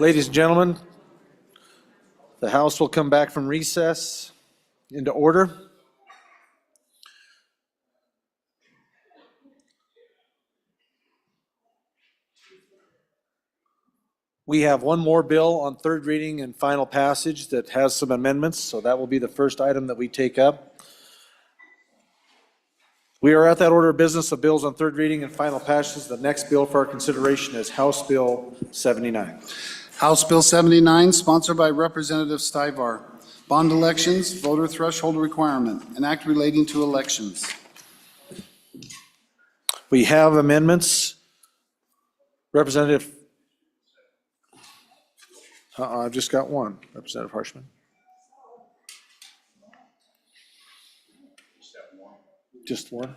Ladies and gentlemen, the House will come back from recess into order. We have one more bill on third reading and final passage that has some amendments, so that will be the first item that we take up. We are at that order of business of bills on third reading and final passage. The next bill for our consideration is House Bill 79. House Bill 79, sponsored by Representative Stivar. Bond elections, voter threshold requirement, an act relating to elections. We have amendments. Representative, I've just got one. Representative Harshman. Just one?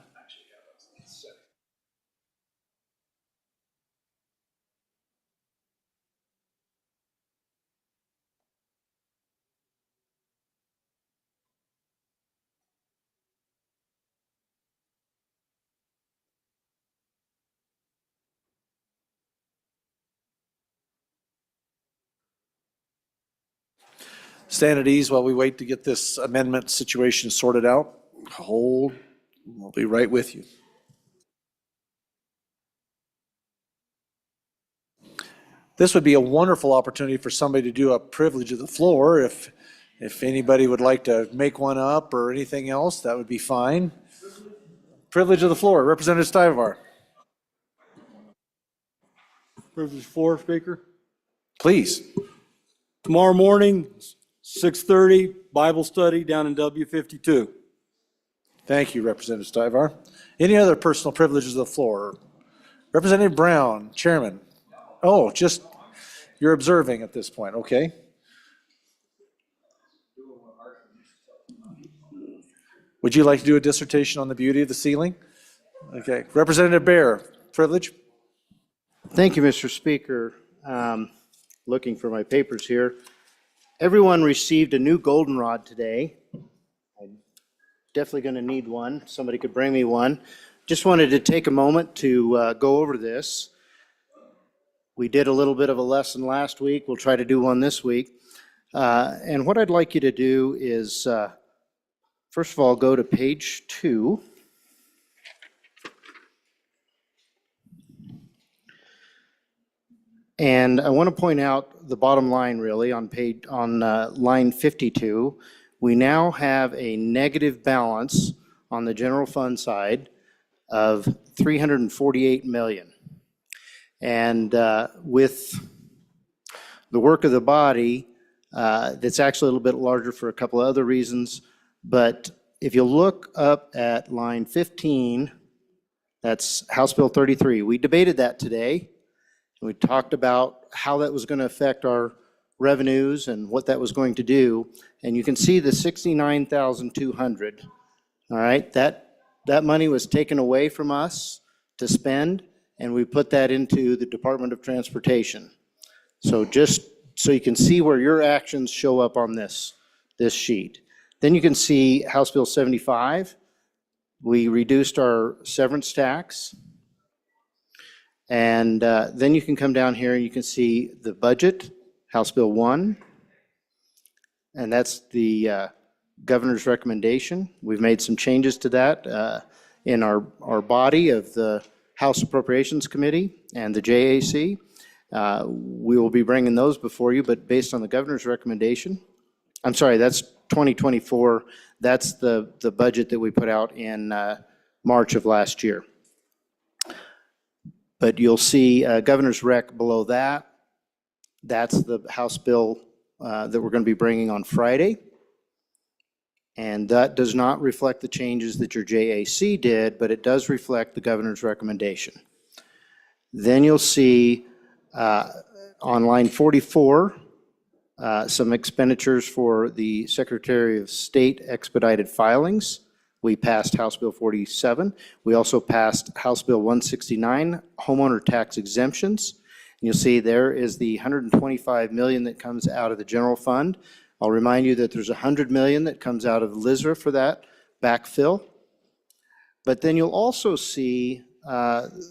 Stand at ease while we wait to get this amendment situation sorted out. Hold, we'll be right with you. This would be a wonderful opportunity for somebody to do a privilege of the floor. If anybody would like to make one up or anything else, that would be fine. Privilege of the floor, Representative Stivar. Privilege floor, Speaker. Please. Tomorrow morning, 6:30, Bible study down in W52. Thank you, Representative Stivar. Any other personal privileges of the floor? Representative Brown, Chairman. Oh, just, you're observing at this point, okay. Would you like to do a dissertation on the beauty of the ceiling? Okay, Representative Bear, privilege. Thank you, Mr. Speaker. Looking for my papers here. Everyone received a new goldenrod today. I'm definitely going to need one. Somebody could bring me one. Just wanted to take a moment to go over this. We did a little bit of a lesson last week. We'll try to do one this week. And what I'd like you to do is, first of all, go to page 2. And I want to point out the bottom line really on line 52. We now have a negative balance on the general fund side of $348 million. And with the work of the body, that's actually a little bit larger for a couple of other reasons. But if you look up at line 15, that's House Bill 33. We debated that today. We talked about how that was going to affect our revenues and what that was going to do. And you can see the $69,200. All right, that money was taken away from us to spend, and we put that into the Department of Transportation. So just so you can see where your actions show up on this sheet. Then you can see House Bill 75. We reduced our severance tax. And then you can come down here and you can see the budget, House Bill 1. And that's the governor's recommendation. We've made some changes to that in our body of the House Appropriations Committee and the JAC. We will be bringing those before you, but based on the governor's recommendation. I'm sorry, that's 2024. That's the budget that we put out in March of last year. But you'll see governor's rec below that. That's the House bill that we're going to be bringing on Friday. And that does not reflect the changes that your JAC did, but it does reflect the governor's recommendation. Then you'll see on line 44, some expenditures for the Secretary of State expedited filings. We passed House Bill 47. We also passed House Bill 169, homeowner tax exemptions. And you'll see there is the $125 million that comes out of the general fund. I'll remind you that there's $100 million that comes out of LISRA for that backfill. But then you'll also see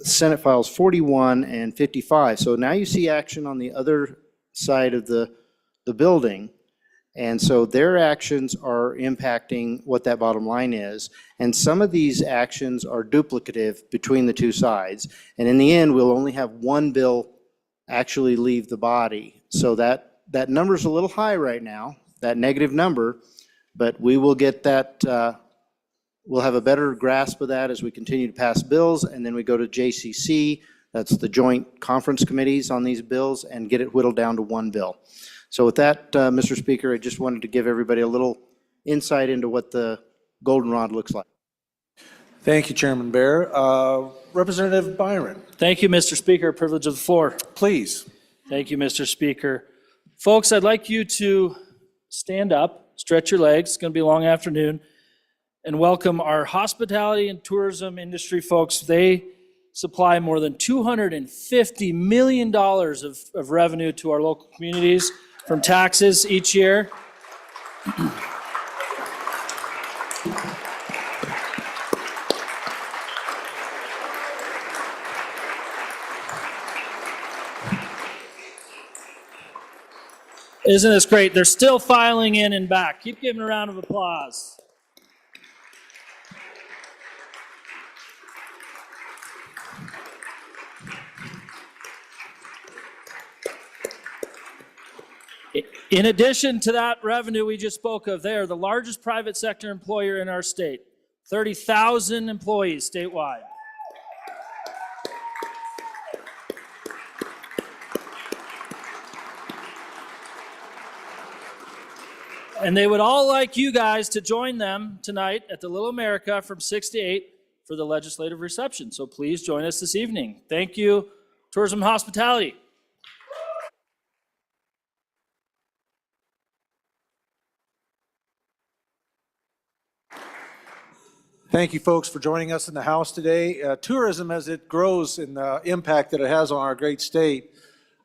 Senate Files 41 and 55. So now you see action on the other side of the building. And so their actions are impacting what that bottom line is. And some of these actions are duplicative between the two sides. And in the end, we'll only have one bill actually leave the body. So that number's a little high right now, that negative number, but we will get that, we'll have a better grasp of that as we continue to pass bills, and then we go to JCC, that's the joint conference committees on these bills, and get it whittled down to one bill. So with that, Mr. Speaker, I just wanted to give everybody a little insight into what the goldenrod looks like. Thank you, Chairman Bear. Representative Byron, Thank you, Mr. Speaker. Privilege of the floor. please. Thank you, Mr. Speaker. Folks, I'd like you to stand up, stretch your legs, it's going to be a long afternoon, and welcome our hospitality and tourism industry folks. They supply more than $250 million of revenue to our local communities from taxes each year. Isn't this great? They're still filing in and back. Keep giving a round of applause. In addition to that revenue we just spoke of, they are the largest private sector employer in our state. 30,000 employees statewide. And they would all like you guys to join them tonight at the Little America from 6 to 8 for the legislative reception. So please join us this evening. Thank you, Tourism and Hospitality. Thank you, folks, for joining us in the House today. Tourism, as it grows in the impact that it has on our great state,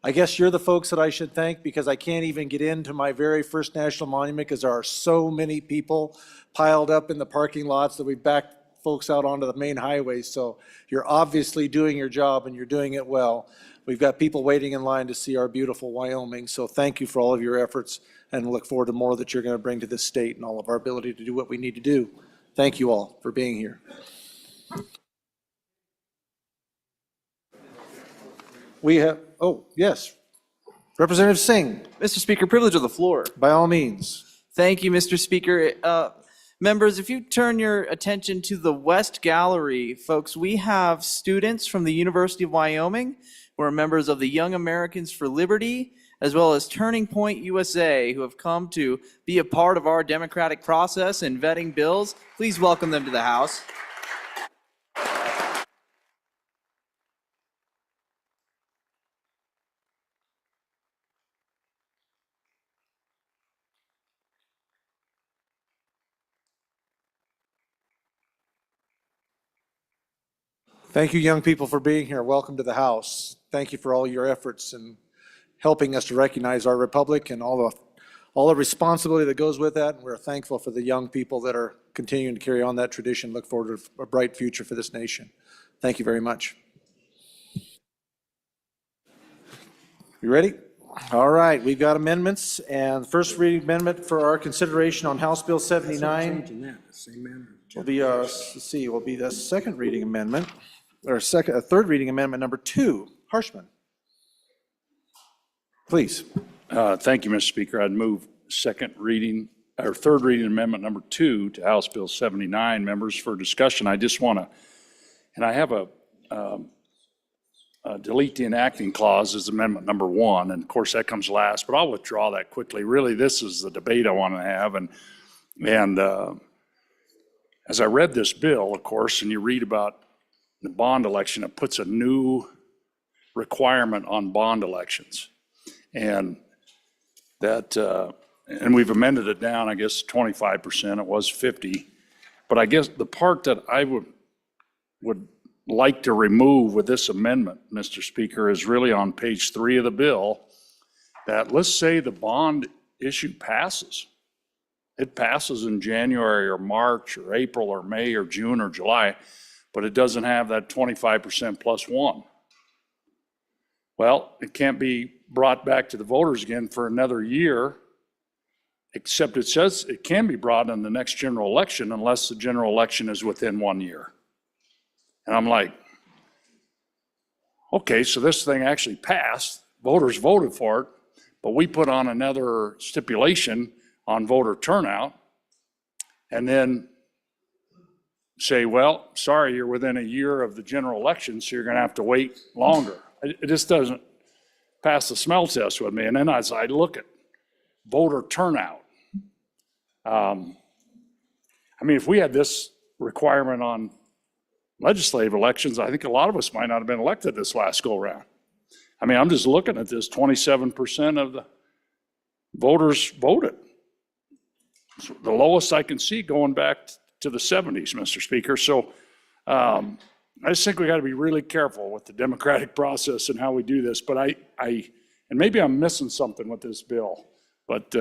I guess you're the folks that I should thank, because I can't even get into my very first national monument because there are so many people piled up in the parking lots that we backed folks out onto the main highways. So you're obviously doing your job and you're doing it well. We've got people waiting in line to see our beautiful Wyoming. So thank you for all of your efforts, and look forward to more that you're going to bring to this state and all of our ability to do what we need to do. Thank you all for being here. We have, oh, yes. Representative Singh, Mr. Speaker, privilege of the floor. by all means. Thank you, Mr. Speaker. Members, if you turn your attention to the West Gallery, folks, we have students from the University of Wyoming who are members of the Young Americans for Liberty, as well as Turning Point USA, who have come to be a part of our democratic process in vetting bills. Please welcome them to the House. Thank you, young people, for being here. Welcome to the House. Thank you for all your efforts in helping us to recognize our republic and all the responsibility that goes with that. And we're thankful for the young people that are continuing to carry on that tradition. Look forward to a bright future for this nation. Thank you very much. You ready? All right, we've got amendments, and the first reading amendment for our consideration on House Bill 79 will be, let's see, will be the second reading amendment, or third reading amendment number 2. Harshman. Please. Thank you, Mr. Speaker. I'd move second reading, or third reading amendment number 2 to House Bill 79. Members, for discussion, I just want to, and I have a delete the enacting clause as amendment number 1, and of course that comes last, but I'll withdraw that quickly. Really, this is the debate I want to have, and as I read this bill, of course, and you read about the bond election, it puts a new requirement on bond elections. And that, and we've amended it down, I guess, 25%, it was 50. But I guess the part that I would like to remove with this amendment, Mr. Speaker, is really on page 3 of the bill, that let's say the bond issue passes. It passes in January or March or April or May or June or July, but it doesn't have that 25% plus 1. Well, it can't be brought back to the voters again for another year, except it says it can be brought in the next general election unless the general election is within 1 year. And I'm like, okay, so this thing actually passed, voters voted for it, but we put on another stipulation on voter turnout, and then say, well, sorry, you're within a year of the general election, so you're gonna have to wait longer. It just doesn't pass the smell test with me. And then as I look at voter turnout, I mean, if we had this requirement on legislative elections, I think a lot of us might not have been elected this last go round. I mean, I'm just looking at this, 27% of the voters voted. It's the lowest I can see going back to the 70s, Mr. Speaker. So I just think we got to be really careful with the democratic process and how we do this. But and maybe I'm missing something with this bill. But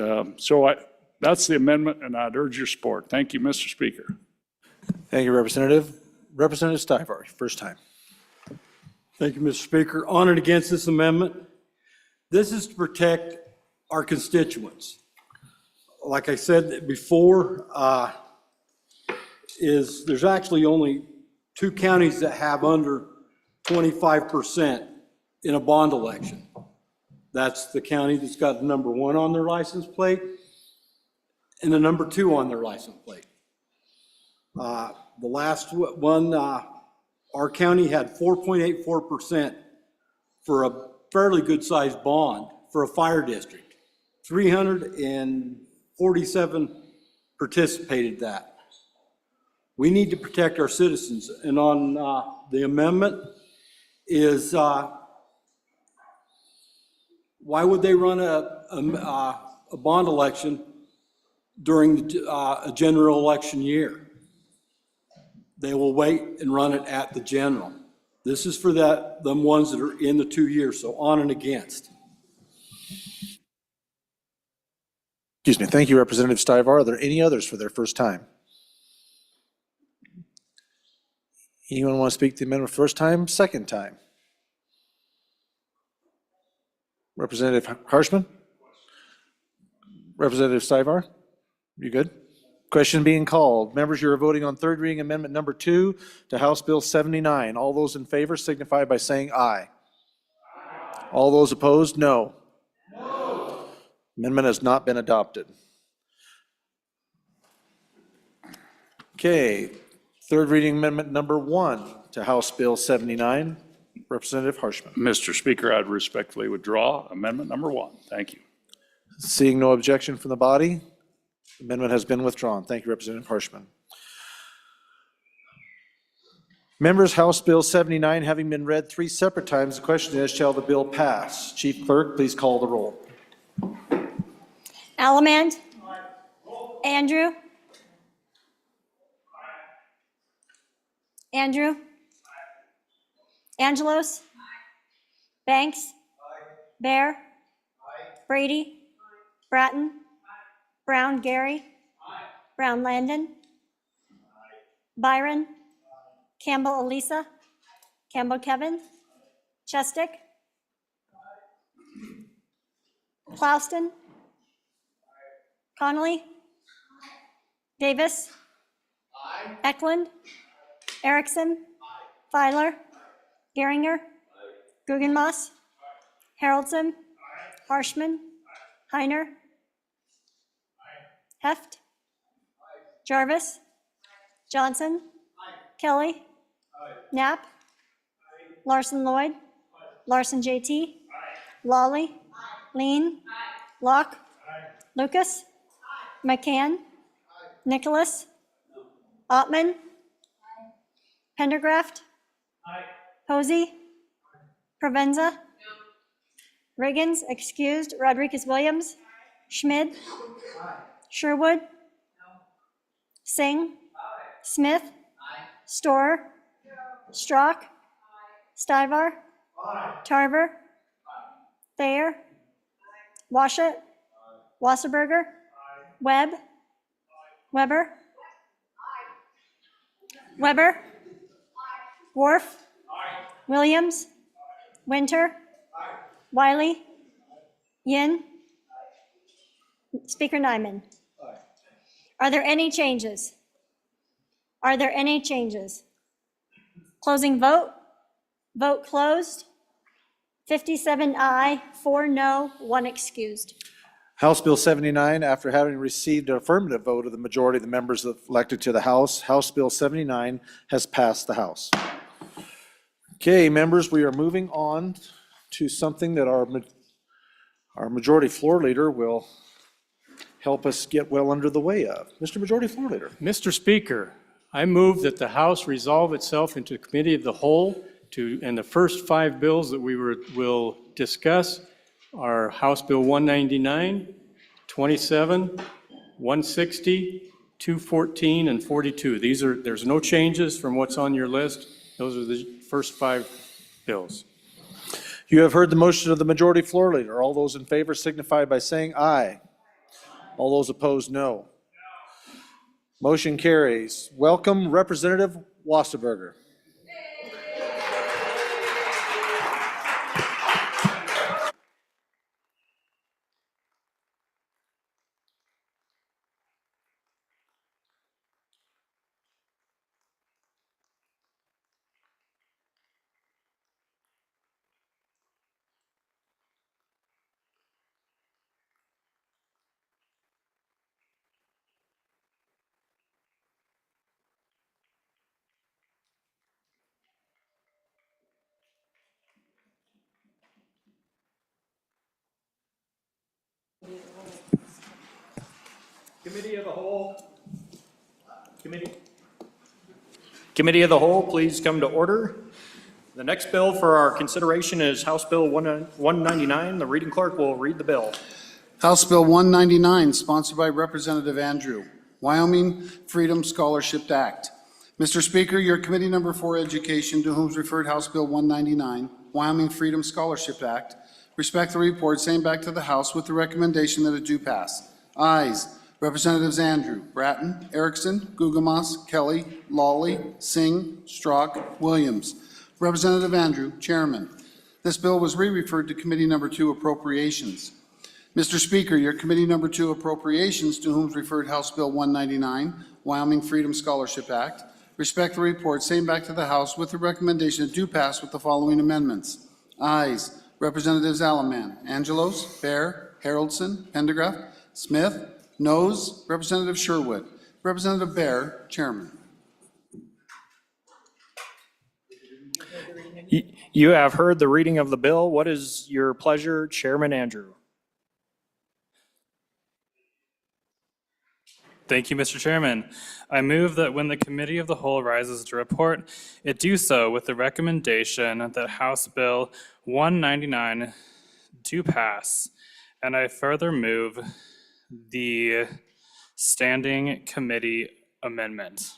that's the amendment, and I'd urge your support. Thank you, Mr. Speaker. Thank you, Representative. Representative Stivar, first time. Thank you, Mr. Speaker. On and against this amendment. This is to protect our constituents. Like I said before, there's actually only 2 counties that have under 25% in a bond election. That's the county that's got the number 1 on their license plate and the number 2 on their license plate. The last one, our county had 4.84% for a fairly good-sized bond for a fire district. 347 participated that. We need to protect our citizens. And on the amendment is, why would they run a bond election during a general election year? They will wait and run it at the general. This is for them ones that are in the 2 years, so on and against. Excuse me. Thank you, Representative Stivar. Are there any others for their first time? Anyone want to speak to the amendment first time, second time? Representative Harshman? Representative Stivar? You good? Question being called. Members, you are voting on third reading amendment number 2 to House Bill 79. All those in favor signify by saying aye. All those opposed, no. No. Amendment has not been adopted. Okay, third reading amendment number 1 to House Bill 79. Representative Harshman. Mr. Speaker, I'd respectfully withdraw amendment number 1. Thank you. Seeing no objection from the body, amendment has been withdrawn. Thank you, Representative Harshman. Members, House Bill 79 having been read 3 separate times, the question is, shall the bill pass? Chief Clerk, please call the roll. Allemand. Andrew. Andrew. Angelos. Banks. Bear. Brady. Bratton. Brown Gary. Brown Landon. Byron. Campbell Elisa. Campbell Kevin. Chestick. Clouston. Connolly. Davis. Eklund. Erickson. Filer. Geringer. Guggenmoss. Haroldson. Harshman. Heiner. Heft. Jarvis. Johnson. Kelly. Knapp. Larson Lloyd. Larson JT. Lawley. Lean. Locke. Lucas. McCann. Nicholas. Ottman. Pendergraft. Posey. Provenza. Riggins, excused. Rodriguez-Williams. Schmid. Sherwood. Singh. Smith. Storer. Strock. Stivar. Tarver. Thayer. Washut. Wasserberger. Webb. Weber. Weber. Worf. Williams. Winter. Wiley. Yin. Speaker Nyman. Are there any changes? Are there any changes? Closing vote. Vote closed. 57 aye, 4 no, 1 excused. House Bill 79, after having received an affirmative vote of the majority of the members elected to the House, House Bill 79 has passed the House. Okay, members, we are moving on to something that our majority floor leader will help us get well under the way of. Mr. Majority Floor Leader. Mr. Speaker, I move that the House resolve itself into a committee of the whole and the first 5 bills that we will discuss are House Bill 199, 27, 160, 214, and 42. There's no changes from what's on your list. Those are the first 5 bills. You have heard the motion of the majority floor leader. All those in favor signify by saying aye. All those opposed, no. Motion carries. Welcome, Representative Wasserberger. Committee of the Whole. Committee of the Whole, please come to order. The next bill for our consideration is House Bill 199. The reading clerk will read the bill. House Bill 199, sponsored by Representative Andrew, Wyoming Freedom Scholarship Act. Mr. Speaker, your Committee Number 4 Education, to whom is referred House Bill 199, Wyoming Freedom Scholarship Act, respect the report, same back to the House with the recommendation that it do pass. Ayes. Representatives Andrew, Bratton, Erickson, Gugamas, Kelly, Lawley, Singh, Strzok, Williams. Representative Andrew, Chairman. This bill was re-referred to Committee Number 2 Appropriations. Mr. Speaker, your Committee Number 2 Appropriations, to whom is referred House Bill 199, Wyoming Freedom Scholarship Act, respect the report, same back to the House with the recommendation that do pass with the following amendments. Ayes. Representatives Alaman, Angelos, Bear, Haroldson, Pendergraft, Smith. Noes. Representative Sherwood. Representative Bear, Chairman. You have heard the reading of the bill. What is your pleasure, Chairman Andrew? Thank you, Mr. Chairman. I move that when the Committee of the Whole rises to report, it do so with the recommendation that House Bill 199 do pass. And I further move the Standing Committee amendment.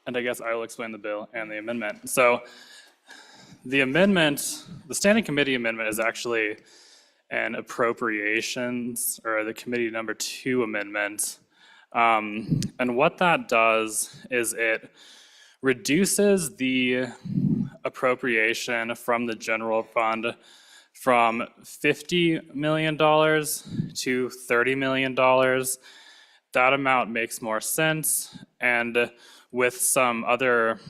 And I guess I will explain the bill and the amendment. So the amendment, the Standing Committee amendment is actually an appropriations, or the Committee Number 2 amendment. And what that does is it reduces the appropriation from the general fund from $50 million to $30 million. That amount makes more sense, and with some other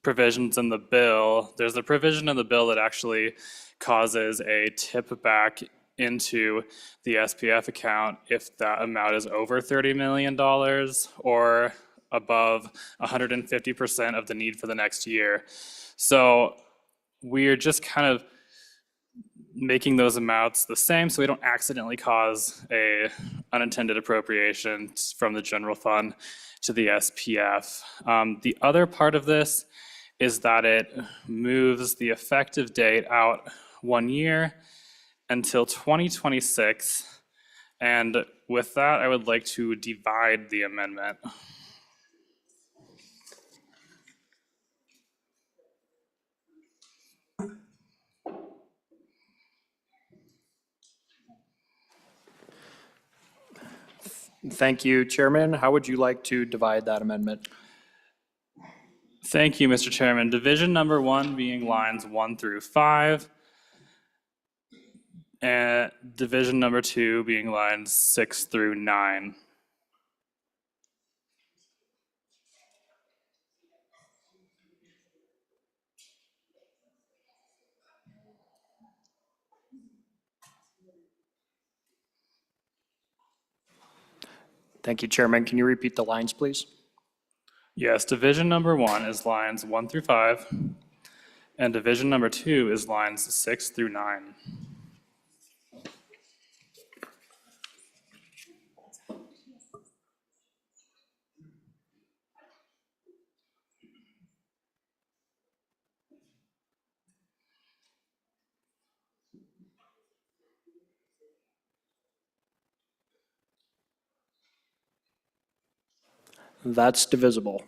provisions in the bill, there's a provision in the bill that actually causes a tip back into the SPF account if that amount is over $30 million or above 150% of the need for the next year. So we're just kind of making those amounts the same so we don't accidentally cause a unintended appropriation from the general fund to the SPF. The other part of this is that it moves the effective date out 1 year until 2026. And with that, I would like to divide the amendment. Thank you, Chairman. How would you like to divide that amendment? Thank you, Mr. Chairman. Division number 1 being lines 1 through 5. And division number 2 being lines 6 through 9. Thank you, Chairman. Can you repeat the lines, please? Yes, division number 1 is lines 1 through 5, and division number 2 is lines 6 through 9. That's divisible.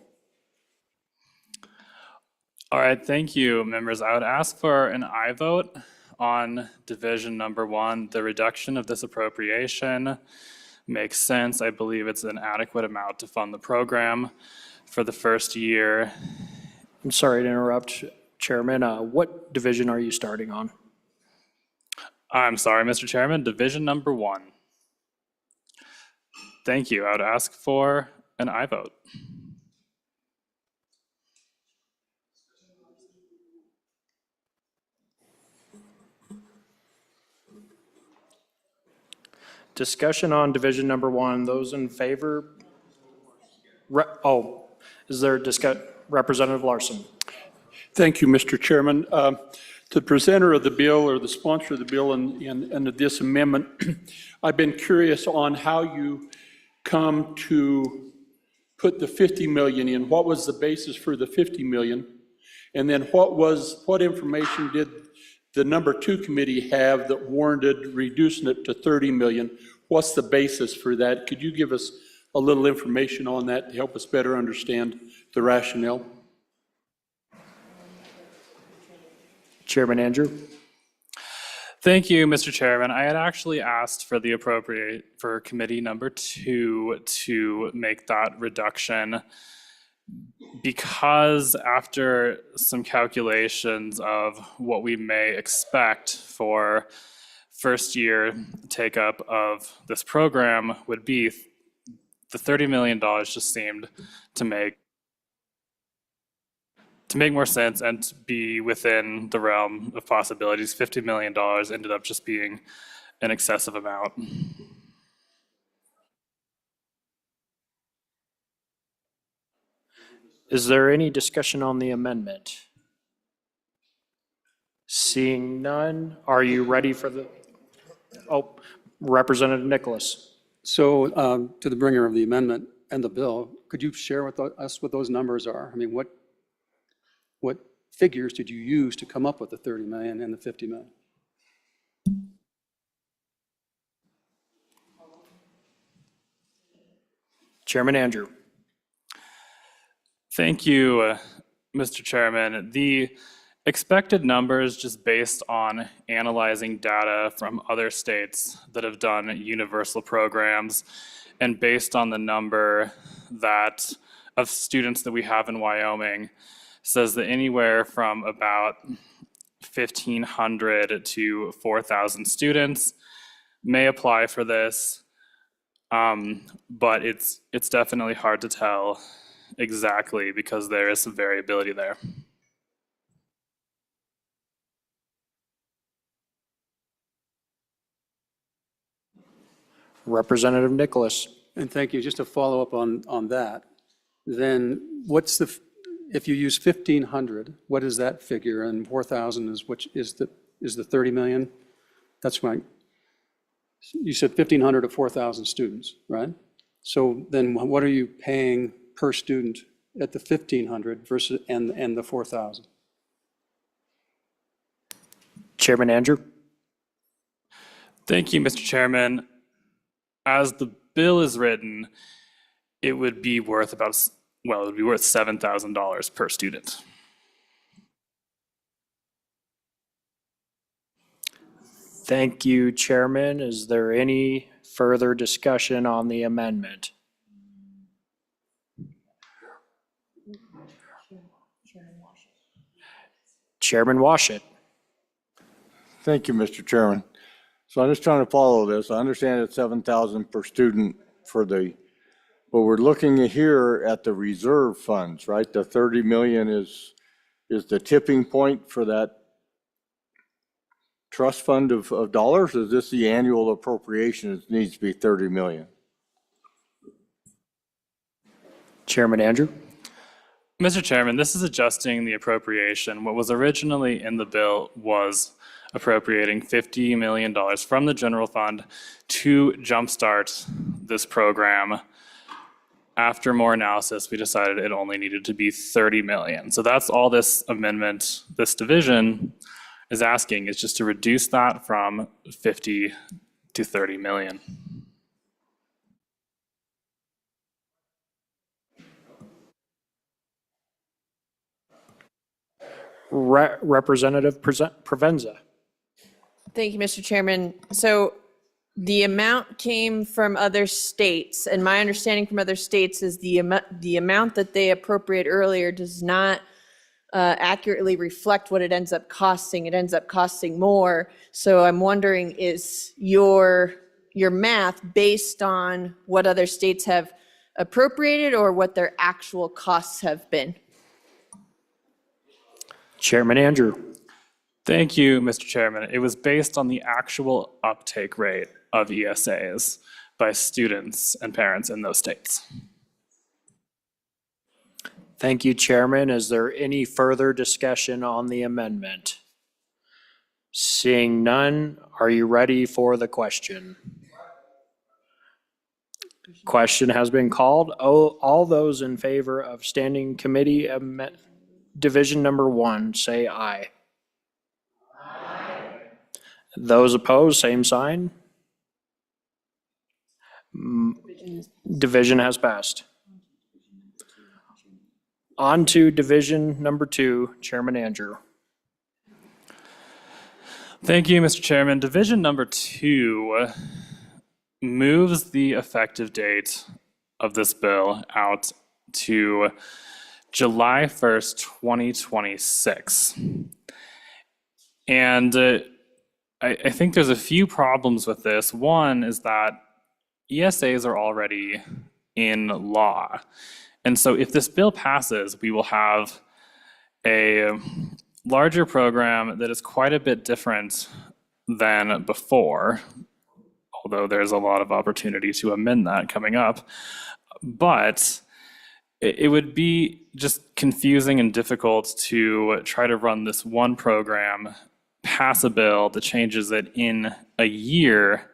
All right, thank you, members. I would ask for an aye vote on division number 1. The reduction of this appropriation makes sense. I believe it's an adequate amount to fund the program for the first year. I'm sorry to interrupt, Chairman. What division are you starting on? I'm sorry, Mr. Chairman, division number 1. Thank you. I would ask for an aye vote. Discussion on division number 1. Those in favor? Is there Representative Larson? Thank you, Mr. Chairman. The presenter of the bill or the sponsor of the bill and this amendment, I've been curious on how you come to put the 50 million in. What was the basis for the 50 million? And then what information did the number 2 committee have that warranted reducing it to 30 million? What's the basis for that? Could you give us a little information on that to help us better understand the rationale? Chairman Andrew? Thank you, Mr. Chairman. I had actually asked for for committee number 2 to make that reduction because after some calculations of what we may expect for first year take up of this program would be, the $30 million just seemed to make more sense and to be within the realm of possibilities. $50 million ended up just being an excessive amount. Is there any discussion on the amendment? Seeing none, are you ready for the, Representative Nicholas? So to the bringer of the amendment and the bill, could you share with us what those numbers are? I mean, what figures did you use to come up with the 30 million and the 50 million? Chairman Andrew. Thank you, Mr. Chairman. The expected numbers, just based on analyzing data from other states that have done universal programs, and based on the number of students that we have in Wyoming, says that anywhere from about 1,500 to 4,000 students may apply for this, but it's definitely hard to tell exactly because there is some variability there. Representative Nicholas. And thank you. Just to follow up on that, then what's if you use 1,500, what is that figure? And 4,000 is the 30 million? That's right. You said 1,500 to 4,000 students, right? So then what are you paying per student at the 1,500 versus and the 4,000? Chairman Andrew. Thank you, Mr. Chairman. As the bill is written, it would be worth it would be worth $7,000 per student. Thank you, Chairman. Is there any further discussion on the amendment? Chairman Washit. Thank you, Mr. Chairman. So I'm just trying to follow this. I understand it's 7,000 per student for but we're looking here at the reserve funds, right? The 30 million is the tipping point for that trust fund of dollars? Is this the annual appropriation? It needs to be 30 million. Chairman Andrew. Mr. Chairman, this is adjusting the appropriation. What was originally in the bill was appropriating $50 million from the general fund to jumpstart this program. After more analysis, we decided it only needed to be 30 million. So that's all this amendment, this division is asking, is just to reduce that from 50 to 30 million. Representative Provenza. Thank you, Mr. Chairman. So the amount came from other states, and my understanding from other states is the amount that they appropriate earlier does not accurately reflect what it ends up costing. It ends up costing more. So I'm wondering, is your math based on what other states have appropriated or what their actual costs have been? Chairman Andrew. Thank you, Mr. Chairman. It was based on the actual uptake rate of ESAs by students and parents in those states. Thank you, Chairman. Is there any further discussion on the amendment? Seeing none, are you ready for the question? Question has been called. All those in favor of Standing Committee Division Number 1, say aye. Aye. Those opposed, same sign. Division has passed. On to Division Number 2, Chairman Andrew. Thank you, Mr. Chairman. Division Number 2 moves the effective date of this bill out to July 1st, 2026. And I think there's a few problems with this. One is that ESAs are already in law. And so if this bill passes, we will have a larger program that is quite a bit different than before, although there's a lot of opportunity to amend that coming up. But it would be just confusing and difficult to try to run this one program, pass a bill that changes it in a year,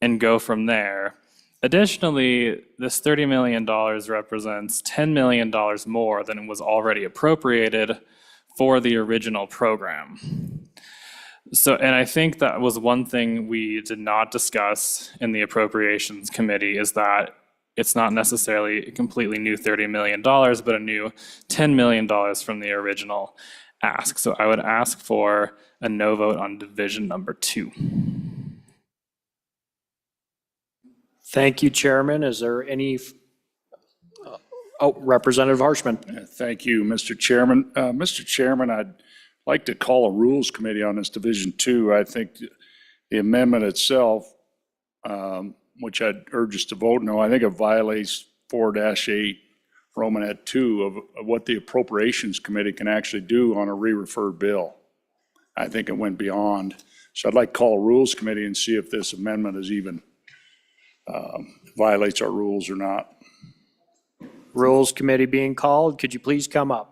and go from there. Additionally, this $30 million represents $10 million more than was already appropriated for the original program. So, and I think that was one thing we did not discuss in the Appropriations Committee, is that it's not necessarily a completely new $30 million, but a new $10 million from the original ask. So I would ask for a no vote on Division Number 2. Thank you, Chairman. Is there any, Representative Harshman. Thank you, Mr. Chairman. Mr. Chairman, I'd like to call a Rules Committee on this Division 2. I think the amendment itself, which I'd urge us to vote no, I think it violates 4-8 Romanet 2 of what the Appropriations Committee can actually do on a re-referred bill. I think it went beyond. So I'd like to call a Rules Committee and see if this amendment is even violates our rules or not. Rules Committee being called. Could you please come up?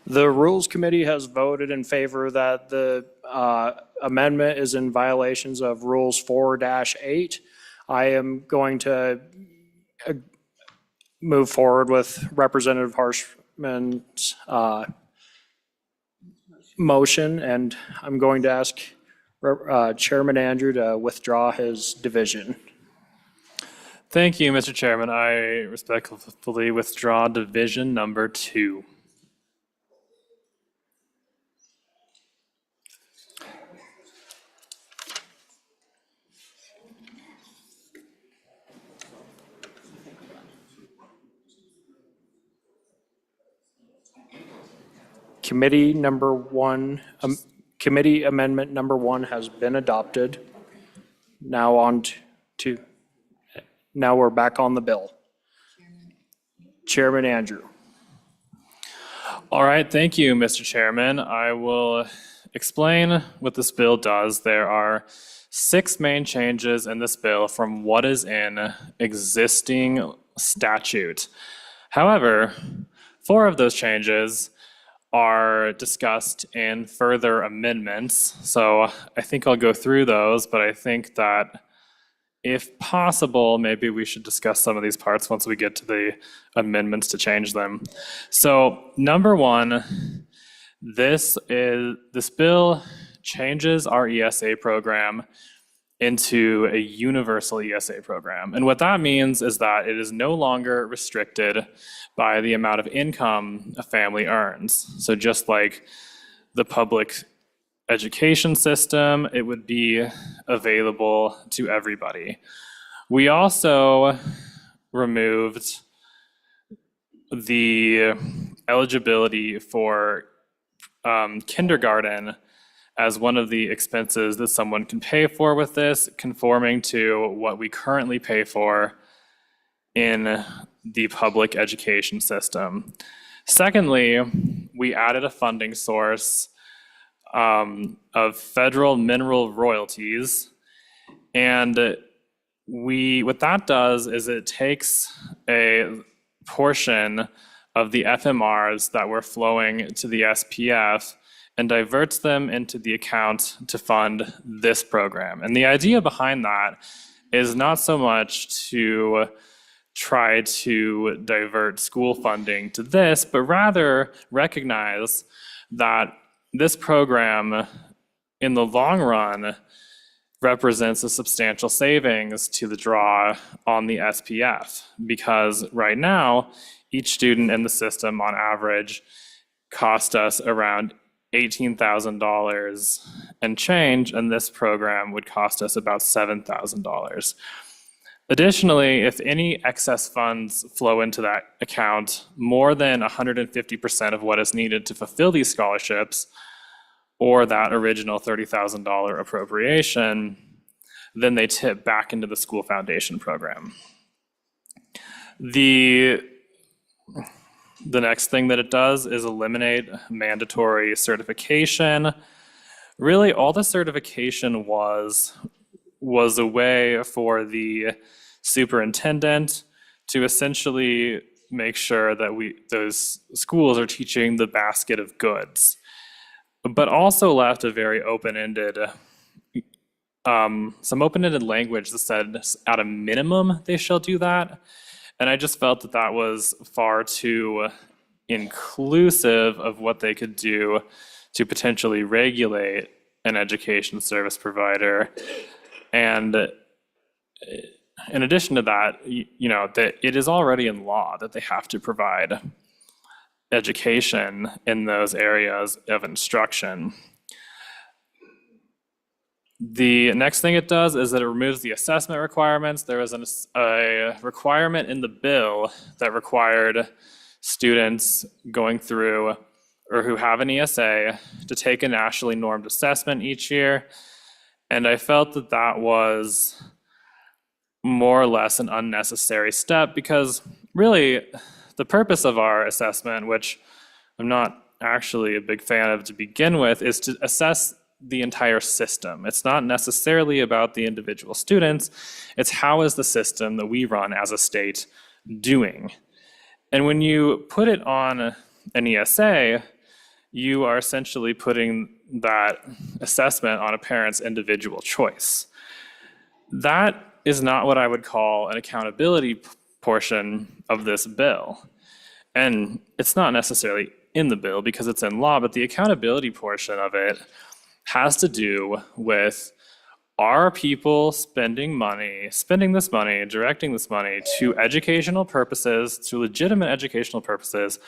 The Rules Committee has voted in favor that the amendment is in violations of Rules 4-8. I am going to move forward with Representative Harshman's motion, and I'm going to ask Chairman Andrew to withdraw his division. Thank you, Mr. Chairman. I respectfully withdraw division number 2. Committee amendment number 1 has been adopted. Now now we're back on the bill. Chairman Andrew. All right, thank you, Mr. Chairman. I will explain what this bill does. There are 6 main changes in this bill from what is in existing statute. However, 4 of those changes are discussed in further amendments. So I think I'll go through those, but I think that if possible, maybe we should discuss some of these parts once we get to the amendments to change them. So number 1, this bill changes our ESA program into a universal ESA program. And what that means is that it is no longer restricted by the amount of income a family earns. So just like the public education system, it would be available to everybody. We also removed the eligibility for kindergarten as one of the expenses that someone can pay for with this, conforming to what we currently pay for in the public education system. Secondly, we added a funding source of federal mineral royalties. And what that does is it takes a portion of the FMRs that were flowing to the SPF and diverts them into the account to fund this program. And the idea behind that is not so much to try to divert school funding to this, but rather recognize that this program, in the long run, represents a substantial savings to the draw on the SPF, because right now, each student in the system on average cost us around $18,000 and change, and this program would cost us about $7,000. Additionally, if any excess funds flow into that account, more than 150% of what is needed to fulfill these scholarships, or that original $30,000 appropriation, then they tip back into the school foundation program. The next thing that it does is eliminate mandatory certification. Really, all the certification was a way for the superintendent to essentially make sure that those schools are teaching the basket of goods, but also left a very open-ended, some open-ended language that said at a minimum they shall do that. And I just felt that that was far too inclusive of what they could do to potentially regulate an education service provider. And in addition to that, that it is already in law that they have to provide education in those areas of instruction. The next thing it does is that it removes the assessment requirements. There was a requirement in the bill that required students going through or who have an ESA to take a nationally normed assessment each year. And I felt that that was more or less an unnecessary step, because really the purpose of our assessment, which I'm not actually a big fan of to begin with, is to assess the entire system. It's not necessarily about the individual students. It's how is the system that we run as a state doing? And when you put it on an ESA, you are essentially putting that assessment on a parent's individual choice. That is not what I would call an accountability portion of this bill. And it's not necessarily in the bill because it's in law, but the accountability portion of it has to do with, are people spending this money, directing this money to educational purposes, to legitimate educational purposes,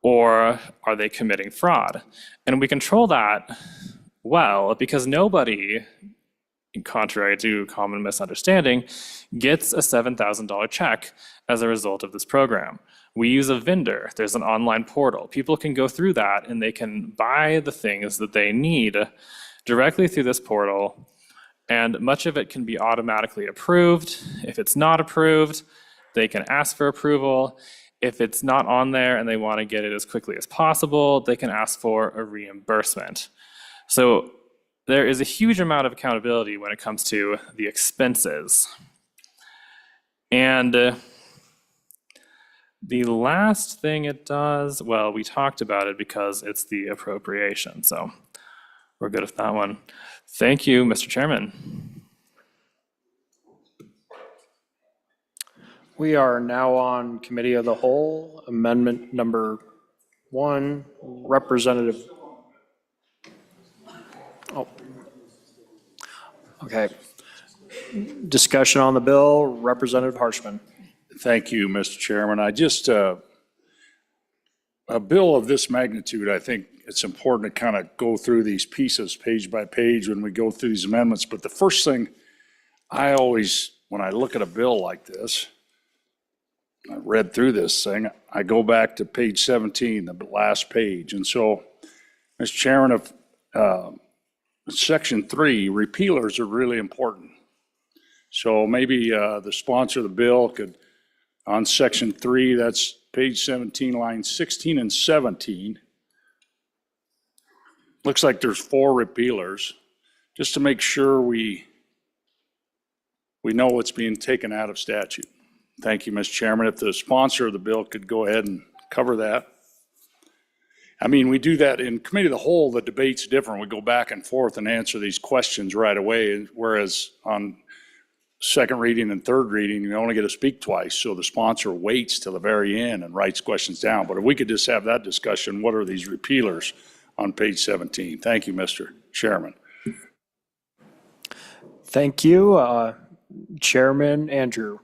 or are they committing fraud? And we control that well because nobody, contrary to common misunderstanding, gets a $7,000 check as a result of this program. We use a vendor. There's an online portal. People can go through that and they can buy the things that they need directly through this portal. And much of it can be automatically approved. If it's not approved, they can ask for approval. If it's not on there and they want to get it as quickly as possible, they can ask for a reimbursement. So there is a huge amount of accountability when it comes to the expenses. And the last thing it does, well, we talked about it because it's the appropriation, so we're good with that one. Thank you, Mr. Chairman. We are now on Committee of the Whole, Amendment number 1, Representative. Oh. Okay. Discussion on the bill, Representative Harshman. Thank you, Mr. Chairman. I just, a bill of this magnitude, I think it's important to kind of go through these pieces page by page when we go through these amendments. But the first thing I always, when I look at a bill like this, I read through this thing, I go back to page 17, the last page. And so, Mr. Chairman, if Section 3, repealers are really important. So maybe the sponsor of the bill could, on Section 3, that's page 17, lines 16 and 17. Looks like there's 4 repealers, just to make sure we know what's being taken out of statute. Thank you, Mr. Chairman. If the sponsor of the bill could go ahead and cover that. I mean, we do that in Committee of the Whole, the debate's different. We go back and forth and answer these questions right away, whereas on second reading and third reading, you only get to speak twice, so the sponsor waits till the very end and writes questions down. But if we could just have that discussion, what are these repealers on page 17? Thank you, Mr. Chairman. Thank you, Chairman Andrew.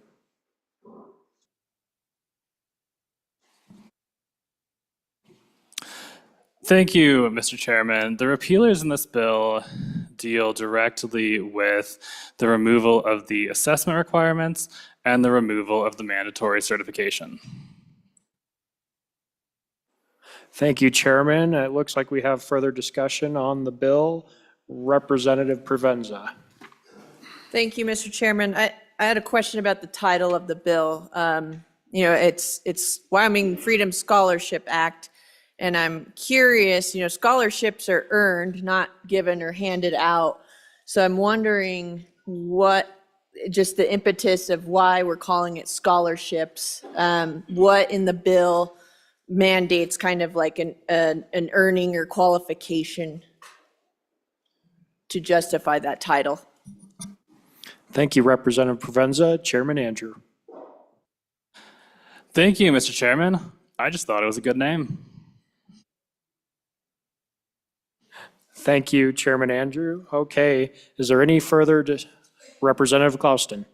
Thank you, Mr. Chairman. The repealers in this bill deal directly with the removal of the assessment requirements and the removal of the mandatory certification. Thank you, Chairman. It looks like we have further discussion on the bill. Representative Provenza. Thank you, Mr. Chairman. I had a question about the title of the bill. It's Wyoming Freedom Scholarship Act. And I'm curious, scholarships are earned, not given or handed out. So I'm wondering just the impetus of why we're calling it scholarships. What in the bill mandates kind of like an earning or qualification to justify that title? Thank you, Representative Provenza. Chairman Andrew. Thank you, Mr. Chairman. I just thought it was a good name. Thank you, Chairman Andrew. Okay, is there any further, Representative Clauston?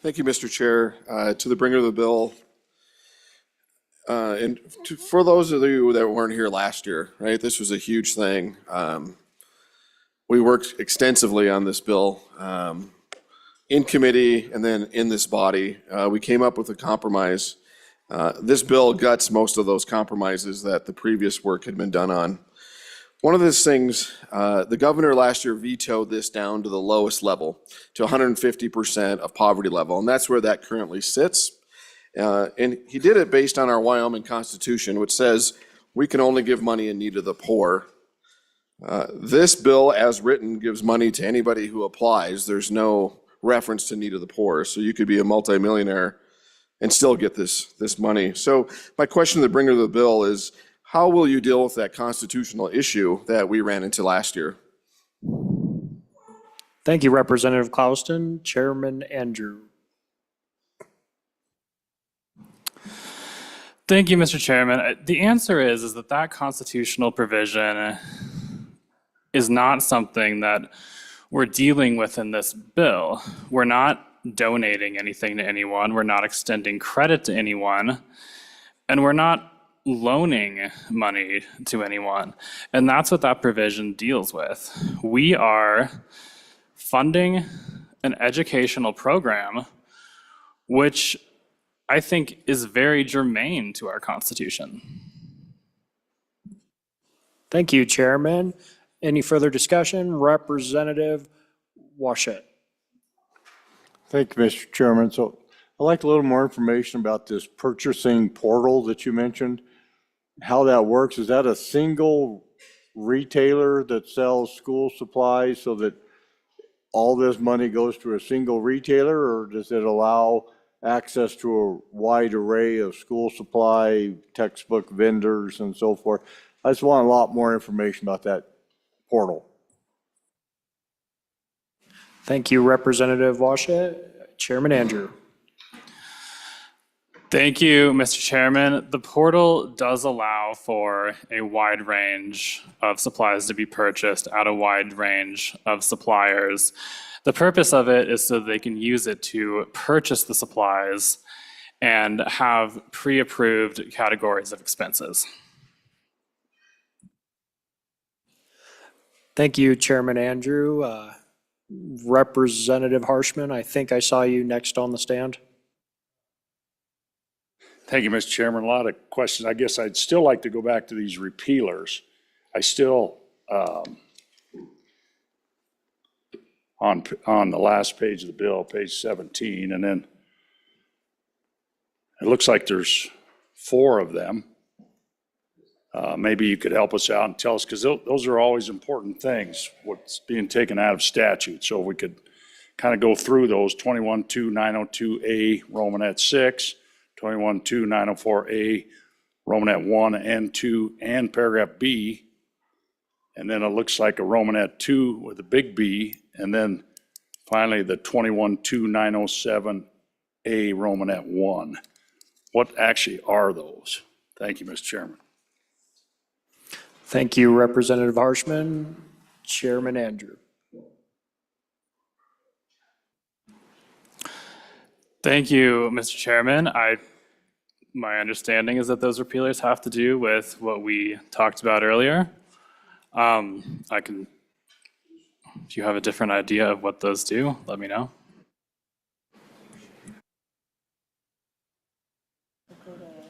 Thank you, Mr. Chair. To the bringer of the bill, for those of you that weren't here last year, right, this was a huge thing. We worked extensively on this bill in committee and then in this body. We came up with a compromise. This bill guts most of those compromises that the previous work had been done on. One of those things, the governor last year vetoed this down to the lowest level, to 150% of poverty level, and that's where that currently sits. And he did it based on our Wyoming Constitution, which says we can only give money in need of the poor. This bill, as written, gives money to anybody who applies. There's no reference to need of the poor, so you could be a multimillionaire and still get this money. So my question to the bringer of the bill is, how will you deal with that constitutional issue that we ran into last year? Thank you, Representative Clouston. Chairman Andrew. Thank you, Mr. Chairman. The answer is that that constitutional provision is not something that we're dealing with in this bill. We're not donating anything to anyone. We're not extending credit to anyone. And we're not loaning money to anyone. And that's what that provision deals with. We are funding an educational program which I think is very germane to our Constitution. Thank you, Chairman. Any further discussion? Representative Washut. Thank you, Mr. Chairman. So I'd like a little more information about this purchasing portal that you mentioned, how that works. Is that a single retailer that sells school supplies so that all this money goes to a single retailer, or does it allow access to a wide array of school supply, textbook vendors, and so forth? I just want a lot more information about that portal. Thank you, Representative Washut. Chairman Andrew. Thank you, Mr. Chairman. The portal does allow for a wide range of supplies to be purchased at a wide range of suppliers. The purpose of it is so they can use it to purchase the supplies and have pre-approved categories of expenses. Thank you, Chairman Andrew. Representative Harshman, I think I saw you next on the stand. Thank you, Mr. Chairman. A lot of questions. I guess I'd still like to go back to these repealers. I still, on the last page of the bill, page 17, and then it looks like there's 4 of them. Maybe you could help us out and tell us, because those are always important things, what's being taken out of statute. So if we could kind of go through those, 21-2902A, Romanet 6, 21-2904A, Romanet 1 and 2, and paragraph B. And then it looks like a Romanet 2 with a big B, and then finally the 21-2907A, Romanet 1. What actually are those? Thank you, Mr. Chairman. Thank you, Representative Harshman. Chairman Andrew. Thank you, Mr. Chairman. My understanding is that those repealers have to do with what we talked about earlier. If you have a different idea of what those do, let me know.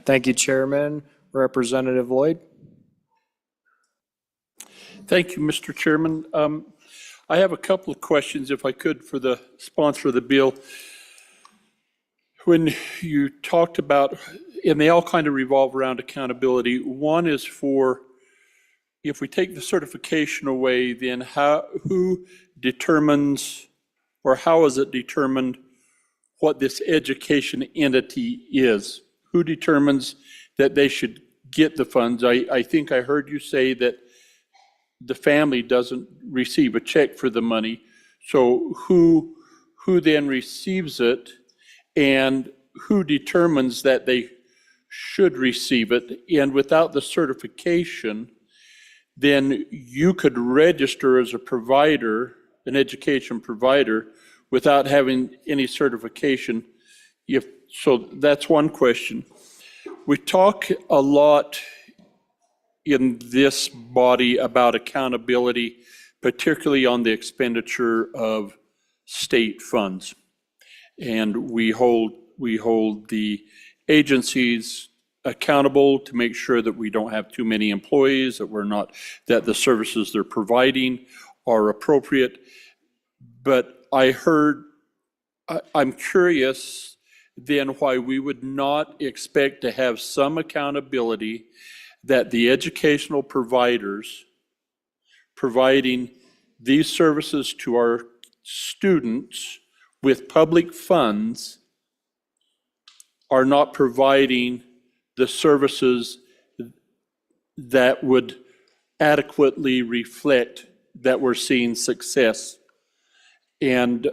Thank you, Chairman. Representative Lloyd. Thank you, Mr. Chairman. I have a couple of questions, if I could, for the sponsor of the bill. When you talked about, and they all kind of revolve around accountability, one is for, if we take the certification away, then who determines, or how is it determined what this education entity is? Who determines that they should get the funds? I think I heard you say that the family doesn't receive a check for the money. So who then receives it, and who determines that they should receive it? And without the certification, then you could register as a provider, an education provider, without having any certification. So that's one question. We talk a lot in this body about accountability, particularly on the expenditure of state funds. And we hold the agencies accountable to make sure that we don't have too many employees, that the services they're providing are appropriate. But I'm curious then why we would not expect to have some accountability that the educational providers providing these services to our students with public funds are not providing the services that would adequately reflect that we're seeing success. And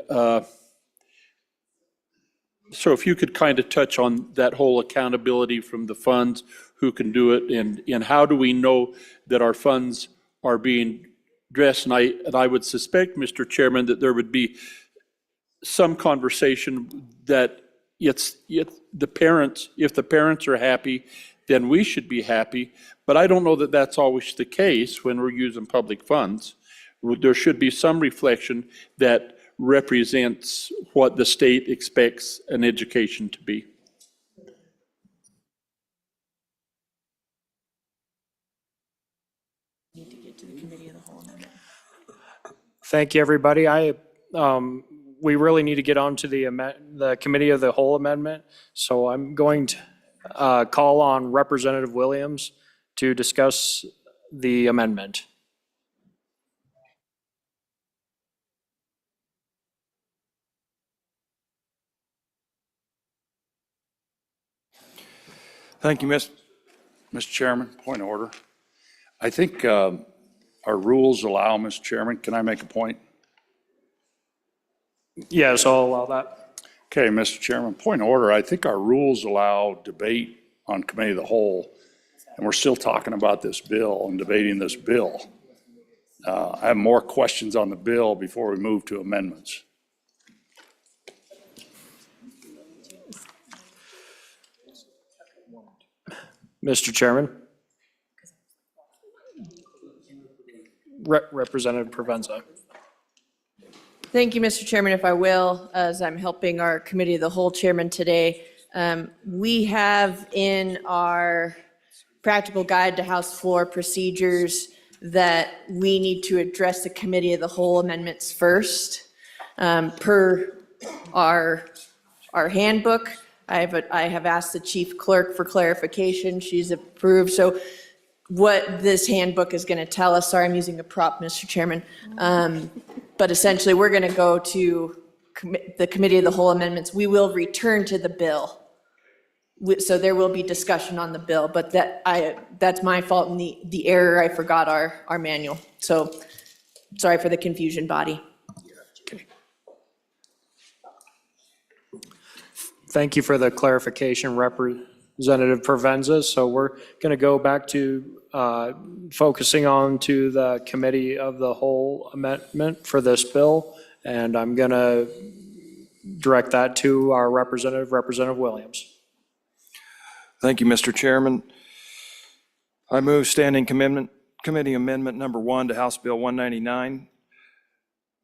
so if you could kind of touch on that whole accountability from the funds, who can do it, and how do we know that our funds are being addressed? And I would suspect, Mr. Chairman, that there would be some conversation that if the parents are happy, then we should be happy. But I don't know that that's always the case when we're using public funds. There should be some reflection that represents what the state expects an education to be. Thank you, everybody. We really need to get on to the Committee of the Whole amendment. So I'm going to call on Representative Williams to discuss the amendment. Thank you, Mr. Chairman. Point of order. I think our rules allow, Mr. Chairman, can I make a point? Yes, I'll allow that. Okay, Mr. Chairman, point of order. I think our rules allow debate on committee of the whole, and we're still talking about this bill and debating this bill. I have more questions on the bill before we move to amendments. Mr. Chairman. Representative Provenza. Thank you, Mr. Chairman. If I will, as I'm helping our Committee of the Whole Chairman today, we have in our practical guide to House floor procedures that we need to address the Committee of the Whole amendments first. Per our handbook, I have asked the chief clerk for clarification. She's approved. So what this handbook is going to tell us, sorry, I'm using a prop, Mr. Chairman, but essentially we're going to go to the Committee of the Whole amendments. We will return to the bill. So there will be discussion on the bill, but that's my fault and the error. I forgot our manual. So sorry for the confusion, body. Thank you for the clarification, Representative Provenza. So we're going to go back to focusing on to the Committee of the Whole amendment for this bill. And I'm going to direct that to our Representative Williams. Thank you, Mr. Chairman. I move standing committee amendment number 1 to House Bill 199.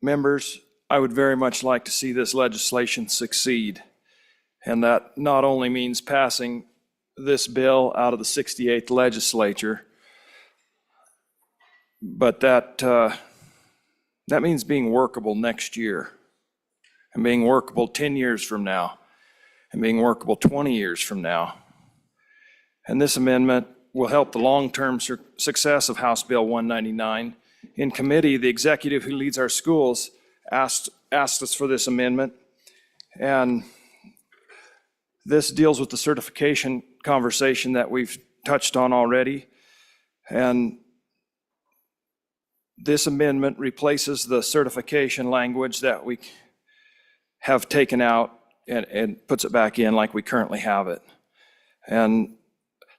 Members, I would very much like to see this legislation succeed. And that not only means passing this bill out of the 68th legislature, but that means being workable next year, and being workable 10 years from now, and being workable 20 years from now. And this amendment will help the long-term success of House Bill 199. In committee, the executive who leads our schools asked us for this amendment, and this deals with the certification conversation that we've touched on already. And this amendment replaces the certification language that we have taken out and puts it back in like we currently have it. And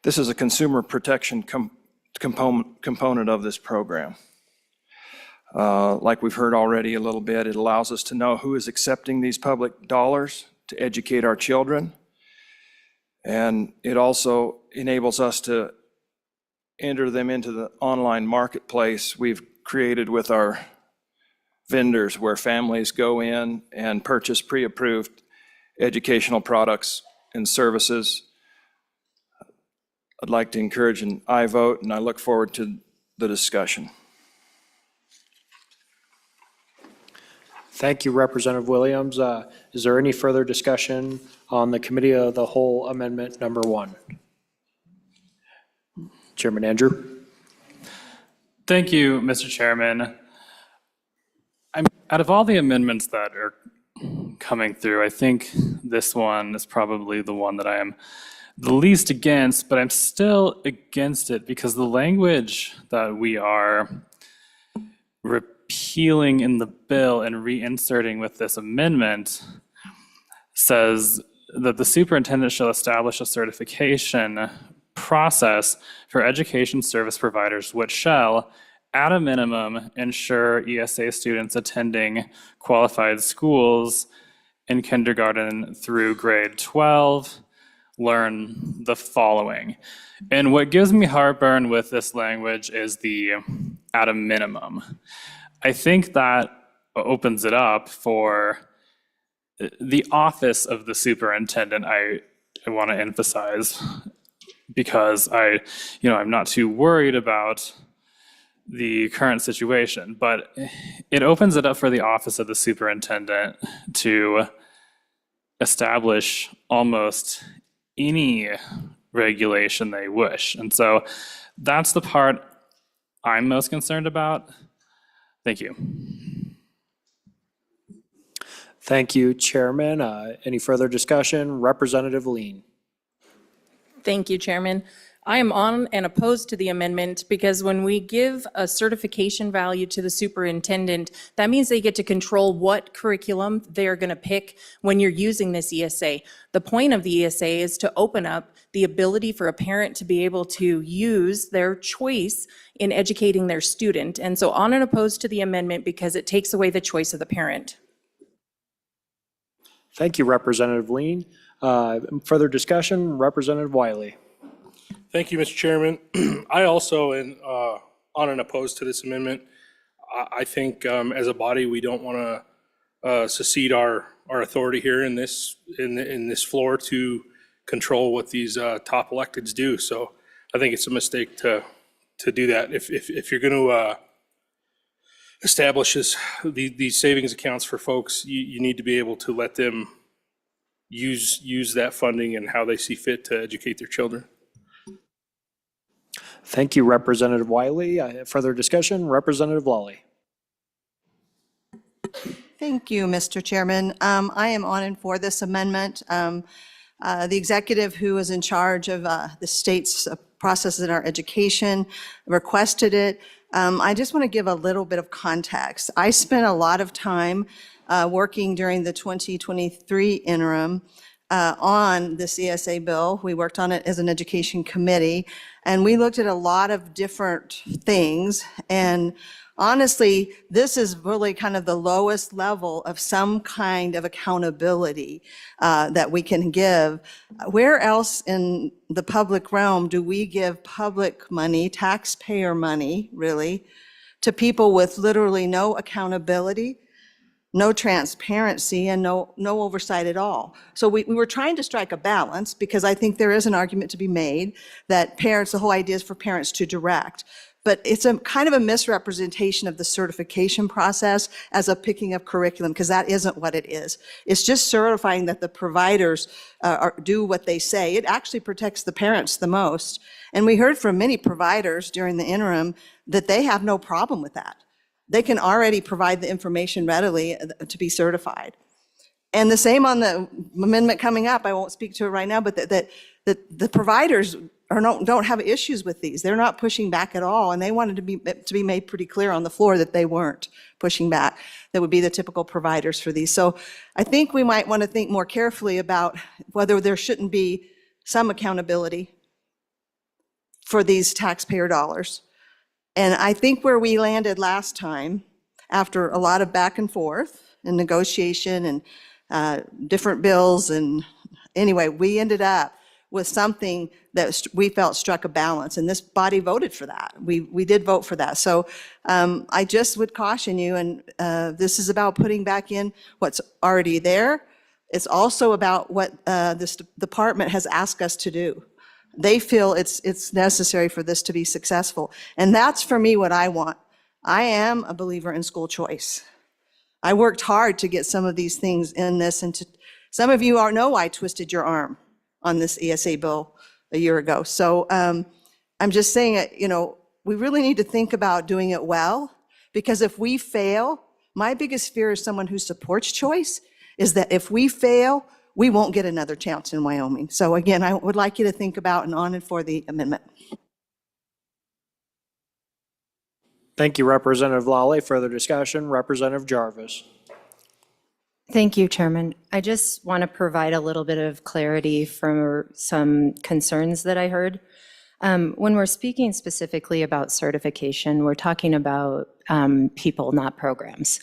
this is a consumer protection component of this program. Like we've heard already a little bit, it allows us to know who is accepting these public dollars to educate our children. And it also enables us to enter them into the online marketplace we've created with our vendors, where families go in and purchase pre-approved educational products and services. I'd like to encourage an aye vote, and I look forward to the discussion. Thank you, Representative Williams. Is there any further discussion on the Committee of the Whole amendment number 1? Chairman Andrew. Thank you, Mr. Chairman. Out of all the amendments that are coming through, I think this one is probably the one that I am the least against, but I'm still against it because the language that we are repealing in the bill and reinserting with this amendment says that the superintendent shall establish a certification process for education service providers, which shall, at a minimum, ensure ESA students attending qualified schools in kindergarten through grade 12 learn the following. And what gives me heartburn with this language is the at a minimum. I think that opens it up for the office of the superintendent. I want to emphasize, because I'm not too worried about the current situation, but it opens it up for the office of the superintendent to establish almost any regulation they wish. And so that's the part I'm most concerned about. Thank you. Thank you, Chairman. Any further discussion? Representative Lean. Thank you, Chairman. I am on and opposed to the amendment because when we give a certification value to the superintendent, that means they get to control what curriculum they're going to pick when you're using this ESA. The point of the ESA is to open up the ability for a parent to be able to use their choice in educating their student. And so on and opposed to the amendment because it takes away the choice of the parent. Thank you, Representative Lean. Further discussion? Representative Wiley. Thank you, Mr. Chairman. I also am on and opposed to this amendment. I think as a body, we don't want to secede our authority here in this floor to control what these top electeds do. So I think it's a mistake to do that. If you're going to establish these savings accounts for folks, you need to be able to let them use that funding and how they see fit to educate their children. Thank you, Representative Wiley. Further discussion? Representative Lawley. Thank you, Mr. Chairman. I am on and for this amendment. The executive who is in charge of the state's processes in our education requested it. I just want to give a little bit of context. I spent a lot of time working during the 2023 interim on this ESA bill. We worked on it as an education committee, and we looked at a lot of different things. And honestly, this is really kind of the lowest level of some kind of accountability that we can give. Where else in the public realm do we give public money, taxpayer money, really, to people with literally no accountability, no transparency, and no oversight at all? So we were trying to strike a balance, because I think there is an argument to be made that parents, the whole idea is for parents to direct. But it's a kind of a misrepresentation of the certification process as a picking of curriculum, because that isn't what it is. It's just certifying that the providers do what they say. It actually protects the parents the most. And we heard from many providers during the interim that they have no problem with that. They can already provide the information readily to be certified. And the same on the amendment coming up. I won't speak to it right now, but that the providers don't have issues with these. They're not pushing back at all, and they wanted to be made pretty clear on the floor that they weren't pushing back. That would be the typical providers for these. So I think we might want to think more carefully about whether there shouldn't be some accountability for these taxpayer dollars. And I think where we landed last time, after a lot of back and forth and negotiation and different bills, and anyway, we ended up with something that we felt struck a balance, and this body voted for that. We did vote for that. So I just would caution you, and this is about putting back in what's already there. It's also about what this department has asked us to do. They feel it's necessary for this to be successful. And that's, for me, what I want. I am a believer in school choice. I worked hard to get some of these things in this, and some of you know I twisted your arm on this ESA bill a year ago. So I'm just saying, we really need to think about doing it well, because if we fail, my biggest fear as someone who supports choice is that if we fail, we won't get another chance in Wyoming. So again, I would like you to think about and on and for the amendment. Thank you, Representative Lawley. Further discussion, Representative Jarvis. Thank you, Chairman. I just want to provide a little bit of clarity for some concerns that I heard. When we're speaking specifically about certification, we're talking about people, not programs.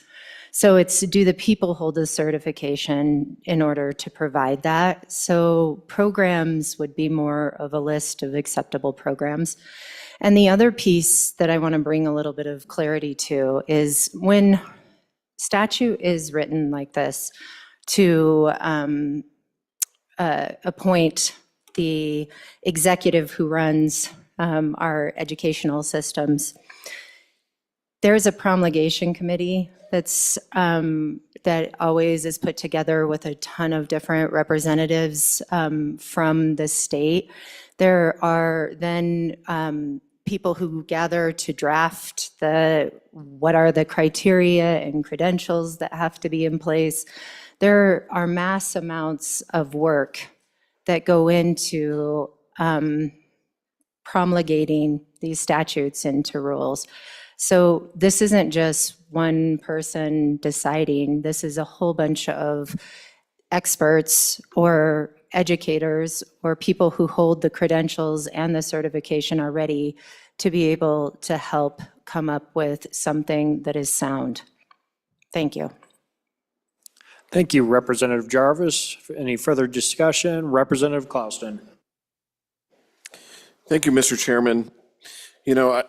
So it's, do the people hold the certification in order to provide that? So programs would be more of a list of acceptable programs. And the other piece that I want to bring a little bit of clarity to is when statute is written like this to appoint the executive who runs our educational systems, there is a promulgation committee that always is put together with a ton of different representatives from the state. There are then people who gather to draft what are the criteria and credentials that have to be in place. There are mass amounts of work that go into promulgating these statutes into rules. So this isn't just one person deciding. This is a whole bunch of experts or educators or people who hold the credentials and the certification already to be able to help come up with something that is sound. Thank you. Thank you, Representative Jarvis. Any further discussion? Representative Clauston. Thank you, Mr. Chairman. You know,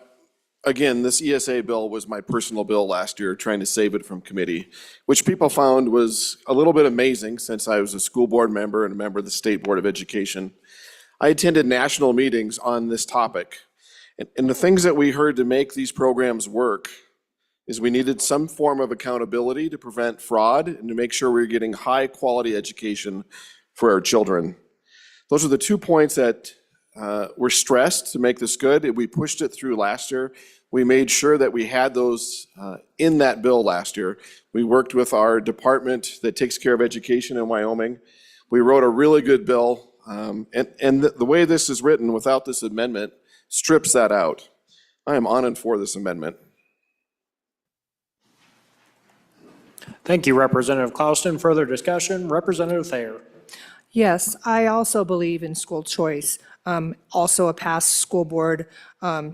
again, this ESA bill was my personal bill last year, trying to save it from committee, which people found was a little bit amazing since I was a school board member and a member of the State Board of Education. I attended national meetings on this topic. And the things that we heard to make these programs work is we needed some form of accountability to prevent fraud and to make sure we were getting high quality education for our children. Those are the 2 points that were stressed to make this good. We pushed it through last year. We made sure that we had those in that bill last year. We worked with our department that takes care of education in Wyoming. We wrote a really good bill. And the way this is written without this amendment strips that out. I am on and for this amendment. Thank you, Representative Clauston. Further discussion, Representative Thayer. Yes, I also believe in school choice. Also a past school board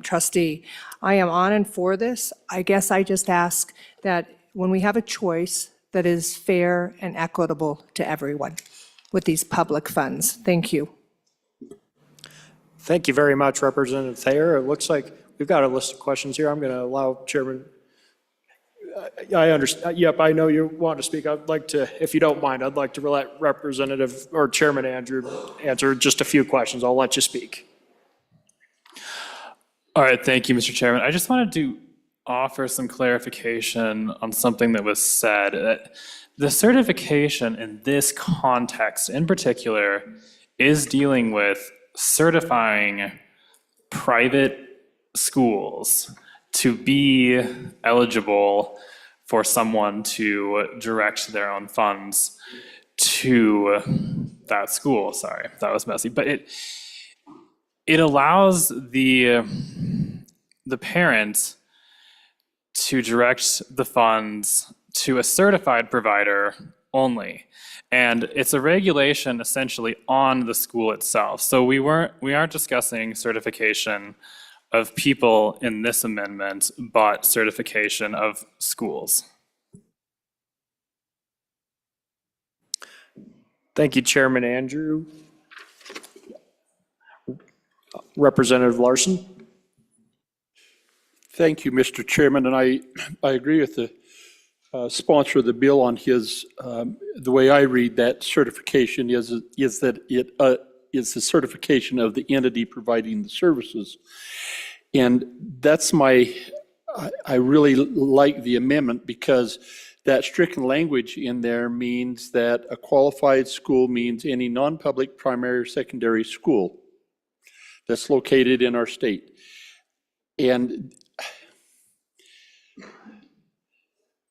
trustee. I am on and for this. I guess I just ask that when we have a choice that is fair and equitable to everyone with these public funds. Thank you. Thank you very much, Representative Thayer. It looks like we've got a list of questions here. I'm going to allow Chairman. I understand. Yep, I know you want to speak. I'd like to, if you don't mind, I'd like to let Representative or Chairman Andrew answer just a few questions. I'll let you speak. All right, thank you, Mr. Chairman. I just wanted to offer some clarification on something that was said. The certification in this context in particular is dealing with certifying private schools to be eligible for someone to direct their own funds to that school. Sorry, that was messy. But it allows the parent to direct the funds to a certified provider only. And it's a regulation essentially on the school itself. So we aren't discussing certification of people in this amendment, but certification of schools. Thank you, Chairman Andrew. Representative Larson. Thank you, Mr. Chairman, and I agree with the sponsor of the bill on his, the way I read that certification is that it is the certification of the entity providing the services. And that's I really like the amendment because that stricken language in there means that a qualified school means any non-public primary or secondary school that's located in our state. And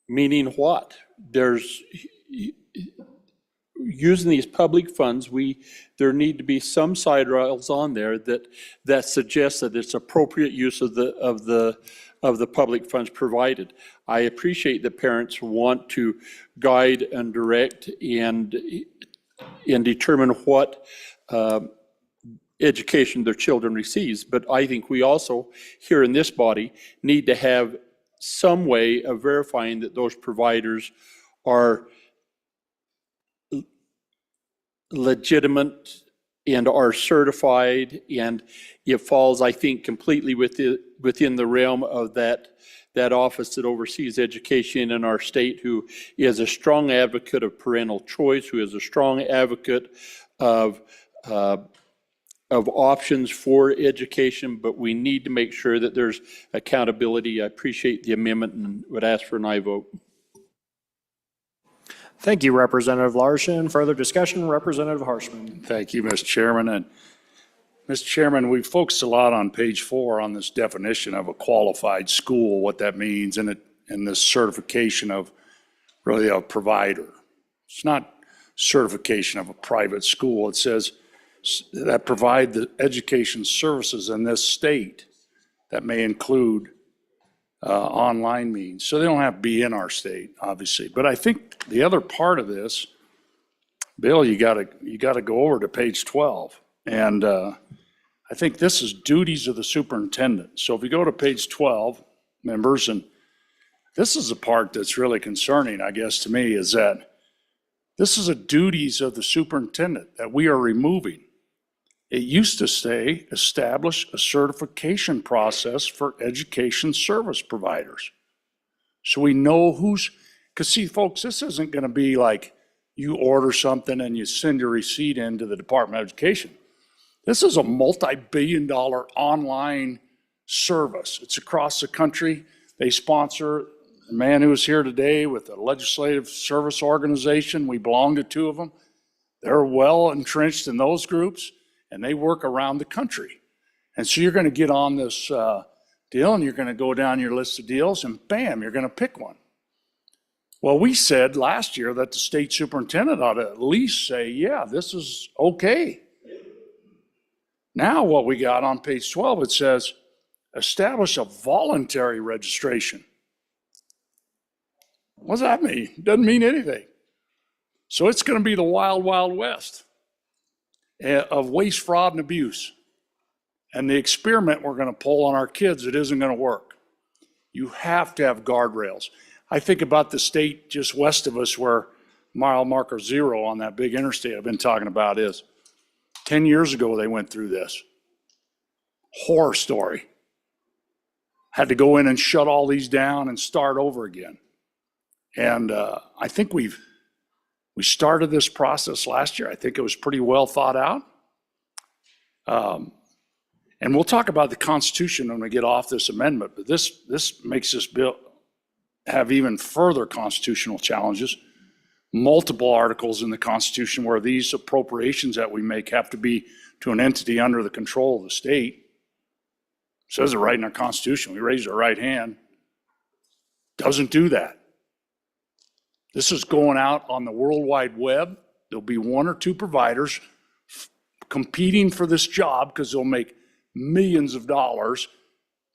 meaning what? using these public funds, there need to be some side rails on there that suggest that it's appropriate use of the public funds provided. I appreciate that parents want to guide and direct and determine what education their children receives, but I think we also, here in this body, need to have some way of verifying that those providers are legitimate and are certified, and it falls, I think, completely within the realm of that office that oversees education in our state, who is a strong advocate of parental choice, who is a strong advocate of options for education, but we need to make sure that there's accountability. I appreciate the amendment and would ask for an aye vote. Thank you, Representative Larson. Further discussion, Representative Harshman. Thank you, Mr. Chairman. And Mr. Chairman, we focused a lot on page 4 on this definition of a qualified school, what that means, and this certification of really a provider. It's not certification of a private school. It says that provide the education services in this state that may include online means. So they don't have to be in our state, obviously. But I think the other part of this, Bill, you gotta go over to page 12. And I think this is duties of the superintendent. So if you go to page 12, members, and this is the part that's really concerning, I guess, to me, is that this is a duties of the superintendent that we are removing. It used to say, establish a certification process for education service providers. So we know because see, folks, this isn't gonna be like you order something and you send your receipt into the Department of Education. This is a multi-billion-dollar online service. It's across the country. They sponsor a man who is here today with a legislative service organization. We belong to 2 of them. They're well entrenched in those groups, and they work around the country. And so you're gonna get on this deal, and you're gonna go down your list of deals, and bam, you're gonna pick one. Well, we said last year that the state superintendent ought to at least say, yeah, this is okay. Now what we got on page 12, it says, establish a voluntary registration. What does that mean? Doesn't mean anything. So it's gonna be the wild, wild west of waste, fraud, and abuse. And the experiment we're gonna pull on our kids, it isn't gonna work. You have to have guardrails. I think about the state just west of us where mile marker 0 on that big interstate I've been talking about is. 10 years ago, they went through this. Horror story. Had to go in and shut all these down and start over again. And I think we started this process last year. I think it was pretty well thought out. And we'll talk about the Constitution when we get off this amendment, but this makes this bill have even further constitutional challenges. Multiple articles in the Constitution where these appropriations that we make have to be to an entity under the control of the state. It says it right in our Constitution. We raise our right hand. Doesn't do that. This is going out on the World Wide Web. There'll be 1 or 2 providers competing for this job because they'll make millions of dollars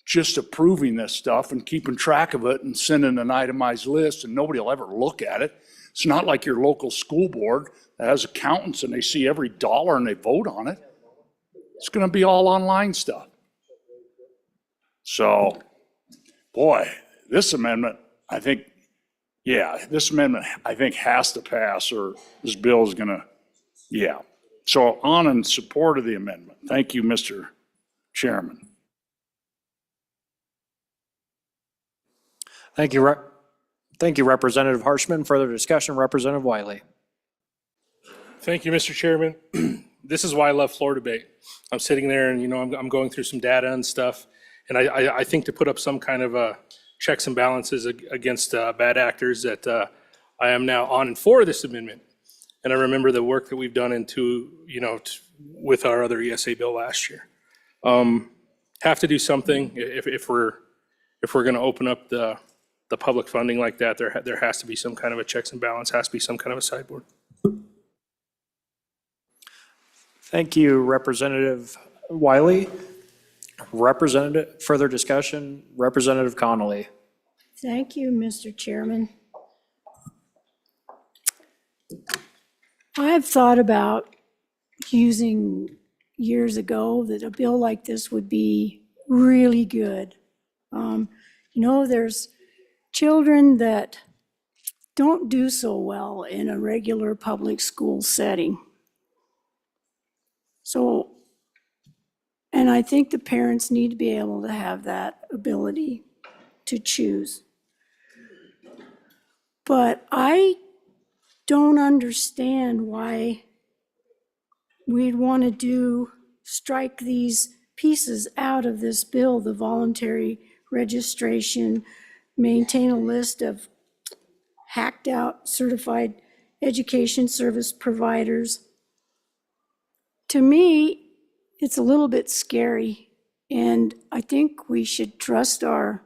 just approving this stuff and keeping track of it and sending an itemized list, and nobody will ever look at it. It's not like your local school board that has accountants and they see every dollar and they vote on it. It's gonna be all online stuff. So, boy, this amendment, I think has to pass, or this bill is gonna, yeah. So on in support of the amendment. Thank you, Mr. Chairman. Thank you, Representative Harshman. Further discussion, Representative Wiley. Thank you, Mr. Chairman. This is why I love floor debate. I'm sitting there and, I'm going through some data and stuff. And I think to put up some kind of checks and balances against bad actors that I am now on and for this amendment. And I remember the work that we've done with our other ESA bill last year. Have to do something if we're going to open up the public funding like that. There has to be some kind of a checks and balance, has to be some kind of a sideboard. Thank you, Representative Wiley. Further discussion, Representative Connolly. Thank you, Mr. Chairman. I've thought about using years ago that a bill like this would be really good. There's children that don't do so well in a regular public school setting. And I think the parents need to be able to have that ability to choose. But I don't understand why we'd want to strike these pieces out of this bill, the voluntary registration, maintain a list of hacked out certified education service providers. To me, it's a little bit scary, and I think we should trust our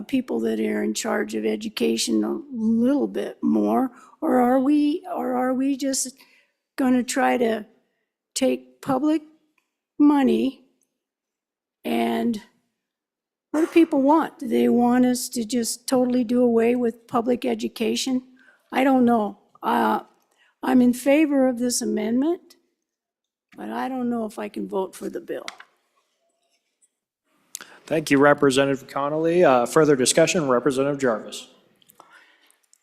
people that are in charge of education a little bit more, or are we just going to try to take public money? And what do people want? Do they want us to just totally do away with public education? I don't know. I'm in favor of this amendment, but I don't know if I can vote for the bill. Thank you, Representative Connolly. Further discussion, Representative Jarvis.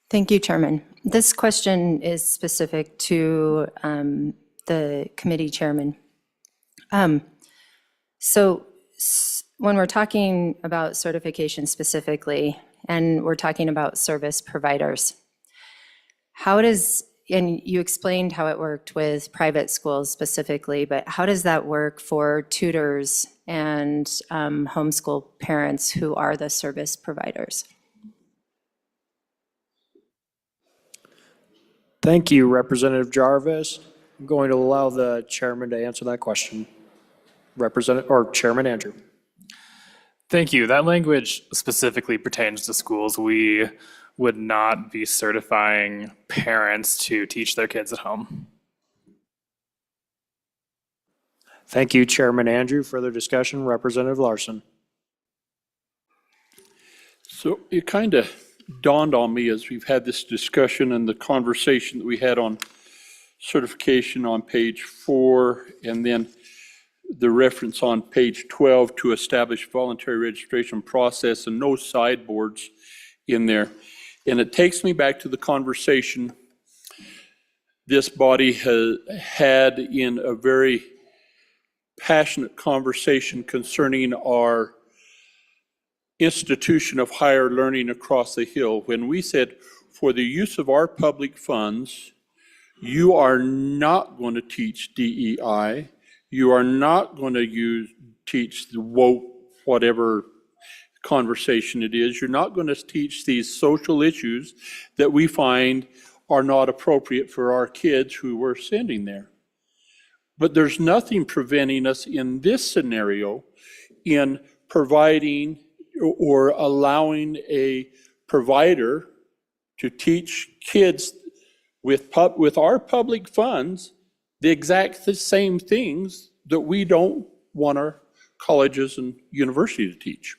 Thank you, Chairman. This question is specific to the committee chairman. When we're talking about certification specifically, and we're talking about service providers, and you explained how it worked with private schools specifically, but how does that work for tutors and homeschool parents who are the service providers? Thank you, Representative Jarvis. I'm going to allow the chairman to answer that question. Chairman Andrew. Thank you. That language specifically pertains to schools. We would not be certifying parents to teach their kids at home. Thank you, Chairman Andrew. Further discussion, Representative Larson. So it kind of dawned on me as we've had this discussion and the conversation that we had on certification on page 4, and then the reference on page 12 to establish voluntary registration process and no sideboards in there. And it takes me back to the conversation this body has had in a very passionate conversation concerning our institution of higher learning across the hill, when we said, for the use of our public funds, you are not going to teach DEI, you are not going to teach the woke, whatever conversation it is. You're not going to teach these social issues that we find are not appropriate for our kids who we're sending there. But there's nothing preventing us in this scenario in providing or allowing a provider to teach kids with our public funds the exact same things that we don't want our colleges and universities to teach.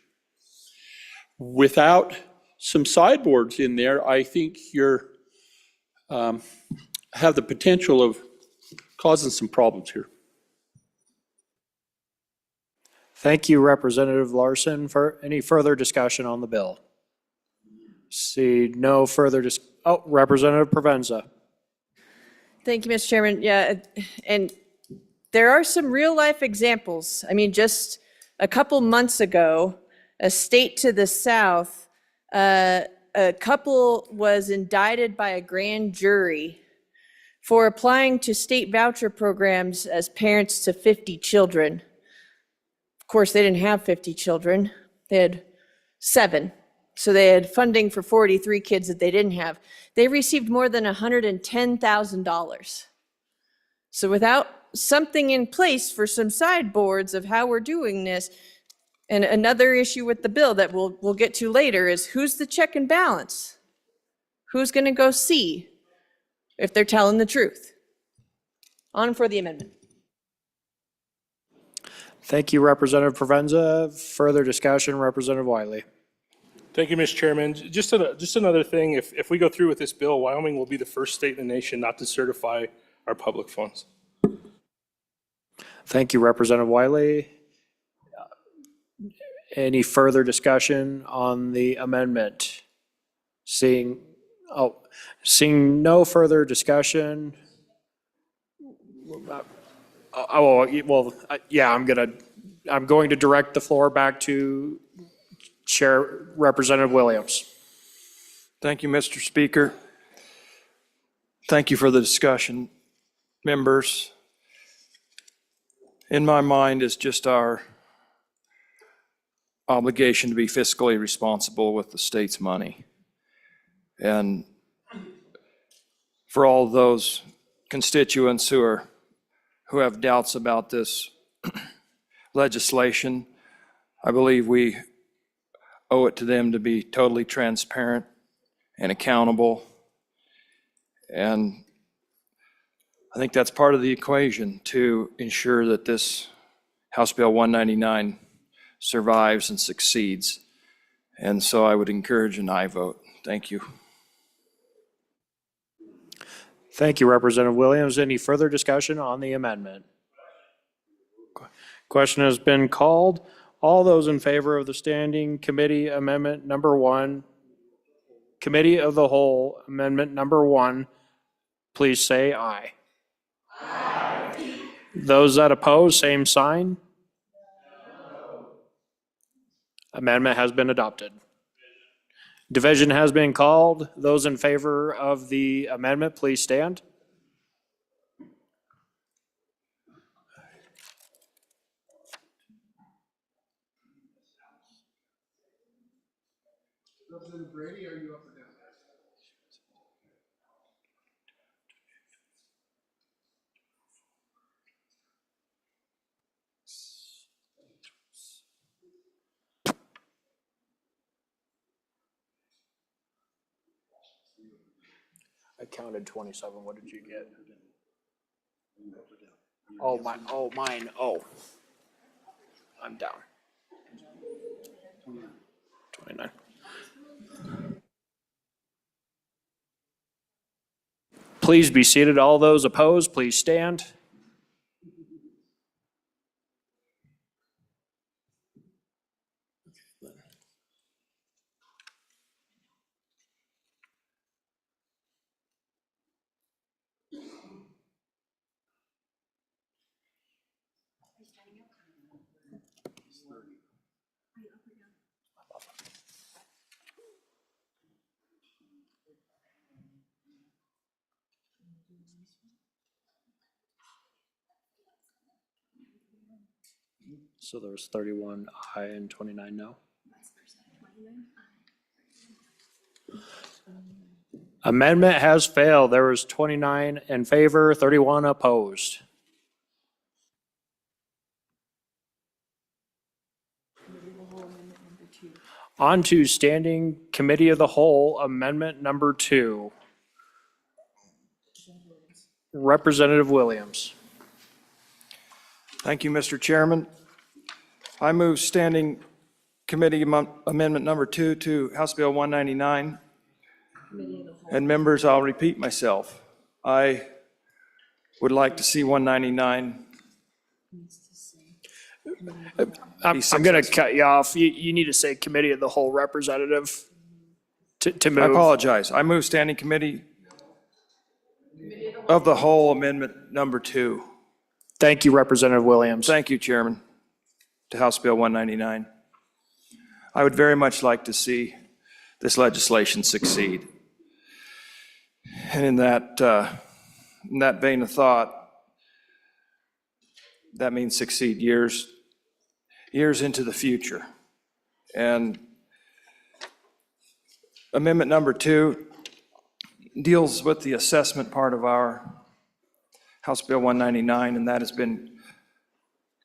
Without some sideboards in there, I think you're have the potential of causing some problems here. Thank you, Representative Larson. For any further discussion on the bill? See no further Representative Provenza. Thank you, Mr. Chairman. Yeah, and there are some real life examples. I mean, just a couple months ago, a state to the south, a couple was indicted by a grand jury for applying to state voucher programs as parents to 50 children. Of course, they didn't have 50 children. They had 7. So they had funding for 43 kids that they didn't have. They received more than $110,000. So without something in place for some sideboards of how we're doing this, and another issue with the bill that we'll get to later is who's the check and balance? Who's going to go see? if they're telling the truth. On for the amendment. Thank you, Representative Provenza. Further discussion, Representative Wiley. Thank you, Mr. Chairman. Just another thing, if we go through with this bill, Wyoming will be the first state in the nation not to certify our public funds. Thank you, Representative Wiley. Any further discussion on the amendment? Seeing no further discussion. Yeah, I'm going to direct the floor back to Chair Representative Williams. Thank you, Mr. Speaker. Thank you for the discussion, members. In my mind is just our obligation to be fiscally responsible with the state's money. And for all those constituents who have doubts about this legislation, I believe we owe it to them to be totally transparent and accountable. And I think that's part of the equation to ensure that this House Bill 199 survives and succeeds. And so I would encourage an aye vote. Thank you. Thank you, Representative Williams. Any further discussion on the amendment? Question has been called. All those in favor of the Standing Committee Amendment Number 1, Committee of the Whole Amendment Number 1, please say aye. Aye. Those that oppose, same sign. No. Amendment has been adopted. Division has been called. Those in favor of the amendment, please stand. Representative Brady, are you up or down? I counted 27. What did you get? Oh, mine. I'm down. 29. Please be seated. All those opposed, please stand. So there was 31 aye and 29 no. Amendment has failed. There was 29 in favor, 31 opposed. On to Standing Committee of the Whole, Amendment Number 2. Representative Williams. Thank you, Mr. Chairman. I move Standing Committee Amendment Number 2 to House Bill 199. And members, I'll repeat myself. I would like to see 199. I'm going to cut you off. You need to say Committee of the Whole, Representative, to move. I apologize. I move Standing Committee of the Whole Amendment Number 2. Thank you, Representative Williams. Thank you, Chairman, to House Bill 199. I would very much like to see this legislation succeed. And in that vein of thought, that means succeed years into the future. And Amendment Number 2 deals with the assessment part of our House Bill 199, and that has been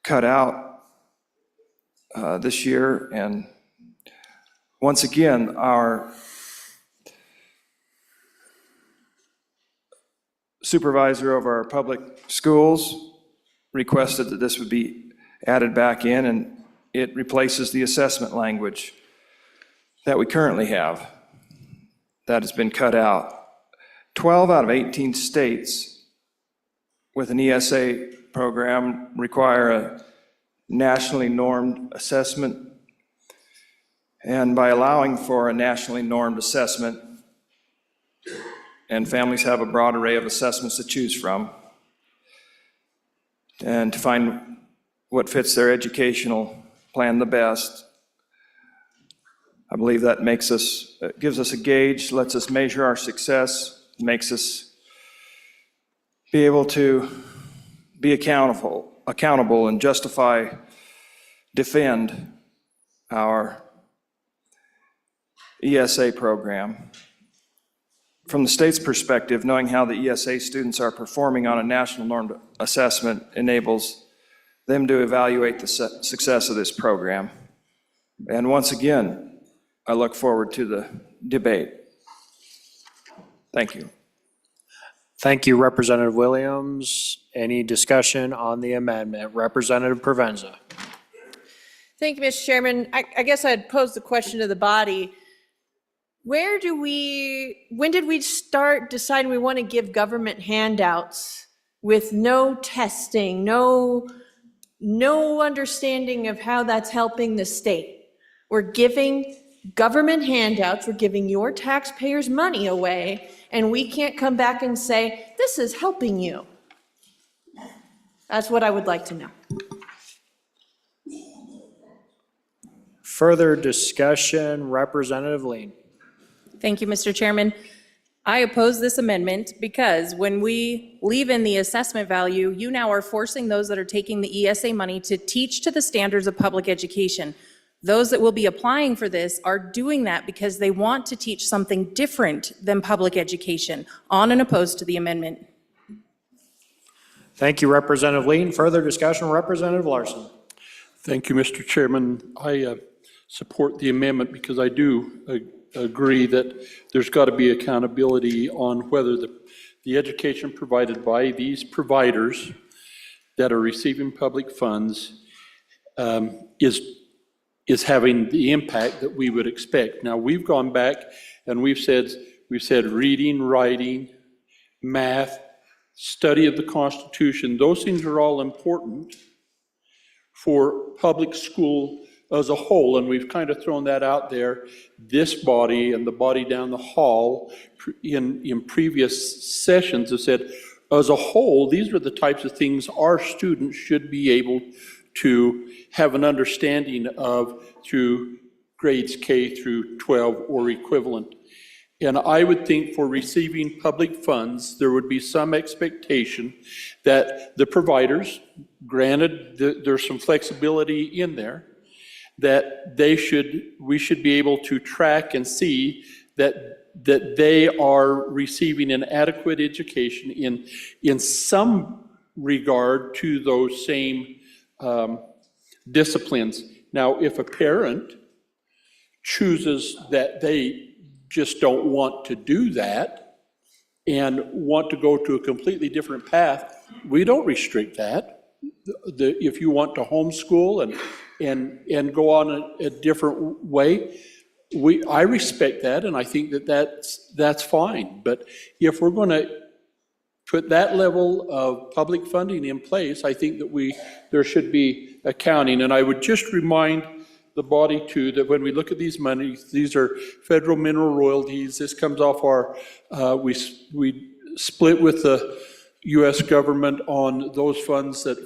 cut out this year. And once again, our supervisor of our public schools requested that this would be added back in, and it replaces the assessment language that we currently have. That has been cut out. 12 out of 18 states with an ESA program require a nationally normed assessment. And by allowing for a nationally normed assessment, and families have a broad array of assessments to choose from, and to find what fits their educational plan the best, I believe that gives us a gauge, lets us measure our success, makes us be able to be accountable and defend our ESA program. From the state's perspective, knowing how the ESA students are performing on a national normed assessment enables them to evaluate the success of this program. And once again, I look forward to the debate. Thank you. Thank you, Representative Williams. Any discussion on the amendment? Representative Provenza. Thank you, Mr. Chairman. I guess I'd pose the question to the body. When did we start deciding we want to give government handouts with no testing, no understanding of how that's helping the state? We're giving government handouts, we're giving your taxpayers' money away, and we can't come back and say, this is helping you. That's what I would like to know. Further discussion, Representative Lean. Thank you, Mr. Chairman. I oppose this amendment because when we leave in the assessment value, you now are forcing those that are taking the ESA money to teach to the standards of public education. Those that will be applying for this are doing that because they want to teach something different than public education. On and opposed to the amendment. Thank you, Representative Lean. Further discussion, Representative Larson. Thank you, Mr. Chairman. I support the amendment because I do agree that there's got to be accountability on whether the education provided by these providers that are receiving public funds is having the impact that we would expect. Now, we've gone back and we've said reading, writing, math, study of the Constitution. Those things are all important for public school as a whole, and we've kind of thrown that out there. This body and the body down the hall in previous sessions have said, as a whole, these are the types of things our students should be able to have an understanding of through grades K through 12 or equivalent. And I would think for receiving public funds, there would be some expectation that the providers, granted there's some flexibility in there, that we should be able to track and see that they are receiving an adequate education in some regard to those same disciplines. Now, if a parent chooses that they just don't want to do that and want to go to a completely different path, we don't restrict that. If you want to homeschool and go on a different way, I respect that, and I think that's fine. But if we're going to put that level of public funding in place, I think that there should be accounting. And I would just remind the body too that when we look at these monies, these are federal mineral royalties. This comes off our, we split with the U.S. government on those funds that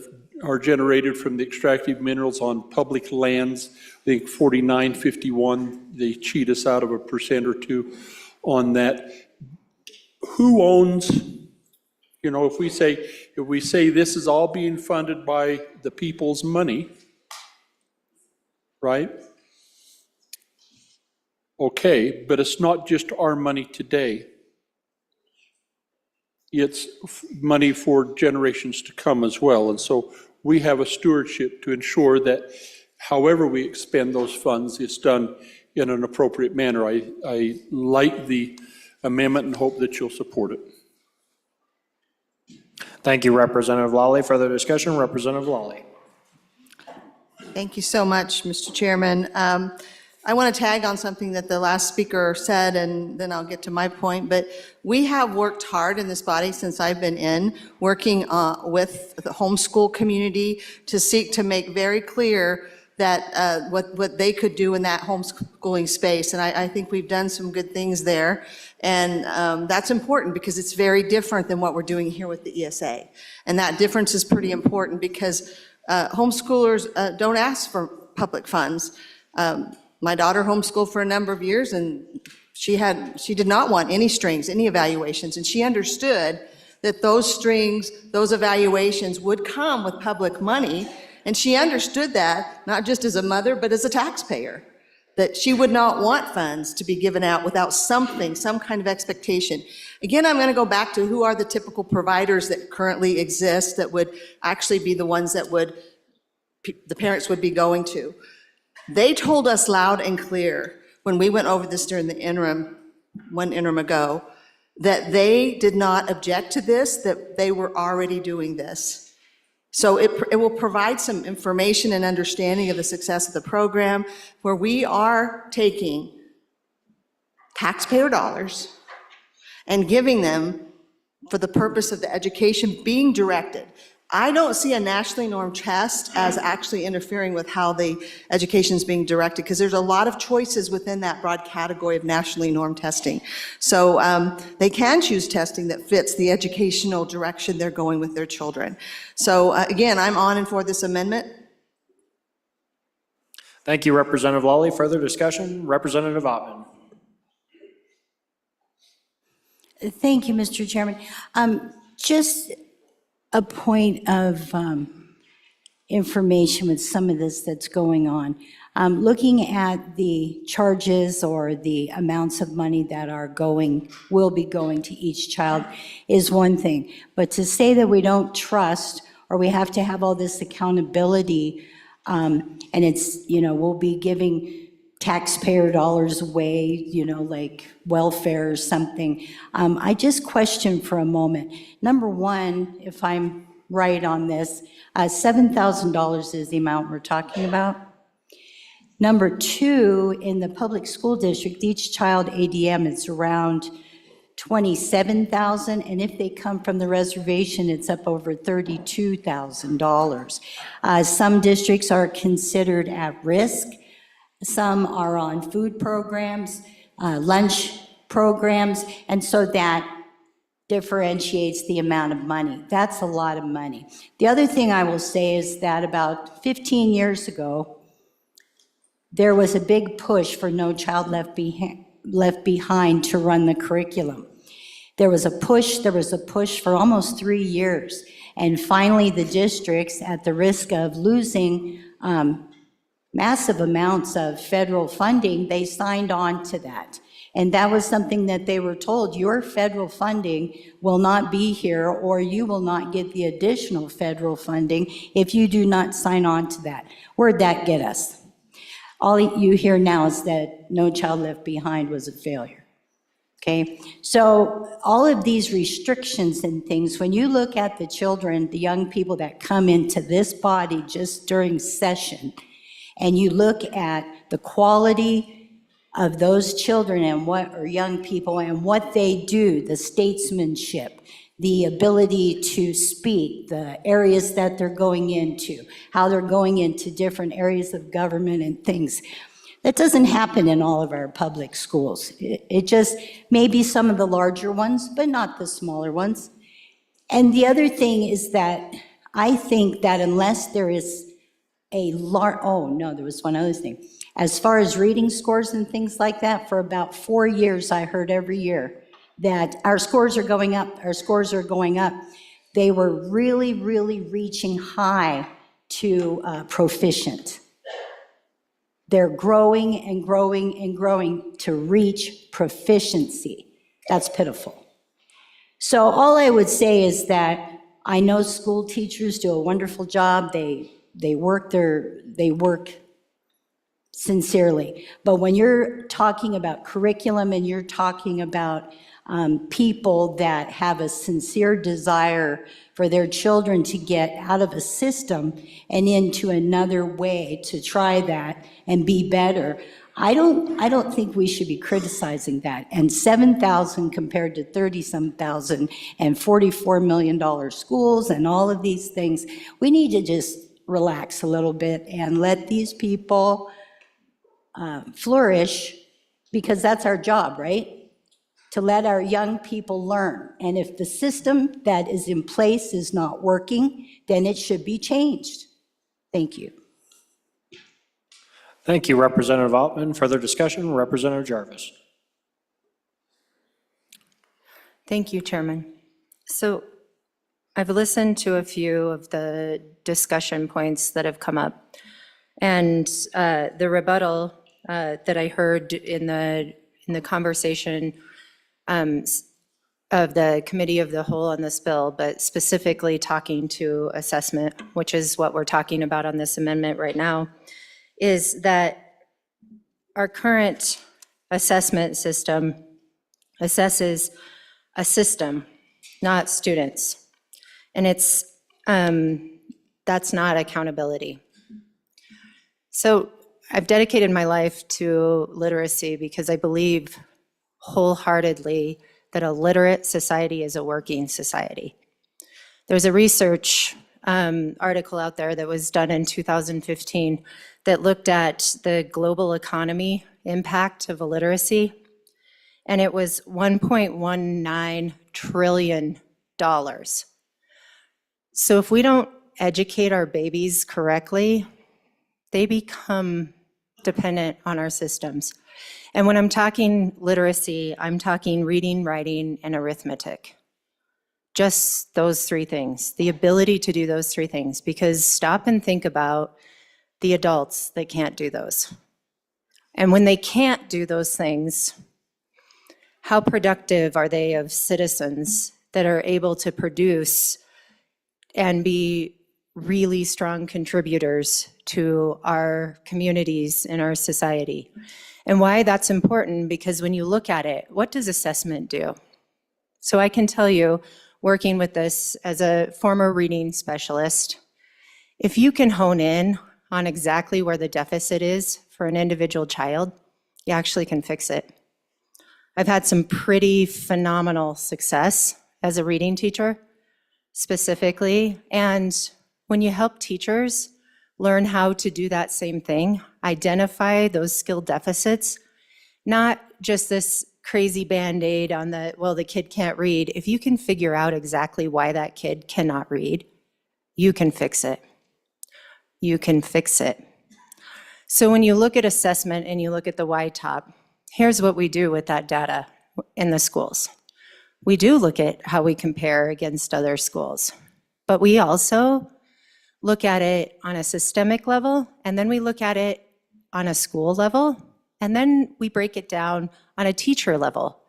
are generated from the extractive minerals on public lands. I think 49.51, they cheat us out of 1% or 2% on that. Who owns, if we say this is all being funded by the people's money, right? Okay, but it's not just our money today. It's money for generations to come as well. And so we have a stewardship to ensure that however we expend those funds, it's done in an appropriate manner. I like the amendment and hope that you'll support it. Thank you, Representative Lawley. Further discussion, Representative Lawley. Thank you so much, Mr. Chairman. I want to tag on something that the last speaker said, and then I'll get to my point. But we have worked hard in this body since I've been in, working with the homeschool community to seek to make very clear that what they could do in that homeschooling space. And I think we've done some good things there. And that's important because it's very different than what we're doing here with the ESA. And that difference is pretty important because homeschoolers don't ask for public funds. My daughter homeschooled for a number of years, and she did not want any strings, any evaluations, and she understood that those strings, those evaluations would come with public money, and she understood that, not just as a mother, but as a taxpayer, that she would not want funds to be given out without something, some kind of expectation. Again, I'm going to go back to who are the typical providers that currently exist that would actually be the ones that the parents would be going to. They told us loud and clear when we went over this during the one interim ago, that they did not object to this, that they were already doing this. So it will provide some information and understanding of the success of the program, where we are taking taxpayer dollars and giving them for the purpose of the education being directed. I don't see a nationally normed test as actually interfering with how the education is being directed, because there's a lot of choices within that broad category of nationally normed testing. So they can choose testing that fits the educational direction they're going with their children. So again, I'm on and for this amendment. Thank you, Representative Lawley. Further discussion, Representative Ottman. Thank you, Mr. Chairman. Just a point of information with some of this that's going on. Looking at the charges or the amounts of money that will be going to each child is one thing. But to say that we don't trust, or we have to have all this accountability, and it's, we'll be giving taxpayer dollars away, like welfare or something. I just question for a moment. Number one, if I'm right on this, $7,000 is the amount we're talking about. Number two, in the public school district, each child ADM is around $27,000, and if they come from the reservation, it's up over $32,000. Some districts are considered at risk. Some are on food programs, lunch programs, and so that differentiates the amount of money. That's a lot of money. The other thing I will say is that about 15 years ago, there was a big push for No Child Left Behind to run the curriculum. There was a push for almost 3 years, and finally the districts, at the risk of losing massive amounts of federal funding, they signed on to that. And that was something that they were told, your federal funding will not be here, or you will not get the additional federal funding if you do not sign on to that. Where'd that get us? All you hear now is that No Child Left Behind was a failure. Okay, so all of these restrictions and things, when you look at the children, the young people that come into this body just during session, and you look at the quality of those children or young people and what they do, the statesmanship, the ability to speak, the areas that they're going into, how they're going into different areas of government and things. That doesn't happen in all of our public schools. It just, maybe some of the larger ones, but not the smaller ones. And the other thing is that I think that unless there is there was one other thing. As far as reading scores and things like that, for about 4 years, I heard every year that our scores are going up, our scores are going up. They were really, really reaching high to proficient. They're growing and growing and growing to reach proficiency. That's pitiful. So all I would say is that I know school teachers do a wonderful job. They work sincerely. But when you're talking about curriculum and you're talking about people that have a sincere desire for their children to get out of a system and into another way to try that and be better, I don't think we should be criticizing that. And 7,000 compared to 30-some thousand and $44 million schools and all of these things, we need to just relax a little bit and let these people flourish, because that's our job, right? To let our young people learn. And if the system that is in place is not working, then it should be changed. Thank you. Thank you, Representative Altman. Further discussion, Representative Jarvis. Thank you, Chairman. So I've listened to a few of the discussion points that have come up. And the rebuttal that I heard in the conversation of the Committee of the Whole on this bill, but specifically talking to assessment, which is what we're talking about on this amendment right now, is that our current assessment system assesses a system, not students. And that's not accountability. So I've dedicated my life to literacy because I believe wholeheartedly that a literate society is a working society. There's a research article out there that was done in 2015 that looked at the global economy impact of illiteracy, and it was $1.19 trillion. So if we don't educate our babies correctly, they become dependent on our systems. And when I'm talking literacy, I'm talking reading, writing, and arithmetic. Just those three things, the ability to do those three things, because stop and think about the adults that can't do those. And when they can't do those things, how productive are they of citizens that are able to produce and be really strong contributors to our communities and our society? And why that's important, because when you look at it, what does assessment do? So I can tell you, working with this as a former reading specialist, if you can hone in on exactly where the deficit is for an individual child, you actually can fix it. I've had some pretty phenomenal success as a reading teacher, specifically, and when you help teachers learn how to do that same thing, identify those skill deficits, not just this crazy Band-Aid on the kid can't read. If you can figure out exactly why that kid cannot read, you can fix it. You can fix it. So when you look at assessment and you look at the YTOP, here's what we do with that data in the schools. We do look at how we compare against other schools, but we also look at it on a systemic level, and then we look at it on a school level, and then we break it down on a teacher level.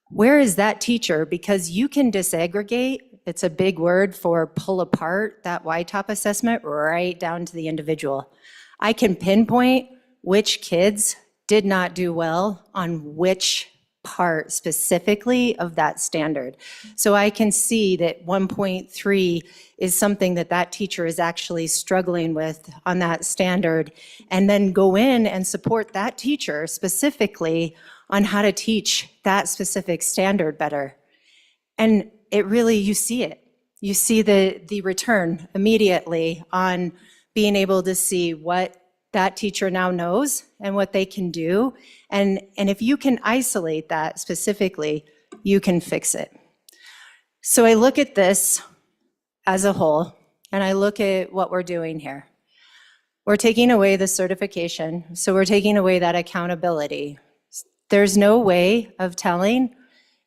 Where is that teacher? Because you can disaggregate, it's a big word for pull apart that YTOP assessment right down to the individual. I can pinpoint which kids did not do well on which part specifically of that standard. So I can see that 1.3 is something that that teacher is actually struggling with on that standard, and then go in and support that teacher specifically on how to teach that specific standard better. And it really, you see it. You see the return immediately on being able to see what that teacher now knows and what they can do. And if you can isolate that specifically, you can fix it. So I look at this as a whole, and I look at what we're doing here. We're taking away the certification, so we're taking away that accountability. There's no way of telling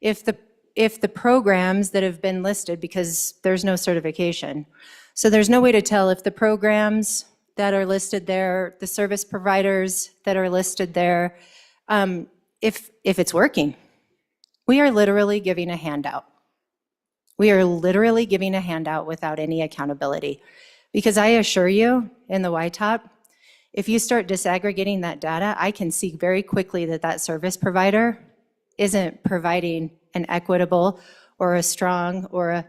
if the programs that have been listed, because there's no certification, so there's no way to tell if the programs that are listed there, the service providers that are listed there, if it's working. We are literally giving a handout. We are literally giving a handout without any accountability. Because I assure you, in the YTOP, if you start disaggregating that data, I can see very quickly that that service provider isn't providing an equitable or a strong or a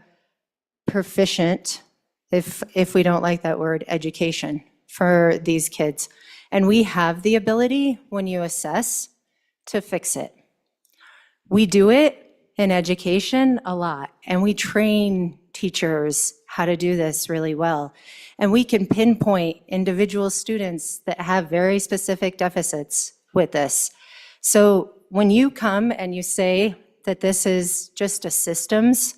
proficient, if we don't like that word, education for these kids. And we have the ability, when you assess, to fix it. We do it in education a lot, and we train teachers how to do this really well. And we can pinpoint individual students that have very specific deficits with this. So when you come and you say that this is just a systems,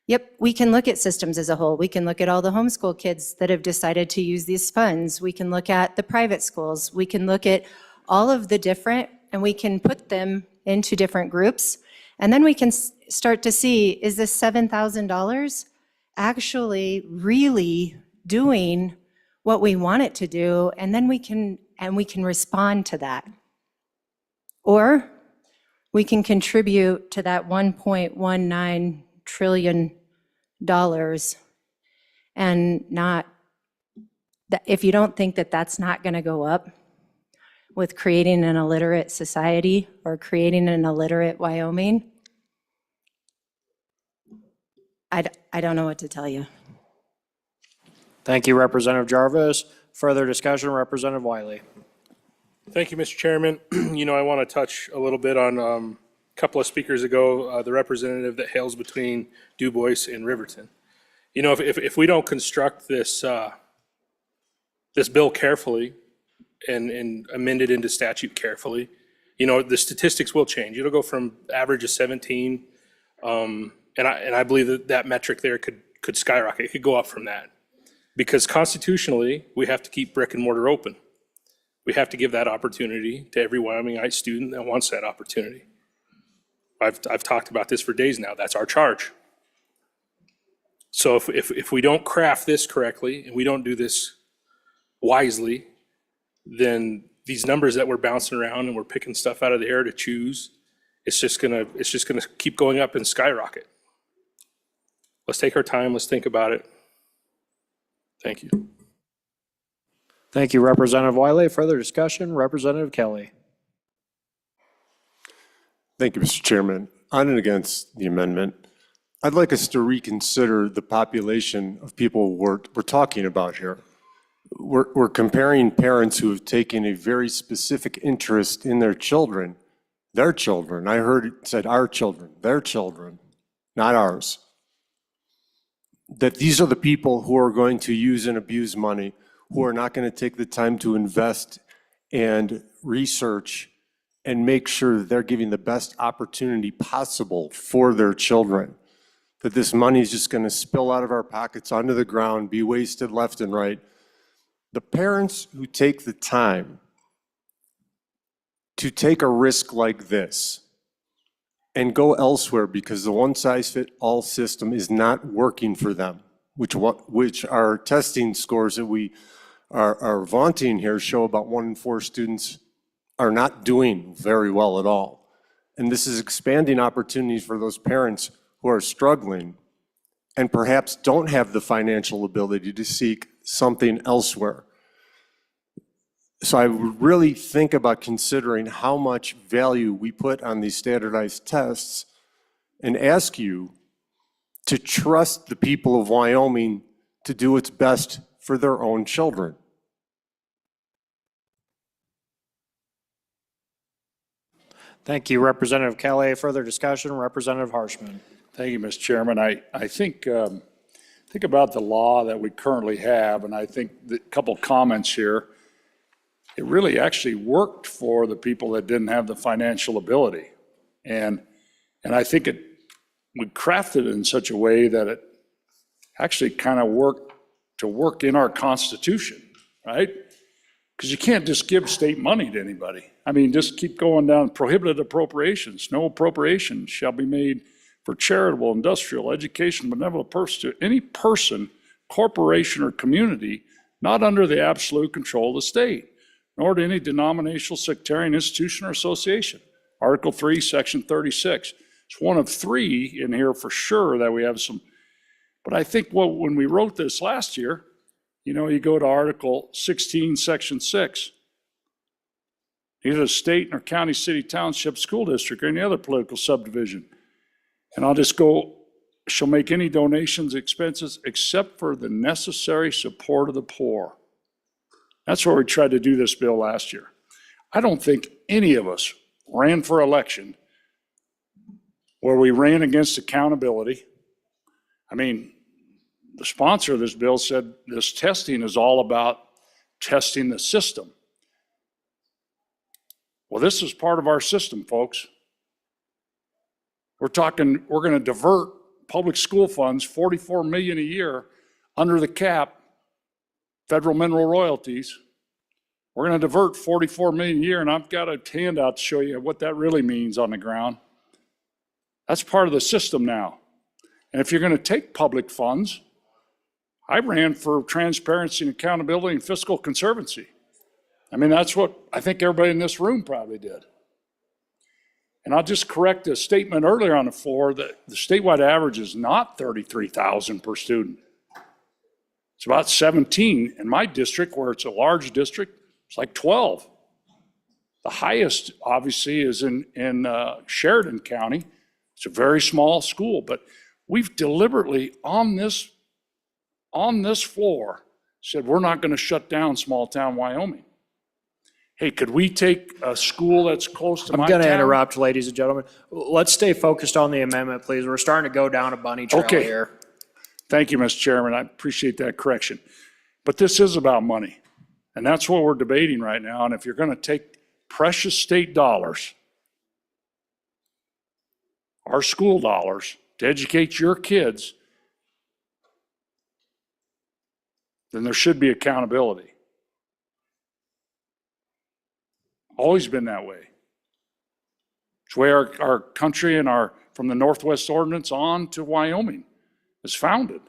yep, we can look at systems as a whole. We can look at all the homeschool kids that have decided to use these funds. We can look at the private schools. We can look at all of the different, and we can put them into different groups. And then we can start to see, is this $7,000 actually really doing what we want it to do? And then we can respond to that. Or we can contribute to that $1.19 trillion and not, if you don't think that that's not going to go up with creating an illiterate society or creating an illiterate Wyoming, I don't know what to tell you. Thank you, Representative Jarvis. Further discussion, Representative Wiley. Thank you, Mr. Chairman. I want to touch a little bit on a couple of speakers ago, the representative that hails between Du Bois and Riverton. If we don't construct this this bill carefully and amend it into statute carefully, the statistics will change. It'll go from average of 17, and I believe that metric there could skyrocket. It could go up from that, because constitutionally we have to keep brick and mortar open. We have to give that opportunity to every Wyomingite student that wants that opportunity. I've talked about this for days now. That's our charge. So if we don't craft this correctly and we don't do this wisely, then these numbers that we're bouncing around and we're picking stuff out of the air to choose, it's just gonna keep going up and skyrocket. Let's take our time. Let's think about it. Thank you. Thank you, Representative Wiley. Further discussion, Representative Kelly. Thank you, Mr. Chairman. On and against the amendment, I'd like us to reconsider the population of people we're talking about here. We're comparing parents who have taken a very specific interest in their children. I heard it said our children, their children, not ours. That these are the people who are going to use and abuse money, who are not going to take the time to invest and research and make sure that they're giving the best opportunity possible for their children. That this money is just going to spill out of our pockets onto the ground, be wasted left and right. The parents who take the time to take a risk like this and go elsewhere because the one-size-fits-all system is not working for them, which our testing scores that we are vaunting here show about 1 in 4 students are not doing very well at all. And this is expanding opportunities for those parents who are struggling and perhaps don't have the financial ability to seek something elsewhere. So I would really think about considering how much value we put on these standardized tests and ask you to trust the people of Wyoming to do what's best for their own children. Thank you, Representative Kelly. Further discussion, Representative Harshman. Thank you, Mr. Chairman. I think about the law that we currently have, and I think a couple comments here. It really actually worked for the people that didn't have the financial ability. And I think we crafted it in such a way that it actually kind of work in our Constitution, right? Because you can't just give state money to anybody. I mean, just keep going down, prohibited appropriations. No appropriation shall be made for charitable, industrial, education, benevolent purpose to any person, corporation, or community not under the absolute control of the state, nor to any denominational, sectarian, institution, or association. Article 3, Section 36. It's one of 3 in here for sure that we have some. But I think when we wrote this last year, You know, you go to Article 16, Section 6. Either a state or county, city, township, school district, or any other political subdivision. And I'll just go, shall make any donations, expenses, except for the necessary support of the poor. That's where we tried to do this bill last year. I don't think any of us ran for election where we ran against accountability. I mean, the sponsor of this bill said this testing is all about testing the system. Well, this is part of our system, folks. We're talking, we're going to divert public school funds, 44 million a year under the cap, federal mineral royalties. We're going to divert 44 million a year, and I've got a handout to show you what that really means on the ground. That's part of the system now. And if you're going to take public funds, I ran for transparency and accountability and fiscal conservancy. I mean, that's what I think everybody in this room probably did. And I'll just correct a statement earlier on the floor that the statewide average is not 33,000 per student. It's about 17. In my district, where it's a large district, it's like 12. The highest, obviously, is in Sheridan County. It's a very small school, but we've deliberately on this floor said we're not going to shut down small town Wyoming. Hey, could we take a school that's close to my I'm town? going to interrupt, ladies and gentlemen. Let's stay focused on the amendment, please. We're starting to go down a bunny trail Okay. here. Thank you, Mr. Chairman. I appreciate that correction. But this is about money. And that's what we're debating right now. And if you're going to take precious state dollars, our school dollars, to educate your kids, then there should be accountability. Always been that way. It's the way our country and from the Northwest Ordinance on to Wyoming is founded.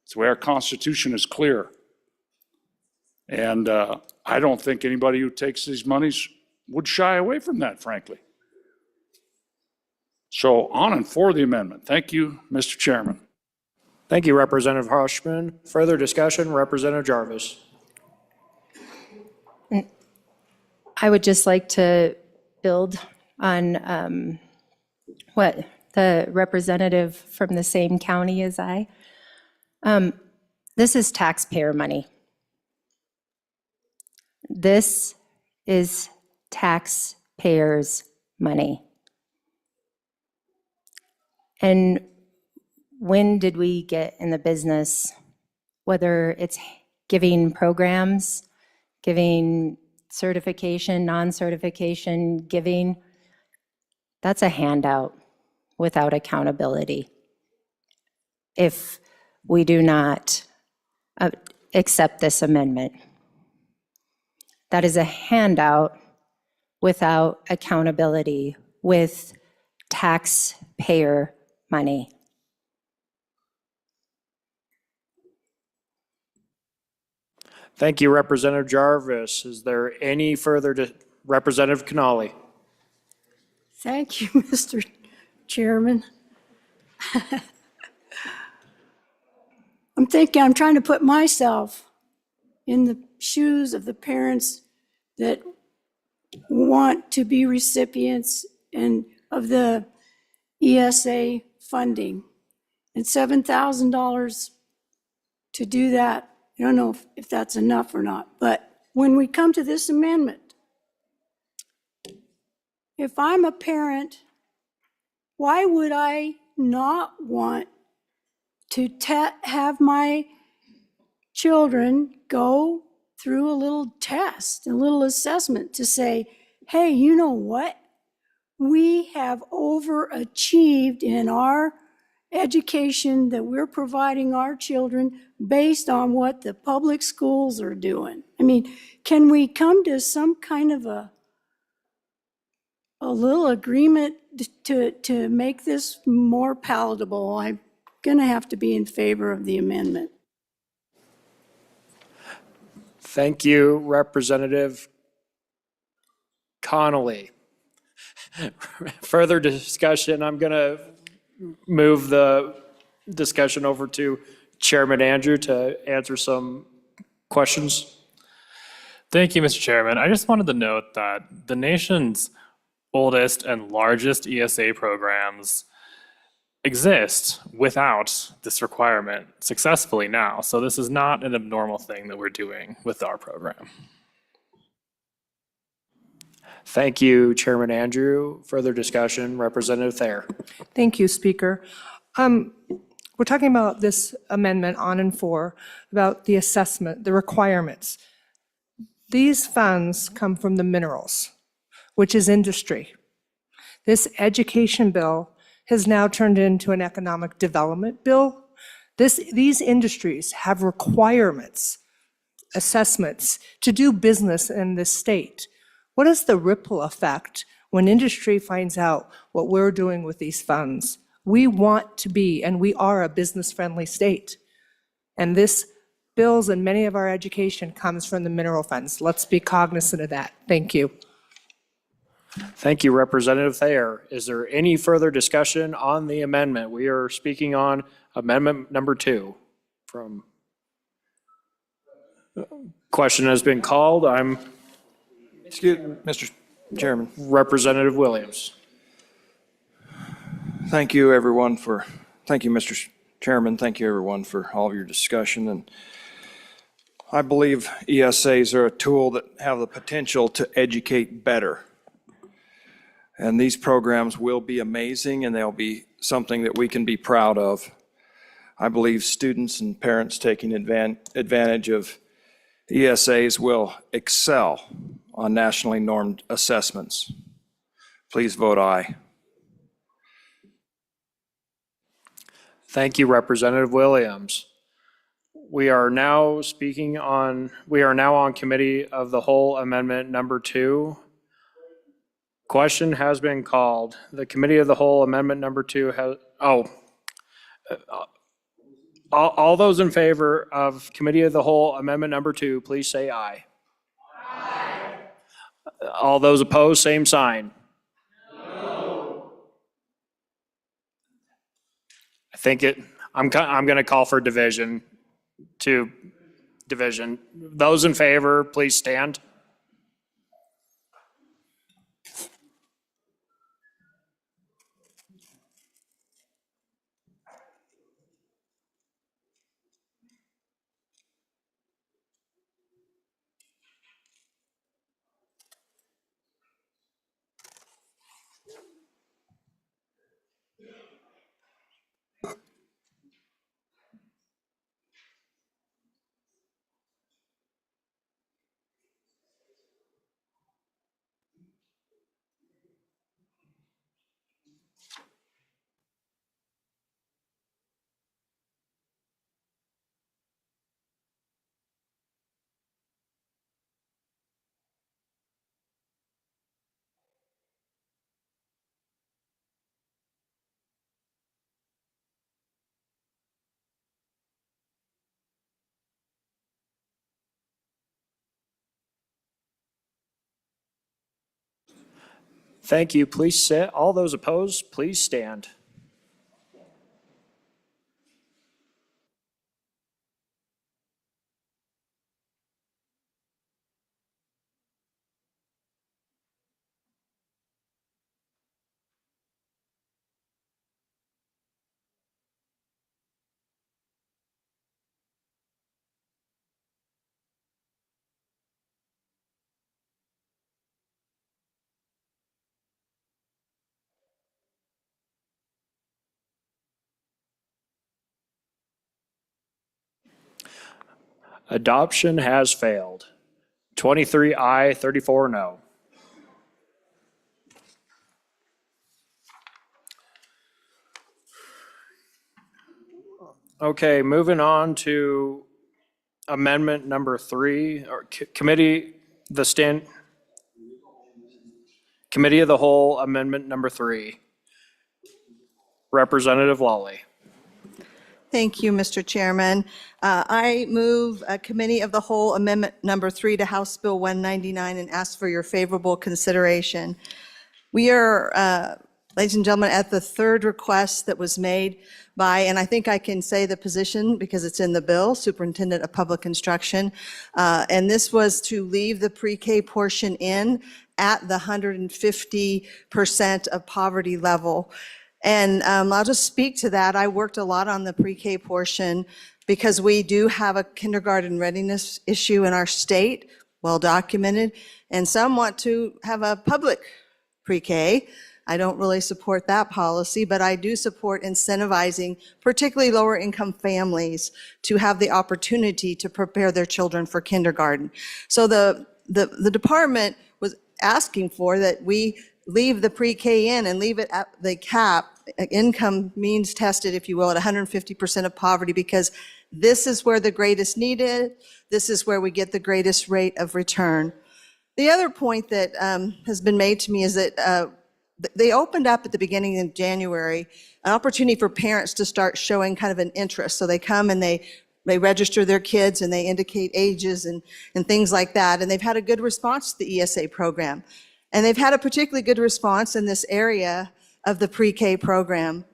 It's the way our Constitution is clear. And I don't think anybody who takes these monies would shy away from that, frankly. So on and for the amendment. Thank you, Mr. Chairman. Thank you, Representative Hushman. Further discussion, Representative Jarvis. I would just like to build on what the representative from the same county as I. This is taxpayer money. This is taxpayers' money. And when did we get in the business, whether it's giving programs, giving certification, non-certification, giving, that's a handout without accountability. If we do not accept this amendment, that is a handout without accountability with taxpayer money. Thank you, Representative Jarvis. Is there any further, Representative Canali? Thank you, Mr. Chairman. I'm trying to put myself in the shoes of the parents that want to be recipients and of the ESA funding. And $7,000 to do that, I don't know if that's enough or not, but when we come to this amendment, if I'm a parent, why would I not want to have my children go through a little test, a little assessment to say, hey, you know what? We have overachieved in our education that we're providing our children based on what the public schools are doing. I mean, can we come to some kind of a little agreement to make this more palatable? I'm going to have to be in favor of the amendment. Thank you, Representative Connolly. Further discussion, I'm going to move the discussion over to Chairman Andrew to answer some Questions? Thank you, Mr. Chairman. I just wanted to note that the nation's oldest and largest ESA programs exist without this requirement successfully now. So this is not an abnormal thing that we're doing with our program. Thank you, Chairman Andrew. Further discussion, Representative Thayer. Thank you, Speaker. We're talking about this amendment on and for, about the assessment, the requirements. These funds come from the minerals, which is industry. This education bill has now turned into an economic development bill. These industries have requirements, assessments to do business in this state. What is the ripple effect when industry finds out what we're doing with these funds? We want to be, and we are, a business-friendly state. And this bills and many of our education comes from the mineral funds. Let's be cognizant of that. Thank you. Thank you, Representative Thayer. Is there any further discussion on the amendment? We are speaking on amendment number 2 from. Question has been called. Excuse me, Mr. Chairman. Representative Williams. Thank you, Mr. Chairman. Thank you, everyone, for all of your discussion. And I believe ESAs are a tool that have the potential to educate better. And these programs will be amazing, and they'll be something that we can be proud of. I believe students and parents taking advantage of ESAs will excel on nationally normed assessments. Please vote aye. Thank you, Representative Williams. We are now on Committee of the Whole Amendment number 2. Question has been called. The Committee of the Whole Amendment number 2 has, all those in favor of Committee of the Whole Amendment number 2, please say aye. Aye. All those opposed, same sign. No. I'm going to call for division. Those in favor, please stand. Thank you. Please sit. All those opposed, please stand. Adoption has failed. 23 aye, 34 no. Okay, moving on to amendment number 3, or Committee of the Whole Amendment number 3. Representative Lawley. Thank you, Mr. Chairman. I move Committee of the Whole Amendment number 3 to House Bill 199 and ask for your favorable consideration. We are Ladies and gentlemen, at the third request that was made by, and I think I can say the position because it's in the bill, Superintendent of Public Instruction, and this was to leave the pre-K portion in at the 150% of poverty level. And I'll just speak to that. I worked a lot on the pre-K portion because we do have a kindergarten readiness issue in our state, well documented, and some want to have a public pre-K. I don't really support that policy, but I do support incentivizing particularly lower income families to have the opportunity to prepare their children for kindergarten. So the department was asking for that we leave the pre-K in and leave it at the cap, income means tested, if you will, at 150% of poverty, because this is where the greatest need is. This is where we get the greatest rate of return. The other point that has been made to me is that they opened up at the beginning of January an opportunity for parents to start showing kind of an interest. So they come and they register their kids and they indicate ages and things like that. And they've had a good response to the ESA program. And they've had a particularly good response in this area of the pre-K program.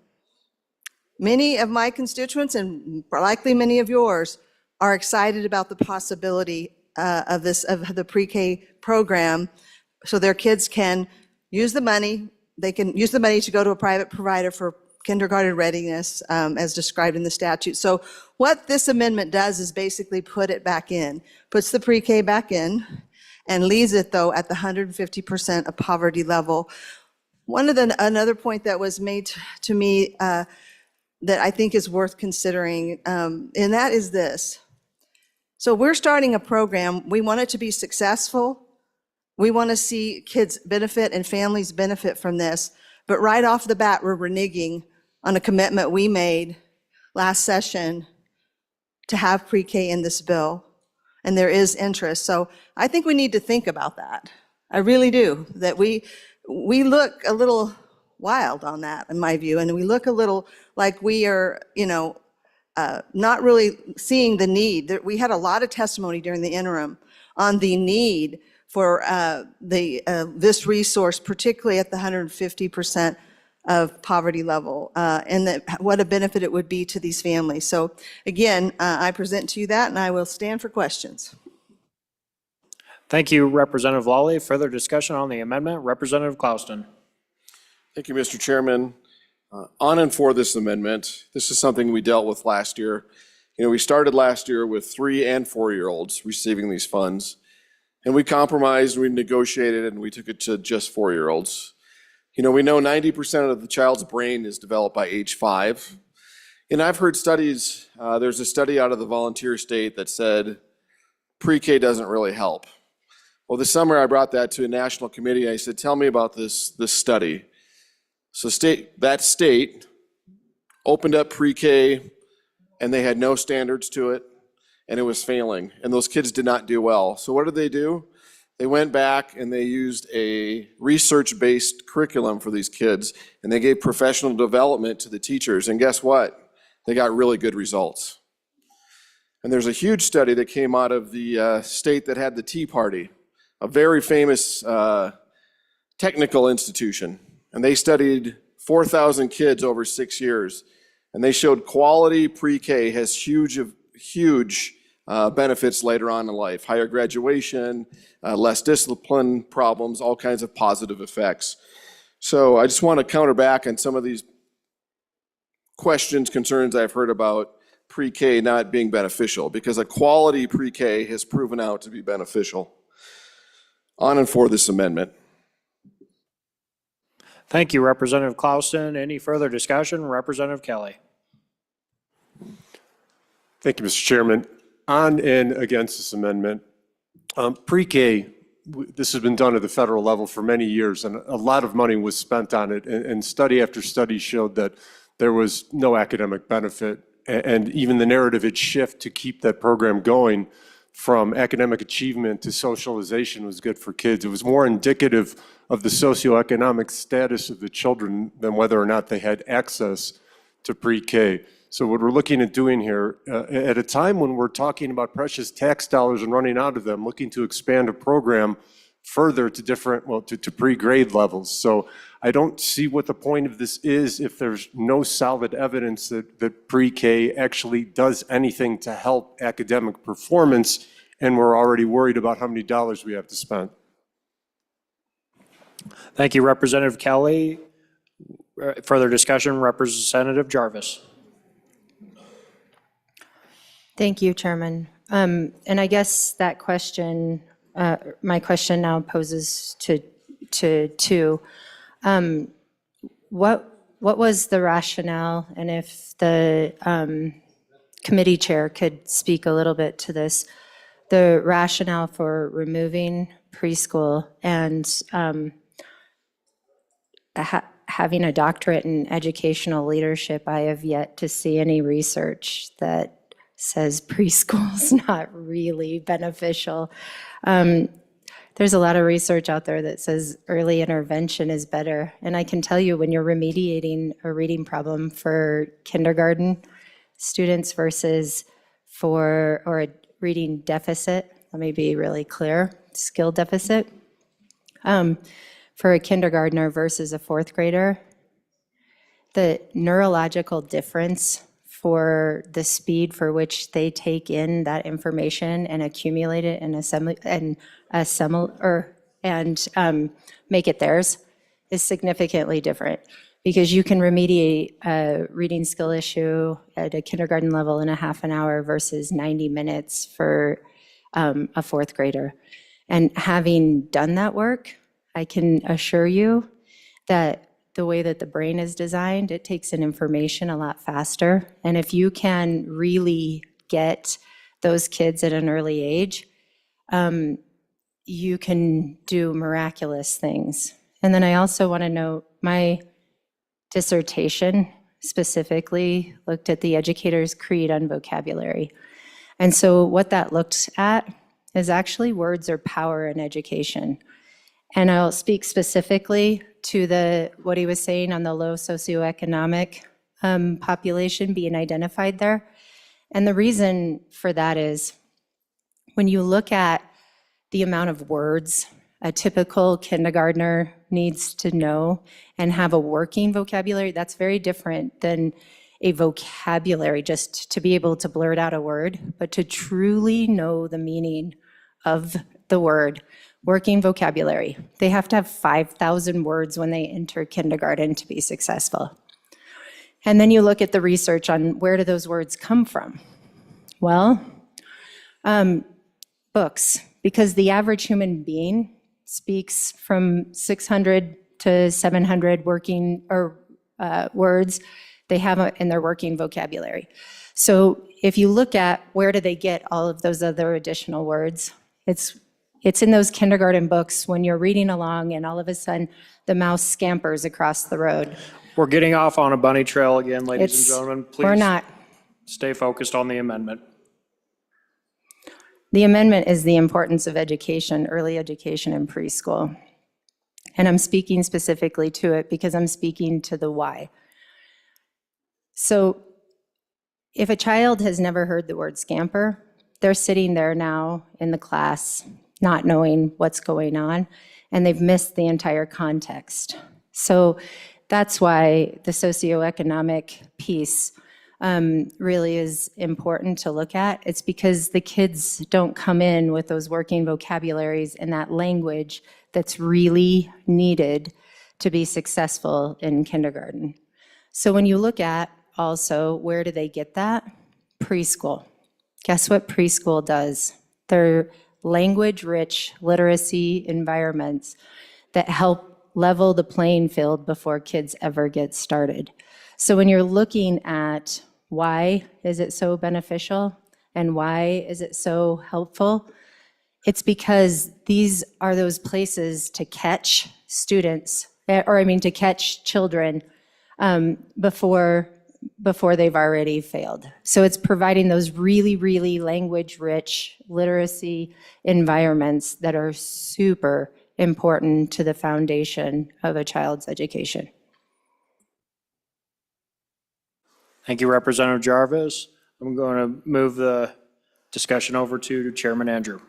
Many of my constituents, and likely many of yours, are excited about the possibility of the pre-K program, so their kids can use the money. They can use the money to go to a private provider for kindergarten readiness, as described in the statute. So what this amendment does is basically put it back in, puts the pre-K back in, and leaves it, though, at the 150% of poverty level. Another point that was made to me that I think is worth considering, and that is this. So we're starting a program. We want it to be successful. We want to see kids benefit and families benefit from this. But right off the bat, we're reneging on a commitment we made last session to have pre-K in this bill. And there is interest. So I think we need to think about that. I really do. That we look a little wild on that, in my view. And we look a little like we are, not really seeing the need. We had a lot of testimony during the interim on the need for this resource, particularly at the 150% of poverty level, and what a benefit it would be to these families. So again, I present to you that, and I will stand for questions. Thank you, Representative Lawley. Further discussion on the amendment, Representative Clouston. Thank you, Mr. Chairman. On and for this amendment, this is something we dealt with last year. We started last year with 3- and 4-year-olds receiving these funds. And we compromised, we negotiated, and we took it to just 4-year-olds. We know 90% of the child's brain is developed by age 5. And I've heard studies, there's a study out of the volunteer state that said pre-K doesn't really help. Well, this summer I brought that to a national committee. I said, tell me about this study. So that state opened up pre-K and they had no standards to it. And it was failing, and those kids did not do well. So what did they do? They went back and they used a research-based curriculum for these kids, and they gave professional development to the teachers, and guess what? They got really good results. And there's a huge study that came out of the state that had the Tea Party, a very famous technical institution, and they studied 4,000 kids over 6 years, and they showed quality pre-K has huge benefits later on in life, higher graduation, less discipline problems, all kinds of positive effects. So I just want to counter back on some of these questions, concerns I've heard about pre-K not being beneficial, because a quality pre-K has proven out to be beneficial. On and for this amendment. Thank you, Representative Clouston. Any further discussion? Representative Kelly. Thank you, Mr. Chairman. On and against this amendment, pre-K, this has been done at the federal level for many years, and a lot of money was spent on it, and study after study showed that there was no academic benefit, and even the narrative had shifted to keep that program going from academic achievement to socialization was good for kids. It was more indicative of the socioeconomic status of the children than whether or not they had access to pre-K. So what we're looking at doing here, at a time when we're talking about precious tax dollars and running out of them, looking to expand a program further to different, to pre-grade levels. So I don't see what the point of this is if there's no solid evidence that pre-K actually does anything to help academic performance, and we're already worried about how many dollars we have to spend. Thank you, Representative Kelly. Further discussion, Representative Jarvis. Thank you, Chairman. And I guess that question, my question now poses to two. What was the rationale, and if the committee chair could speak a little bit to this, the rationale for removing preschool and having a doctorate in educational leadership? I have yet to see any research that says preschool is not really beneficial. There's a lot of research out there that says early intervention is better. And I can tell you, when you're remediating a reading problem for kindergarten students versus or a reading deficit, let me be really clear, skill deficit, for a kindergartner versus a fourth grader, the neurological difference for the speed for which they take in that information and accumulate it and make it theirs is significantly different, because you can remediate a reading skill issue at a kindergarten level in a half an hour versus 90 minutes for a fourth grader. And having done that work, I can assure you that the way that the brain is designed, it takes in information a lot faster. And if you can really get those kids at an early age, you can do miraculous things. And then I also want to note, my dissertation specifically looked at the educator's creed on vocabulary. And so what that looked at is actually words are power in education. And I'll speak specifically to what he was saying on the low socioeconomic population being identified there. And the reason for that is, when you look at the amount of words a typical kindergartner needs to know and have a working vocabulary, that's very different than a vocabulary just to be able to blurt out a word, but to truly know the meaning of the word. Working vocabulary. They have to have 5,000 words when they enter kindergarten to be successful. And then you look at the research on where do those words come from? Well, books, because the average human being speaks from 600 to 700 working words they have in their working vocabulary. So if you look at where do they get all of those other additional words, it's in those kindergarten books when you're reading along and all of a sudden the mouse scampers across the road. We're getting off on a bunny trail again, ladies and It's- gentlemen. we're Please not. stay focused on the amendment. The amendment is the importance of education, early education and preschool. And I'm speaking specifically to it because I'm speaking to the why. So if a child has never heard the word scamper, they're sitting there now in the class not knowing what's going on, and they've missed the entire context. So that's why the socioeconomic piece really is important to look at. It's because the kids don't come in with those working vocabularies and that language that's really needed to be successful in kindergarten. So when you look at also, where do they get that? Preschool. Guess what preschool does? They're language-rich literacy environments that help level the playing field before kids ever get started. So when you're looking at why is it so beneficial and why is it so helpful, it's because these are those places to catch students, to catch children before they've already failed. So it's providing those really, really language-rich literacy environments that are super important to the foundation of a child's education. Thank you, Representative Jarvis. I'm going to move the discussion over to Chairman Andrew.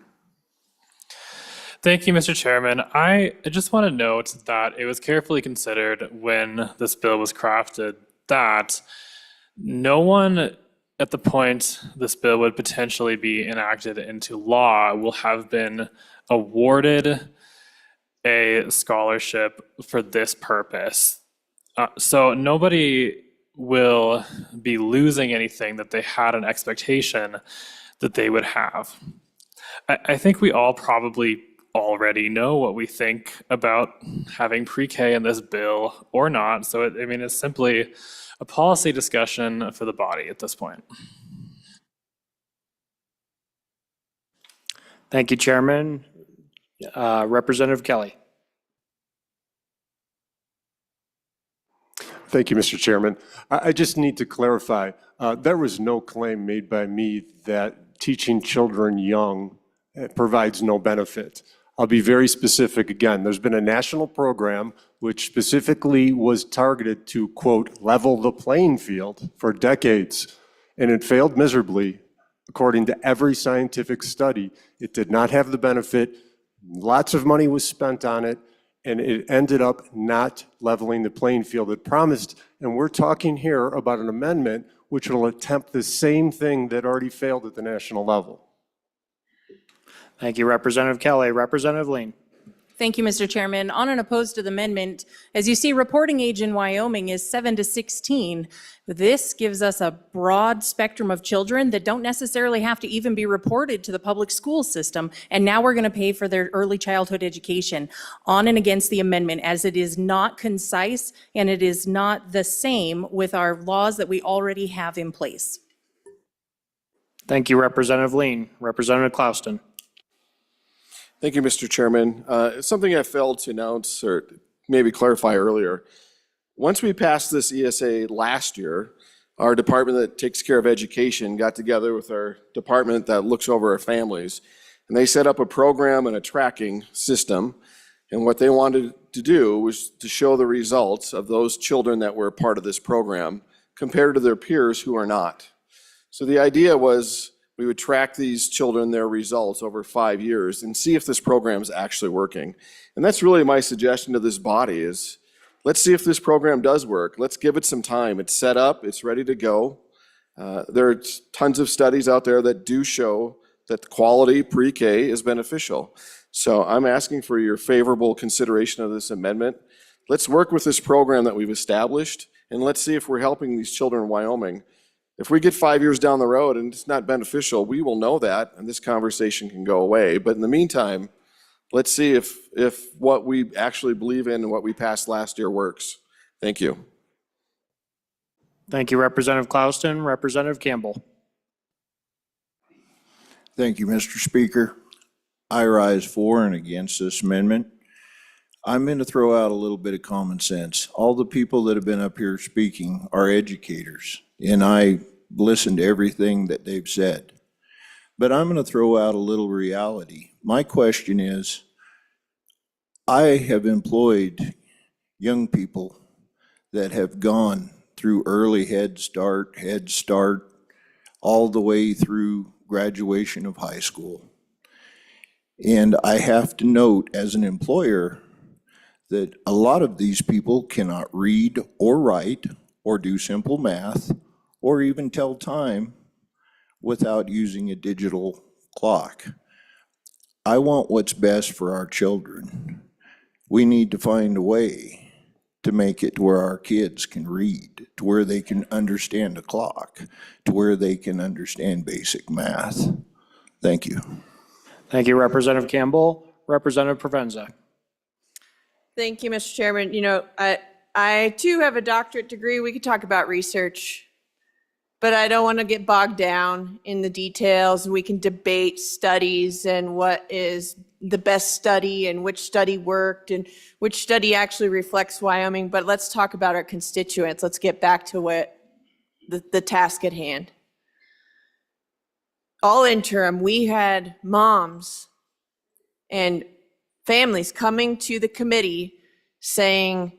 Thank you, Mr. Chairman. I just want to note that it was carefully considered when this bill was crafted that no one at the point this bill would potentially be enacted into law will have been awarded a scholarship for this purpose. So nobody will be losing anything that they had an expectation that they would have. I think we all probably already know what we think about having pre-K in this bill or not. So it's simply a policy discussion for the body at this point. Thank you, Chairman. Representative Kelly. Thank you, Mr. Chairman. I just need to clarify, there was no claim made by me that teaching children young provides no benefit. I'll be very specific again. There's been a national program which specifically was targeted to, quote, level the playing field for decades, and it failed miserably. According to every scientific study, it did not have the benefit. Lots of money was spent on it, and it ended up not leveling the playing field it promised. And we're talking here about an amendment which will attempt the same thing that already failed at the national level. Thank you, Representative Kelly. Representative Lean. Thank you, Mr. Chairman. On and opposed to the amendment, as you see, reporting age in Wyoming is 7 to 16. This gives us a broad spectrum of children that don't necessarily have to even be reported to the public school system. And now we're going to pay for their early childhood education. On and against the amendment, as it is not concise and it is not the same with our laws that we already have in place. Thank you, Representative Lean. Representative Clouston. Thank you, Mr. Chairman. Something I failed to announce or maybe clarify earlier. Once we passed this ESA last year, our department that takes care of education got together with our department that looks over our families, and they set up a program and a tracking system. And what they wanted to do was to show the results of those children that were part of this program compared to their peers who are not. So the idea was we would track these children, their results over 5 years and see if this program is actually working. And that's really my suggestion to this body is, let's see if this program does work. Let's give it some time. It's set up, it's ready to go. There are tons of studies out there that do show that quality pre-K is beneficial. So I'm asking for your favorable consideration of this amendment. Let's work with this program that we've established, and let's see if we're helping these children in Wyoming. If we get 5 years down the road and it's not beneficial, we will know that, and this conversation can go away. But in the meantime, let's see if what we actually believe in and what we passed last year works. Thank you. Thank you, Representative Clouston. Representative Campbell. Thank you, Mr. Speaker. I rise for and against this amendment. I'm going to throw out a little bit of common sense. All the people that have been up here speaking are educators, and I listened to everything that they've said. But I'm going to throw out a little reality. My question is, I have employed young people that have gone through early Head Start, all the way through graduation of high school. And I have to note as an employer that a lot of these people cannot read or write or do simple math or even tell time without using a digital clock. I want what's best for our children. We need to find a way to make it to where our kids can read, to where they can understand a clock, to where they can understand basic math. Thank you. Thank you, Representative Campbell. Representative Provenza. Thank you, Mr. Chairman. You know, I too have a doctorate degree. We could talk about research, but I don't want to get bogged down in the details. We can debate studies and what is the best study and which study worked and which study actually reflects Wyoming, but let's talk about our constituents. Let's get back to what the task at hand. All interim, we had moms and families coming to the committee saying,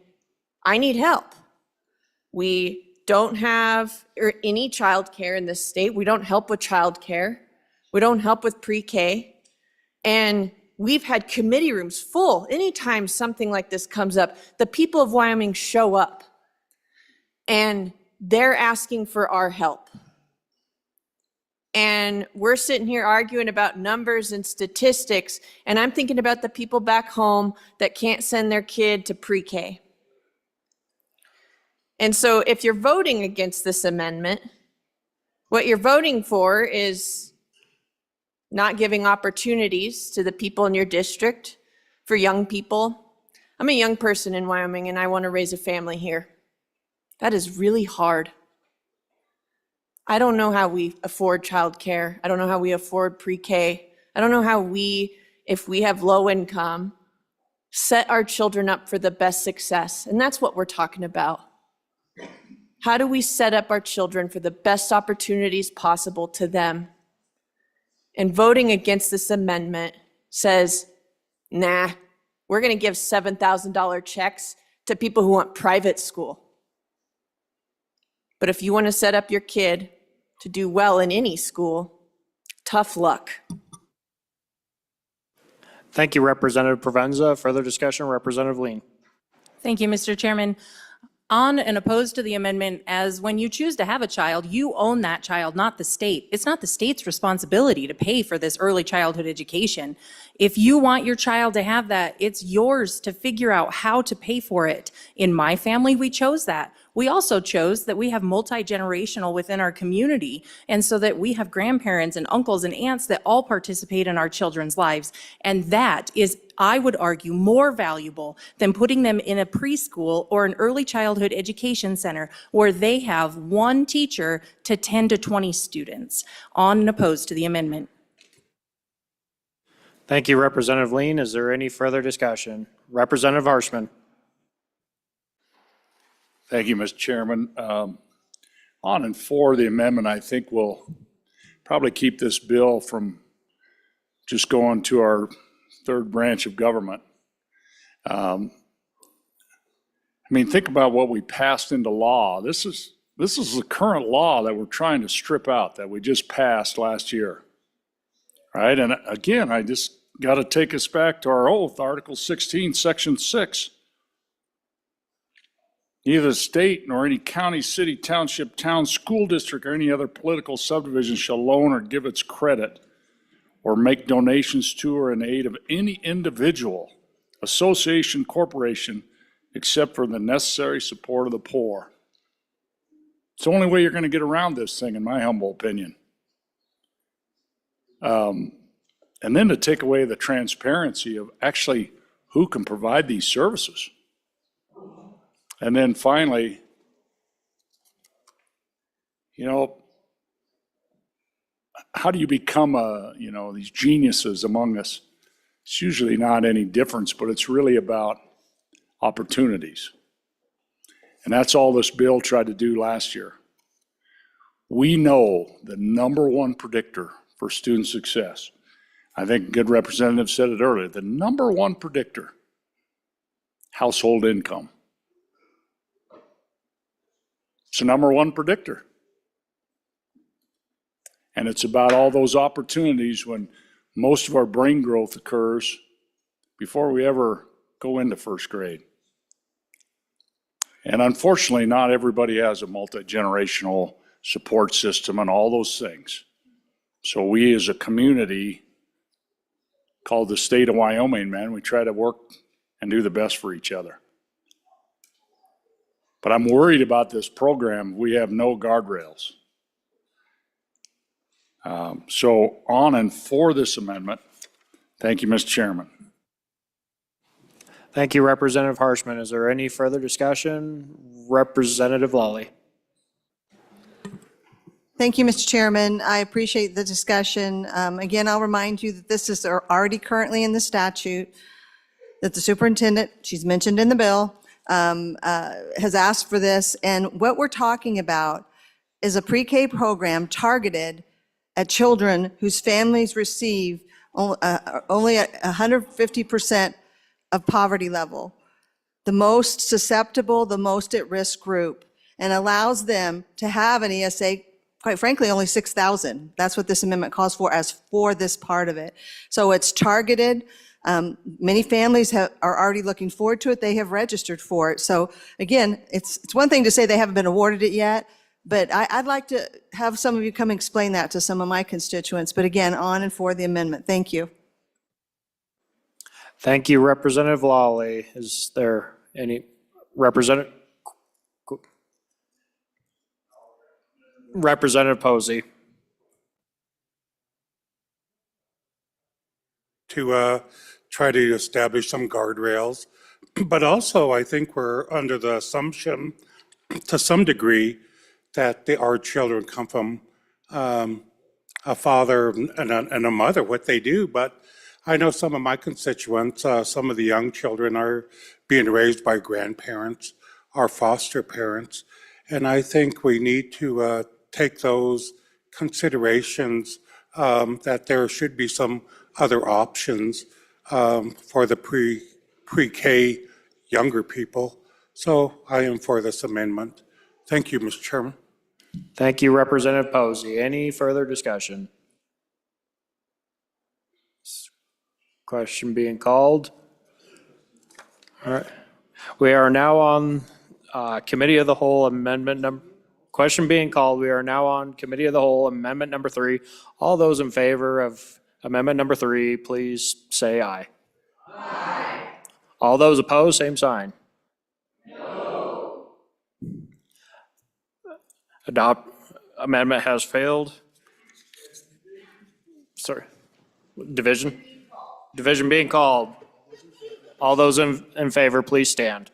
I need help. We don't have any childcare in this state. We don't help with childcare. We don't help with pre-K. And we've had committee rooms full. Anytime something like this comes up, the people of Wyoming show up and they're asking for our help. And we're sitting here arguing about numbers and statistics, and I'm thinking about the people back home that can't send their kid to pre-K. And so if you're voting against this amendment, what you're voting for is not giving opportunities to the people in your district for young people. I'm a young person in Wyoming, and I want to raise a family here. That is really hard. I don't know how we afford childcare. I don't know how we afford pre-K. I don't know how we, if we have low income, set our children up for the best success. And that's what we're talking about. How do we set up our children for the best opportunities possible to them? And voting against this amendment says, nah, we're going to give $7,000 checks to people who want private school. But if you want to set up your kid to do well in any school, tough luck. Thank you, Representative Provenza. Further discussion, Representative Lean. Thank you, Mr. Chairman. On and opposed to the amendment, as when you choose to have a child, you own that child, not the state. It's not the state's responsibility to pay for this early childhood education. If you want your child to have that, it's yours to figure out how to pay for it. In my family, we chose that. We also chose that we have multi-generational within our community, and so that we have grandparents and uncles and aunts that all participate in our children's lives. And that is, I would argue, more valuable than putting them in a preschool or an early childhood education center where they have one teacher to 10 to 20 students. On and opposed to the amendment. Thank you, Representative Lean. Is there any further discussion? Representative Harshman. Thank you, Mr. Chairman. On and for the amendment, I think we'll probably keep this bill from just going to our third branch of government. I mean, think about what we passed into law. This is the current law that we're trying to strip out that we just passed last year, right? And again, I just got to take us back to our oath, Article 16, Section 6. Neither the state nor any county, city, township, town, school district, or any other political subdivision shall loan or give its credit or make donations to or in aid of any individual, association, corporation, except for the necessary support of the poor. It's the only way you're going to get around this thing, in my humble opinion. And then to take away the transparency of actually who can provide these services. And then finally, you know, how do you become these geniuses among us? It's usually not any difference, but it's really about opportunities. And that's all this bill tried to do last year. We know the number one predictor for student success. I think a good representative said it earlier. The number one predictor, household income. It's the number one predictor. And it's about all those opportunities when most of our brain growth occurs before we ever go into first grade. And unfortunately, not everybody has a multi-generational support system and all those things. So we as a community called the state of Wyoming, man, we try to work and do the best for each other. But I'm worried about this program. We have no guardrails. So on and for this amendment. Thank you, Mr. Chairman. Thank you, Representative Harshman. Is there any further discussion? Representative Lawley. Thank you, Mr. Chairman. I appreciate the discussion. Again, I'll remind you that this is already currently in the statute, that the superintendent, she's mentioned in the bill, has asked for this. And what we're talking about is a pre-K program targeted at children whose families receive only 150% of poverty level, the most susceptible, the most at-risk group, and allows them to have an ESA, quite frankly, only 6,000. That's what this amendment calls for as for this part of it. So it's targeted. Many families are already looking forward to it. They have registered for it. So again, it's one thing to say they haven't been awarded it yet, but I'd like to have some of you come explain that to some of my constituents. But again, on and for the amendment. Thank you. Thank you, Representative Lawley. Is there any Representative Posey? To try to establish some guardrails. But also, I think we're under the assumption, to some degree, that our children come from a father and a mother, what they do. But I know some of my constituents, some of the young children are being raised by grandparents or foster parents. And I think we need to take those considerations, that there should be some other options for the pre-K younger people. So I am for this amendment. Thank you, Mr. Chairman. Thank you, Representative Posey. Any further discussion? Question being called. All right. We are now on Committee of the Whole Amendment number. Question being called. We are now on Committee of the Whole Amendment number 3. All those in favor of Amendment number 3, please say aye. Aye. All those opposed, same sign. No. Amendment has failed. Sorry. Division? Division being called. All those in favor, please stand.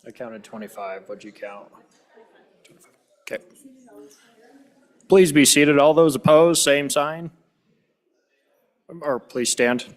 I counted 25. What'd you count? 25. Okay. Please be seated. All those opposed, same sign. Or please stand.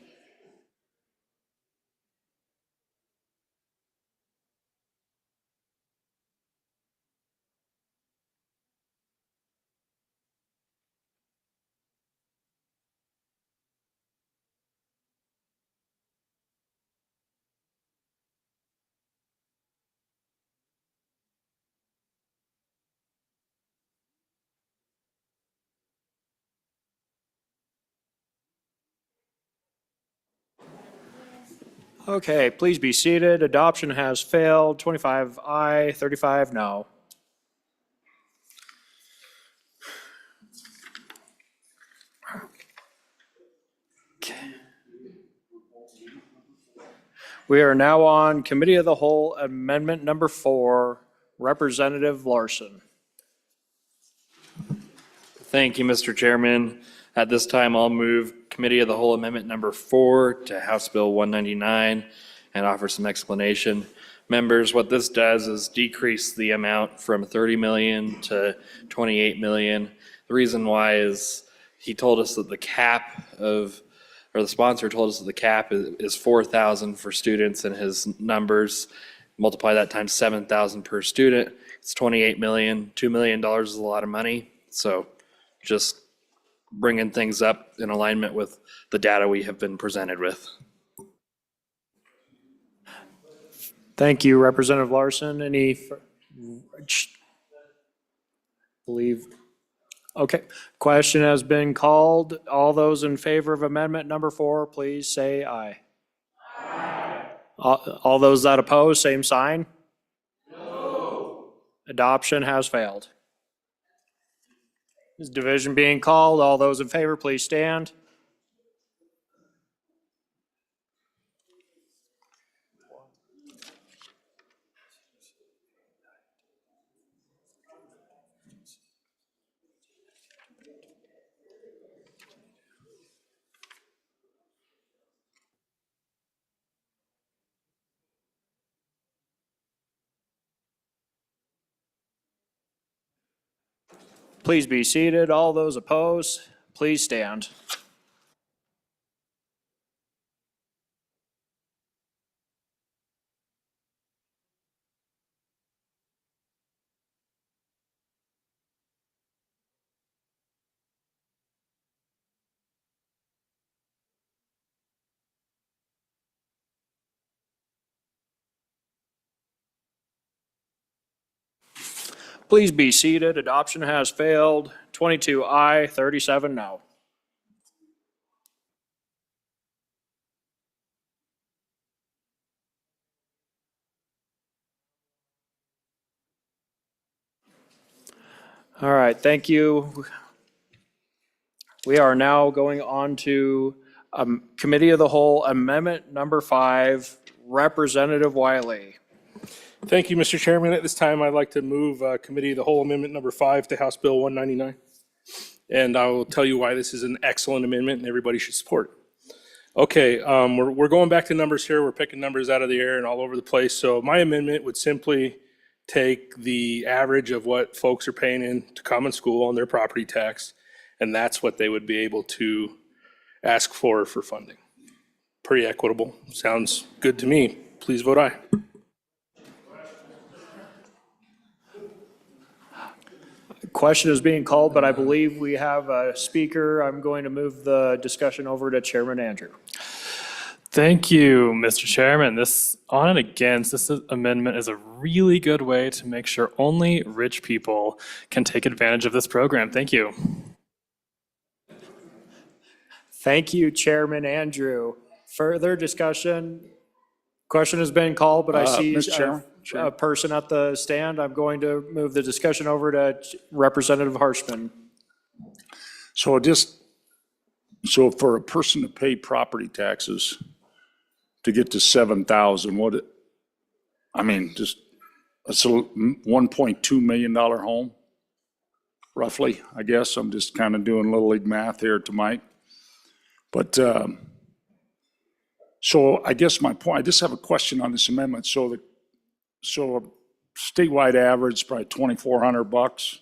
Okay, please be seated. Adoption has failed. 25 aye, 35 no. We are now on Committee of the Whole Amendment number 4, Representative Larson. Thank you, Mr. Chairman. At this time, I'll move Committee of the Whole Amendment number 4 to House Bill 199 and offer some explanation. Members, what this does is decrease the amount from 30 million to 28 million. The reason why is he told us that the cap of, or the sponsor told us that the cap is 4,000 for students, and his numbers, multiply that times 7,000 per student, it's 28 million. $2 million is a lot of money. So just bringing things up in alignment with the data we have been presented with. Thank you, Representative Larson. Any, believe, okay. Question has been called. All those in favor of amendment number 4, please say aye. Aye. All those that oppose, same sign. No. Adoption has failed. Is division being called? All those in favor, please stand. Please be seated. All those opposed, please stand. Please be seated. Adoption has failed. 22 aye, 37 no. All right, thank you. We are now going on to Committee of the Whole, Amendment Number 5, Representative Wiley. Thank you, Mr. Chairman. At this time, I'd like to move Committee of the Whole Amendment Number 5 to House Bill 199. And I will tell you why this is an excellent amendment and everybody should support it. Okay, we're going back to numbers here. We're picking numbers out of the air and all over the place. So my amendment would simply take the average of what folks are paying into common school on their property tax, and that's what they would be able to ask for funding. Pretty equitable. Sounds good to me. Please vote aye. Question is being called, but I believe we have a speaker. I'm going to move the discussion over to Chairman Andrew. Thank you, Mr. Chairman. This on and against, this amendment is a really good way to make sure only rich people can take advantage of this program. Thank you. Thank you, Chairman Andrew. Further discussion? Question has been called, but I see Mr. Chairman, a person at the stand. I'm going to move the discussion over to Representative Harshman. So for a person to pay property taxes to get to 7,000, just, it's a $1.2 million home, roughly, I guess. I'm just kind of doing little league math here to Mike. But, so I guess my point, I just have a question on this amendment. So a statewide average is probably $2,400.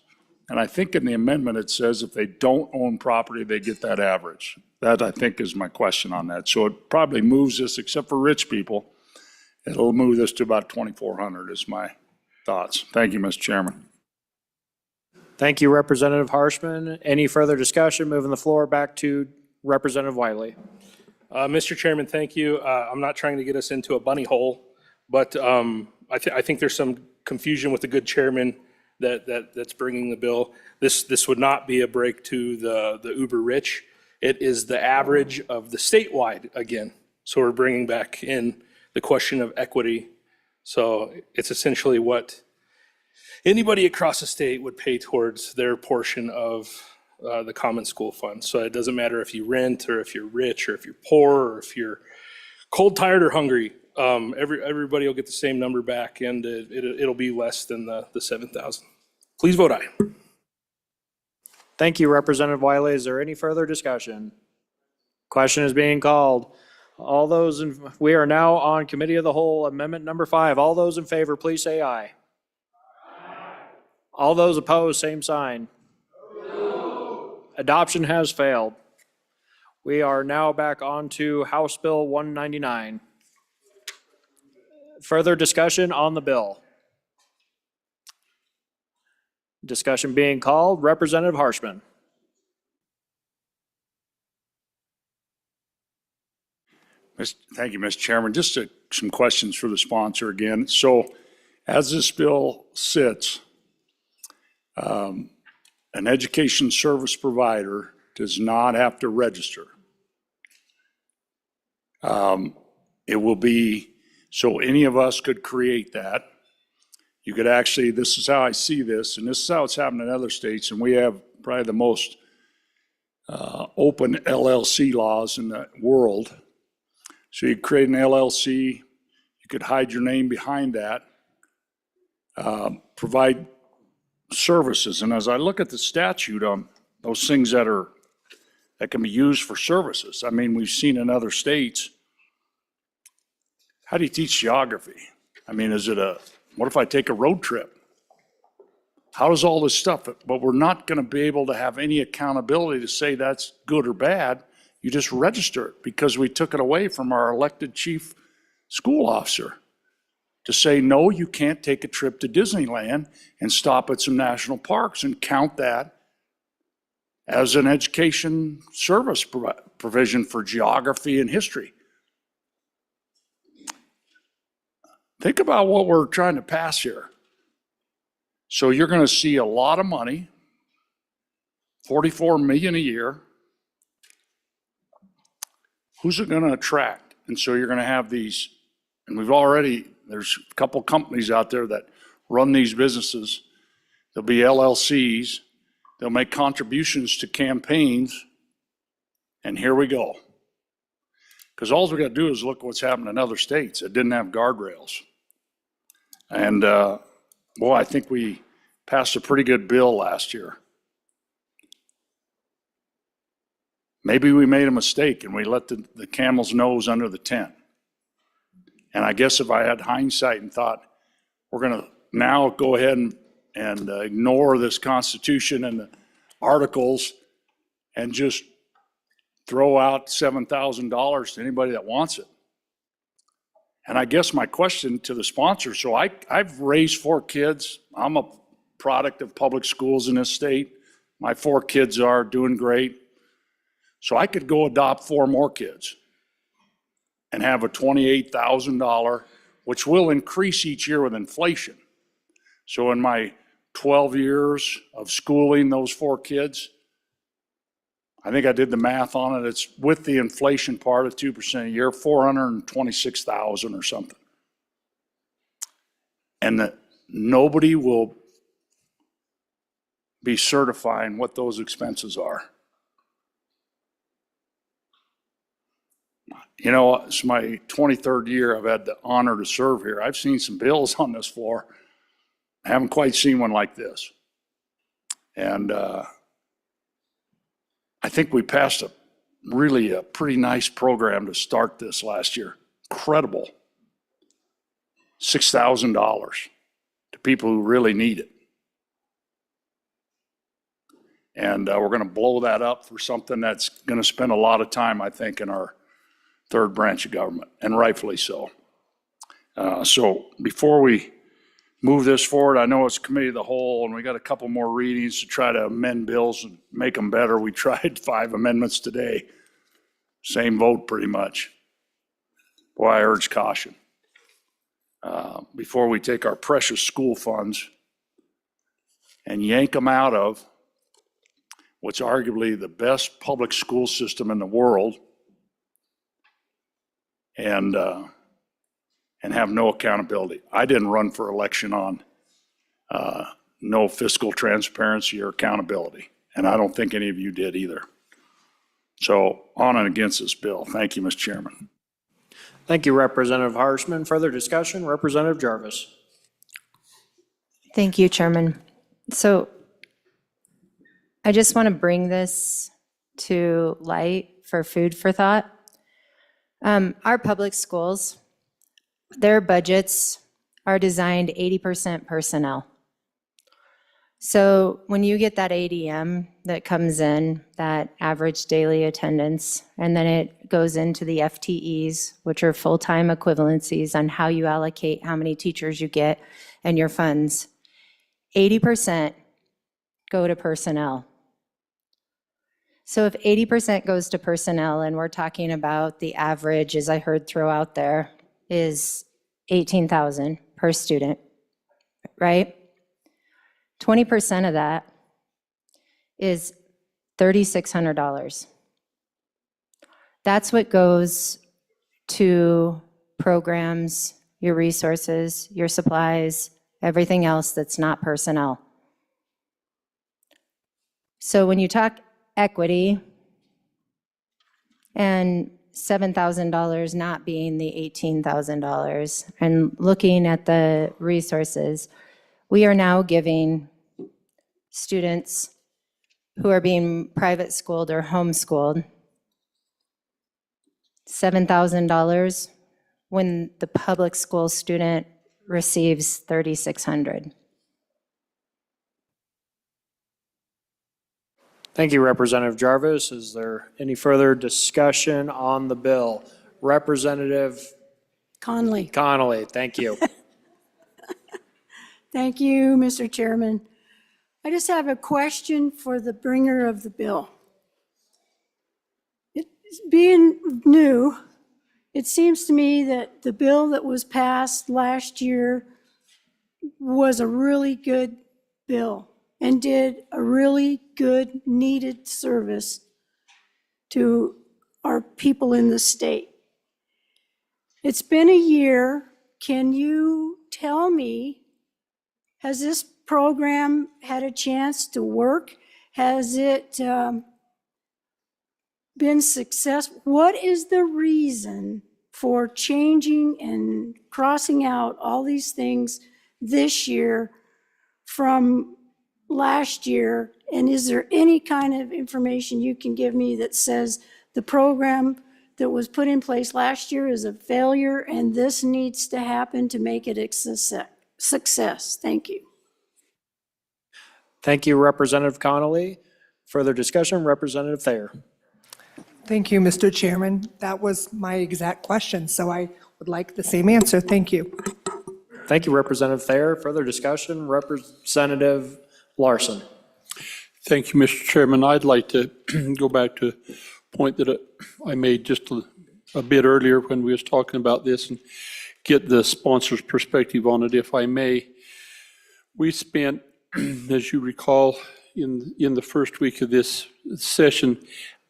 And I think in the amendment, it says if they don't own property, they get that average. That, I think, is my question on that. So it probably moves this, except for rich people, it'll move this to about 2,400 is my thoughts. Thank you, Mr. Chairman. Thank you, Representative Harshman. Any further discussion? Moving the floor back to Representative Wiley. Mr. Chairman, thank you. I'm not trying to get us into a bunny hole, but I think there's some confusion with the good chairman that's bringing the bill. This would not be a break to the uber rich. It is the average of the statewide again. So we're bringing back in the question of equity. So it's essentially what anybody across the state would pay towards their portion of the common school fund. So it doesn't matter if you rent or if you're rich or if you're poor or if you're cold, tired, or hungry. Everybody will get the same number back, and it'll be less than the 7,000. Please vote aye. Thank you, Representative Wiley. Is there any further discussion? Question is being called. We are now on Committee of the Whole, Amendment Number 5. All those in favor, please say aye. All those opposed, same sign. Adoption has failed. We are now back on to House Bill 199. Further discussion on the bill. Discussion being called. Representative Harshman. Thank you, Mr. Chairman. Just some questions for the sponsor again. So as this bill sits, an education service provider does not have to register. It will be, so any of us could create that. You could actually, this is how I see this, and this is how it's happening in other states, and we have probably the most open LLC laws in the world. So you create an LLC, you could hide your name behind that, provide services. And as I look at the statute on those things that can be used for services, I mean, we've seen in other states, how do you teach geography? I mean, what if I take a road trip? How does all this stuff, but we're not going to be able to have any accountability to say that's good or bad. You just register it because we took it away from our elected chief school officer to say, no, you can't take a trip to Disneyland and stop at some national parks and count that as an education service provision for geography and history. Think about what we're trying to pass here. So you're going to see a lot of money, $44 million a year. Who's it going to attract? And so you're going to have these, and there's a couple companies out there that run these businesses. There'll be LLCs. They'll make contributions to campaigns. And here we go. Because all we got to do is look what's happened in other states that didn't have guardrails. And boy, I think we passed a pretty good bill last year. Maybe we made a mistake and we let the camel's nose under the tent. And I guess if I had hindsight and thought, we're going to now go ahead and ignore this Constitution and the articles and just throw out $7,000 to anybody that wants it. And I guess my question to the sponsor, so I've raised 4 kids. I'm a product of public schools in this state. My 4 kids are doing great. So I could go adopt 4 more kids and have a $28,000, which will increase each year with inflation. So in my 12 years of schooling those 4 kids, I think I did the math on it. It's with the inflation part of 2% a year, $426,000 or something. And that nobody will be certifying what those expenses are. You know, it's my 23rd year I've had the honor to serve here. I've seen some bills on this floor. I haven't quite seen one like this. And I think we passed a pretty nice program to start this last year. Incredible. $6,000 to people who really need it. And we're going to blow that up for something that's going to spend a lot of time, I think, in our third branch of government, and rightfully so. So before we move this forward, I know it's committee of the whole, and we got a couple more readings to try to amend bills and make them better. We tried 5 amendments today. Same vote pretty much. Boy, I urge caution. Before we take our precious school funds and yank them out of what's arguably the best public school system in the world, and have no accountability. I didn't run for election on no fiscal transparency or accountability, and I don't think any of you did either. So on and against this bill. Thank you, Mr. Chairman. Thank you, Representative Harshman. Further discussion, Representative Jarvis. Thank you, Chairman. So I just want to bring this to light for food for thought. Our public schools, their budgets are designed 80% personnel. So when you get that ADM that comes in, that average daily attendance, and then it goes into the FTEs, which are full-time equivalencies on how you allocate how many teachers you get and your funds, 80% go to personnel. So if 80% goes to personnel, and we're talking about the average, as I heard throw out there, is $18,000 per student, right? 20% of that is $3,600. That's what goes to programs, your resources, your supplies, everything else that's not personnel. So when you talk equity and $7,000 not being the $18,000, and looking at the resources, we are now giving students who are being private schooled or homeschooled $7,000 when the public school student receives $3,600. Thank you, Representative Jarvis. Is there any further discussion on the bill? Representative Conley. Connolly, thank you. Thank you, Mr. Chairman. I just have a question for the bringer of the bill. It's being new, it seems to me that the bill that was passed last year was a really good bill and did a really good, needed service to our people in the state. It's been a year. Can you tell me, has this program had a chance to work? Has it been successful? What is the reason for changing and crossing out all these things this year from last year? And is there any kind of information you can give me that says the program that was put in place last year is a failure and this needs to happen to make it a success? Thank you. Thank you, Representative Connolly. Further discussion, Representative Thayer. Thank you, Mr. Chairman. That was my exact question, so I would like the same answer. Thank you. Thank you, Representative Thayer. Further discussion, Representative Larson. Thank you, Mr. Chairman. I'd like to go back to a point that I made just a bit earlier when we was talking about this and get the sponsor's perspective on it, if I may. We spent, as you recall, in the first week of this session,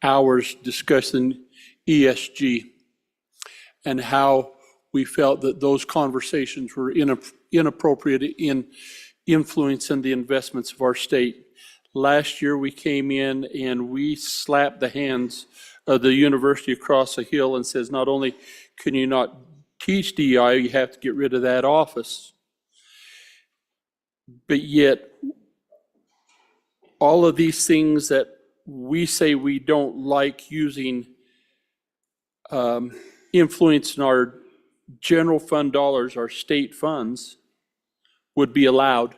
hours discussing ESG and how we felt that those conversations were inappropriate in influencing the investments of our state. Last year, we came in and we slapped the hands of the university across the hill and says, not only can you not teach DEI, you have to get rid of that office. But yet, all of these things that we say we don't like using influence in our general fund dollars, our state funds, would be allowed.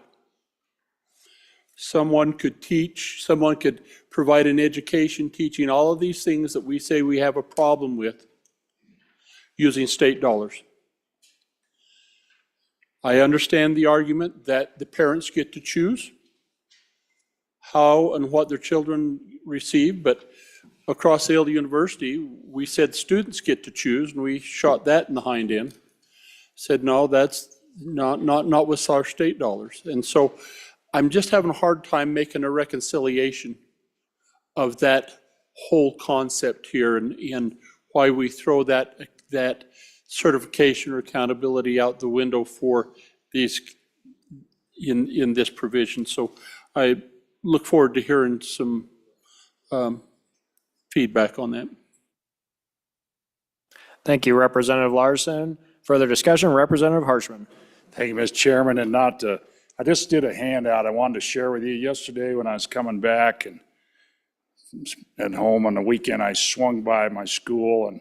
Someone could teach, someone could provide an education teaching all of these things that we say we have a problem with using state dollars. I understand the argument that the parents get to choose how and what their children receive, but across Yale University, we said students get to choose, and we shot that in the hind end. Said, no, that's not with our state dollars. And so I'm just having a hard time making a reconciliation of that whole concept here and why we throw that certification or accountability out the window for these in this provision. So I look forward to hearing some feedback on that. Thank you, Representative Larson. Further discussion, Representative Harshman. Thank you, Mr. Chairman, and I just did a handout I wanted to share with you yesterday when I was coming back and at home on the weekend. I swung by my school, and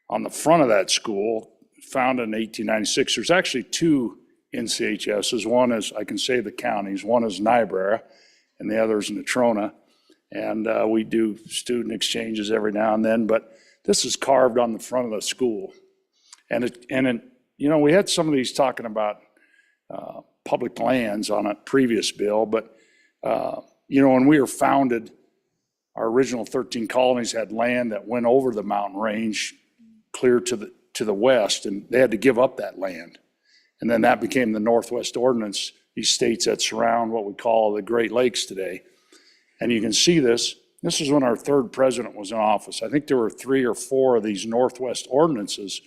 on the front of that school, founded in 1896, there's actually two NCHSs. One is, I can say the counties, one is Niobrara, and the other is Natrona. And we do student exchanges every now and then, but this is carved on the front of the school. And you know, we had some of these talking about public lands on a previous bill, but you know, when we were founded, our original 13 colonies had land that went over the mountain range clear to the west, and they had to give up that land. And then that became the Northwest Ordinance, these states that surround what we call the Great Lakes today. And you can see this. This is when our third president was in office. I think there were 3 or 4 of these Northwest ordinances: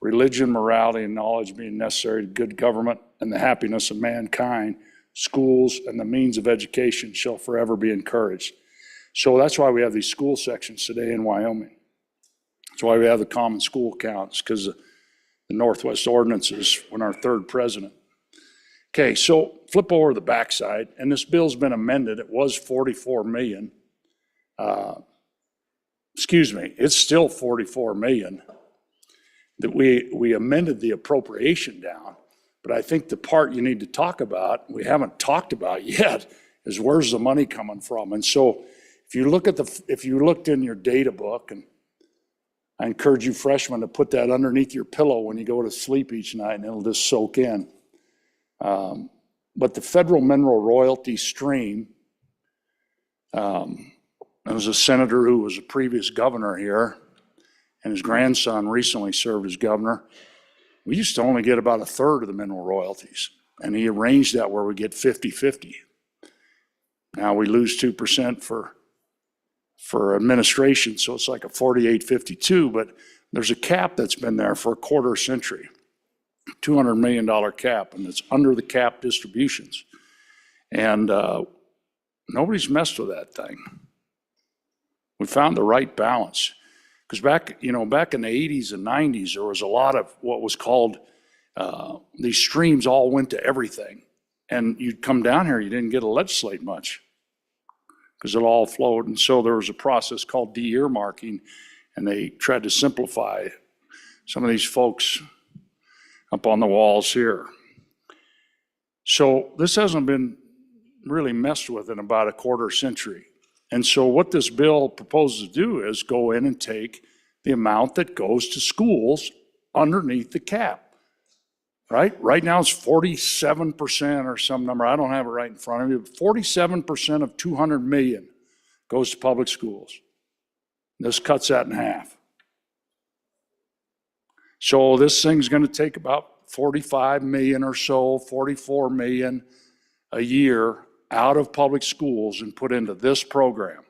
religion, morality, and knowledge being necessary to good government and the happiness of mankind. Schools and the means of education shall forever be encouraged. So that's why we have these school sections today in Wyoming. That's why we have the common school counts, because the Northwest ordinances when our third president. Okay, so flip over the backside, and this bill's been amended. It was 44 million. Excuse me, it's still 44 million. That we amended the appropriation down, but I think the part you need to talk about, we haven't talked about yet, is where's the money coming from? And so if you looked in your data book, and I encourage you freshmen to put that underneath your pillow when you go to sleep each night, and it'll just soak in. But the federal mineral royalty stream, there was a senator who was a previous governor here, and his grandson recently served as governor. We used to only get about 1/3 of the mineral royalties, and he arranged that where we get 50-50. Now we lose 2% for administration, so it's like a 48.52, but there's a cap that's been there for a quarter century, $200 million cap, and it's under the cap distributions. And nobody's messed with that thing. We found the right balance. Because back in the 80s and 90s, there was a lot of what was called, these streams all went to everything. And you'd come down here, you didn't get to legislate much because it all flowed. And so there was a process called de-earmarking, and they tried to simplify some of these folks up on the walls here. So this hasn't been really messed with in about a quarter century. And so what this bill proposes to do is go in and take the amount that goes to schools underneath the cap, right? Right now it's 47% or some number. I don't have it right in front of me, but 47% of 200 million goes to public schools. This cuts that in half. So this thing's going to take about 45 million or so, 44 million a year out of public schools and put into this program.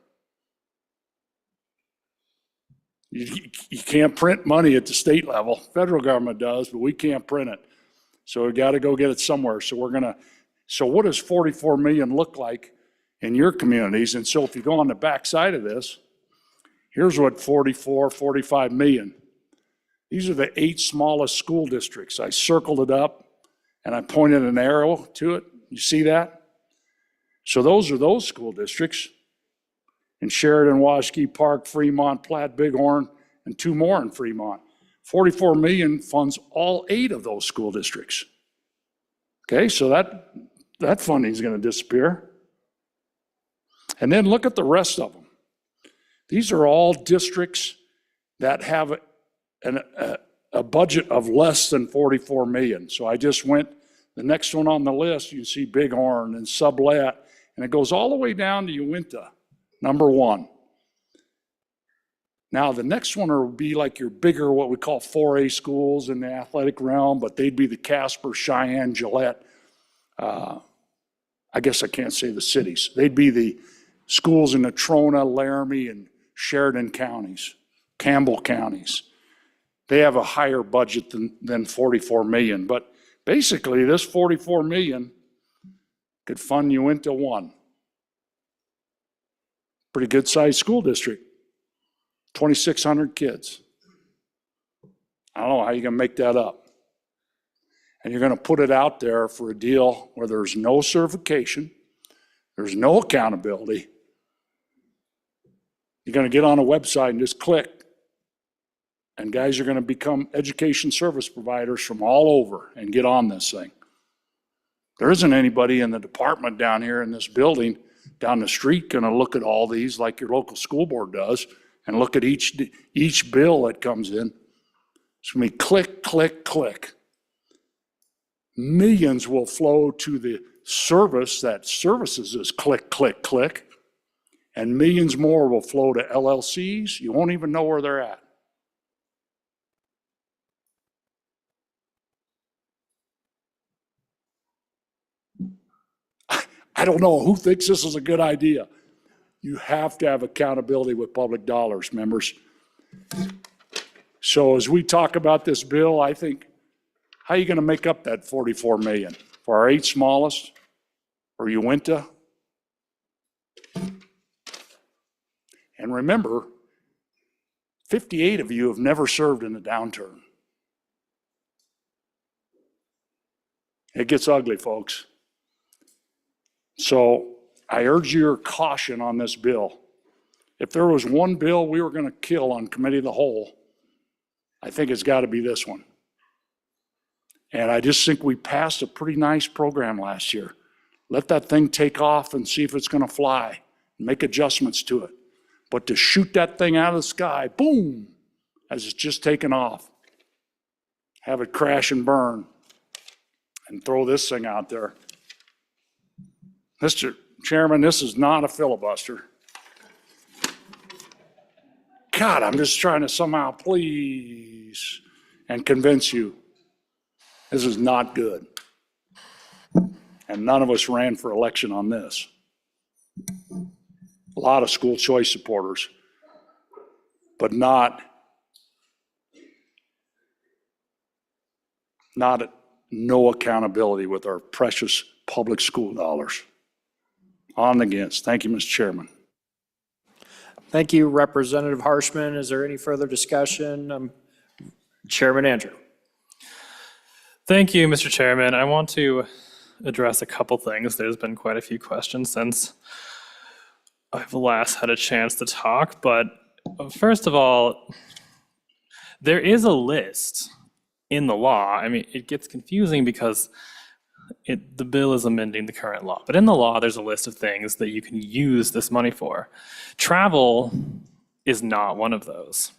You can't print money at the state level. Federal government does, but we can't print it. So we got to go get it somewhere. So what does 44 million look like in your communities? And so if you go on the back side of this, here's what 45 million. These are the 8 smallest school districts. I circled it up and I pointed an arrow to it. You see that? So those are those school districts in Sheridan, Washakie Park, Fremont, Platte, Bighorn, and 2 more in Fremont. 44 million funds all 8 of those school districts. Okay, so that funding is going to disappear. And then look at the rest of them. These are all districts that have a budget of less than 44 million. So I just went, the next one on the list, you see Bighorn and Sublette, and it goes all the way down to Uinta, number 1. Now, the next one will be like your bigger, what we call 4A schools in the athletic realm, but they'd be the Casper, Cheyenne, Gillette. I guess I can't say the cities. They'd be the schools in Natrona, Laramie, and Sheridan counties, Campbell counties. They have a higher budget than 44 million, but basically this 44 million could fund Uinta 1. Pretty good sized school district, 2,600 kids. I don't know how you're gonna make that up. And you're gonna put it out there for a deal where there's no certification, there's no accountability. You're gonna get on a website and just click, and guys are gonna become education service providers from all over and get on this thing. There isn't anybody in the department down here in this building, down the street, gonna look at all these like your local school board does and look at each bill that comes in. It's gonna be click, click, click. Millions will flow to the service that services this click, click, click, and millions more will flow to LLCs. You won't even know where they're at. I don't know who thinks this is a good idea. You have to have accountability with public dollars, members. So as we talk about this bill, I think, how are you going to make up that 44 million? For our 8 smallest, or Uinta? And remember, 58 of you have never served in a downturn. It gets ugly, folks. So I urge your caution on this bill. If there was one bill we were going to kill on committee of the whole, I think it's got to be this one. And I just think we passed a pretty nice program last year. Let that thing take off and see if it's going to fly, and make adjustments to it. But to shoot that thing out of the sky, boom, as it's just taken off, have it crash and burn, and throw this thing out there. Mr. Chairman, this is not a filibuster. God, I'm just trying to somehow please and convince you this is not good. And none of us ran for election on this. a lot of school choice supporters, but not no accountability with our precious public school dollars. On and against. Thank you, Mr. Chairman. Thank you, Representative Harshman. Is there any further discussion? Chairman Andrew. Thank you, Mr. Chairman. I want to address a couple things. There's been quite a few questions since I've last had a chance to talk, but first of all, there is a list in the law. I mean, it gets confusing because the bill is amending the current law, but in the law, there's a list of things that you can use this money for. Travel is not one of those.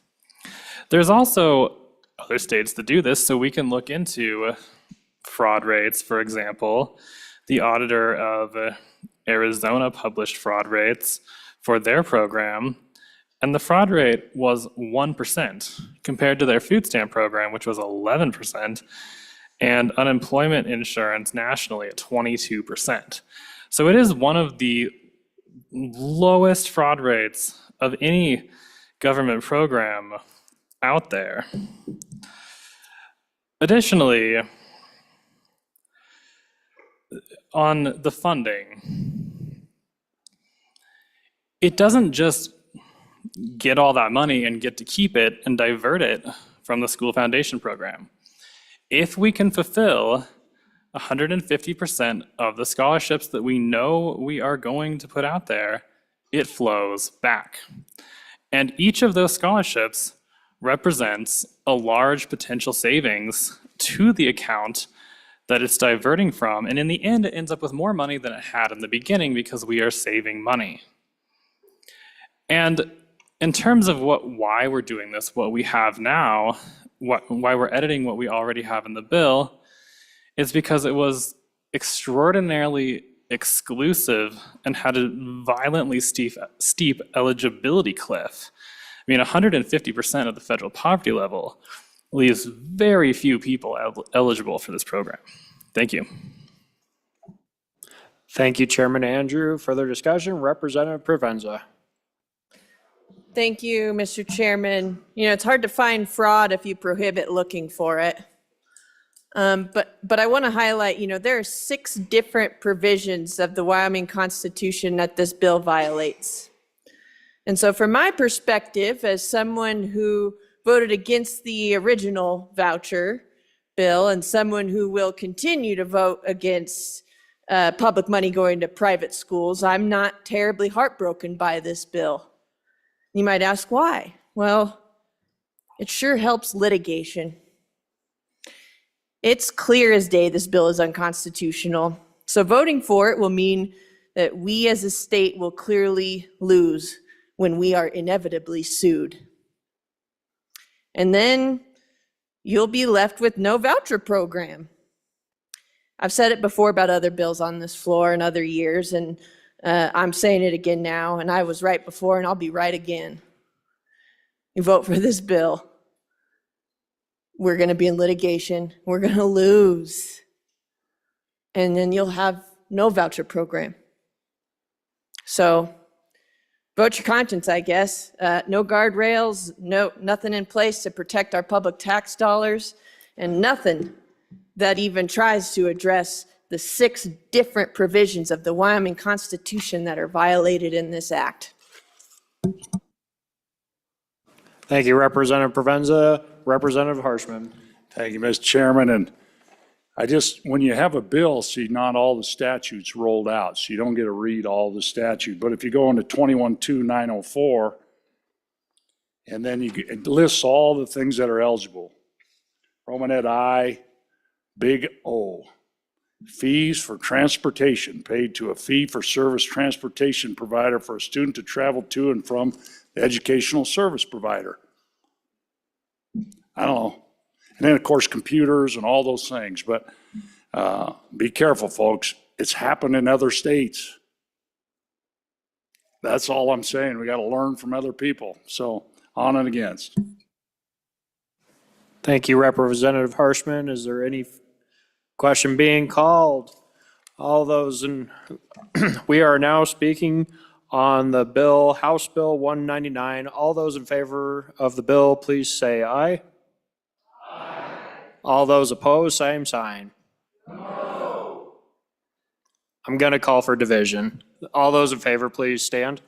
There's also other states that do this, so we can look into fraud rates, for example. The auditor of Arizona published fraud rates for their program, and the fraud rate was 1% compared to their food stamp program, which was 11%, and unemployment insurance nationally at 22%. So it is one of the lowest fraud rates of any government program out there. Additionally, on the funding, it doesn't just get all that money and get to keep it and divert it from the school foundation program. If we can fulfill 150% of the scholarships that we know we are going to put out there, it flows back. And each of those scholarships represents a large potential savings to the account that it's diverting from. And in the end, it ends up with more money than it had in the beginning because we are saving money. And in terms of why we're doing this, what we have now, why we're editing what we already have in the bill, is because it was extraordinarily exclusive and had a violently steep eligibility cliff. I mean, 150% of the federal poverty level leaves very few people eligible for this program. Thank you. Thank you, Chairman Andrew. Further discussion, Representative Provenza. Thank you, Mr. Chairman. You know, it's hard to find fraud if you prohibit looking for it. But I want to highlight, you know, there are 6 different provisions of the Wyoming Constitution that this bill violates. And so from my perspective, as someone who voted against the original voucher bill and someone who will continue to vote against public money going to private schools, I'm not terribly heartbroken by this bill. You might ask why? Well, it sure helps litigation. It's clear as day this bill is unconstitutional. So voting for it will mean that we as a state will clearly lose when we are inevitably sued. And then you'll be left with no voucher program. I've said it before about other bills on this floor in other years, and I'm saying it again now, and I was right before, and I'll be right again. You vote for this bill, we're going to be in litigation, we're going to lose, and then you'll have no voucher program. So vote your conscience, I guess. No guardrails, nothing in place to protect our public tax dollars, and nothing that even tries to address the 6 different provisions of the Wyoming Constitution that are violated in this act. Thank you, Representative Provenza. Representative Harshman. Thank you, Mr. Chairman. And when you have a bill, see, not all the statutes rolled out, so you don't get to read all the statute. But if you go into 21-2-904, and then it lists all the things that are eligible. Romanet I, big O. Fees for transportation paid to a fee-for-service transportation provider for a student to travel to and from the educational service provider. I don't know. And then, of course, computers and all those things. But be careful, folks. It's happened in other states. That's all I'm saying. We got to learn from other people. So on and against. Thank you, Representative Harshman. Is there any question being called All those in, we are now speaking on the bill, House Bill 199. All those in favor of the bill, please say aye. Aye. All those opposed, same sign. No. I'm going to call for division. All those in favor, please stand.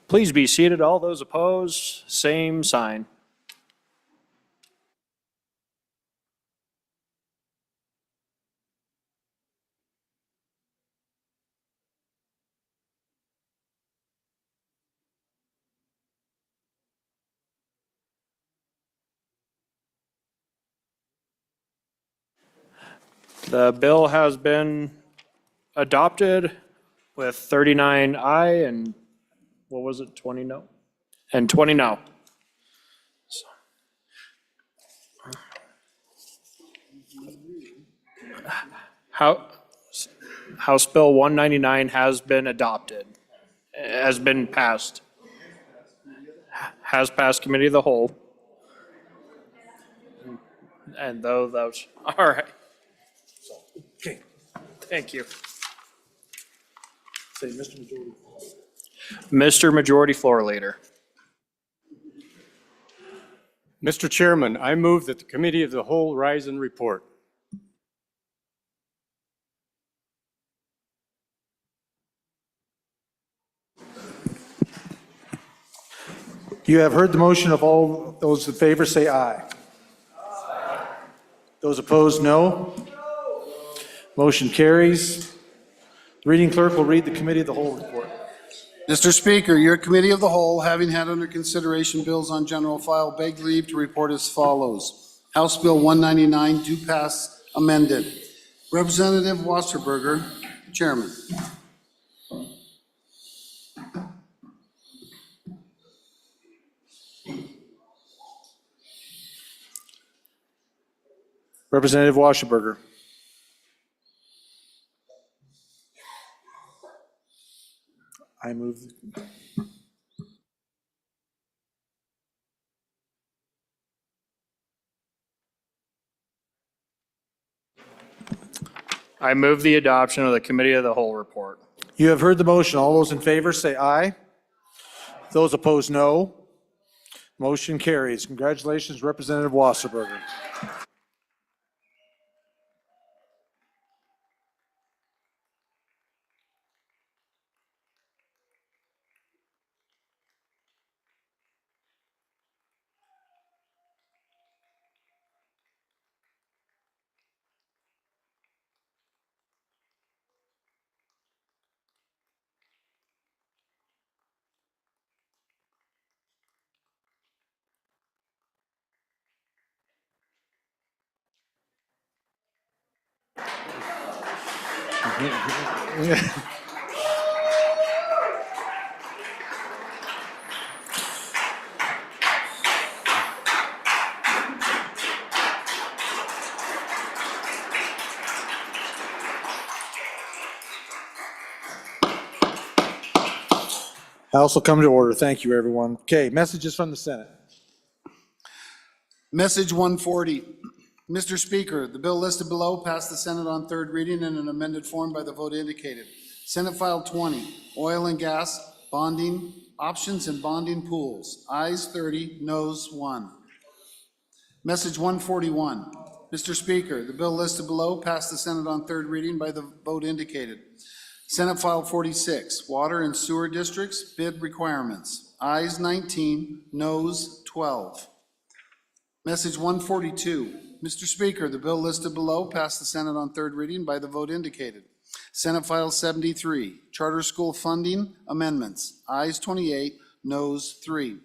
Please be seated. All those opposed, same sign. The bill has been adopted with 39 aye and, what was it, 20 no? And 20 no. House Bill 199 has been adopted, has been passed. Has passed committee of the whole. And though those, all right. Okay, thank you. Say, Mr. Majority. Mr. Majority Floor Leader. Mr. Chairman, I move that the Committee of the Whole rise and report. You have heard the motion. Of all those in favor, say aye. Aye. Those opposed, no. Motion carries. The reading clerk will read the Committee of the Whole report. Mr. Speaker, your Committee of the Whole, having had under consideration bills on general file, beg leave to report as follows. House Bill 199 do pass amended. Representative Wasserberger, Chairman. Representative Wasserberger. I move. I move the adoption of the Committee of the Whole report. You have heard the motion. All those in favor, say aye. Those opposed, no. Motion carries. Congratulations, Representative Wasserberger. House will come to order. Thank you, everyone. Okay, messages from the Senate. Message 140. Mr. Speaker, the bill listed below passed the Senate on third reading in an amended form by the vote indicated. Senate File 20, oil and gas, bonding, options and bonding pools. Ayes 30, noes 1. Message 141. Mr. Speaker, the bill listed below passed the Senate on third reading by the vote indicated. Senate File 46, water and sewer districts, bid requirements. Ayes 19, noes 12. Message 142. Mr. Speaker, the bill listed below passed the Senate on third reading by the vote indicated. Senate File 73, charter school funding amendments. Ayes 28, noes 3.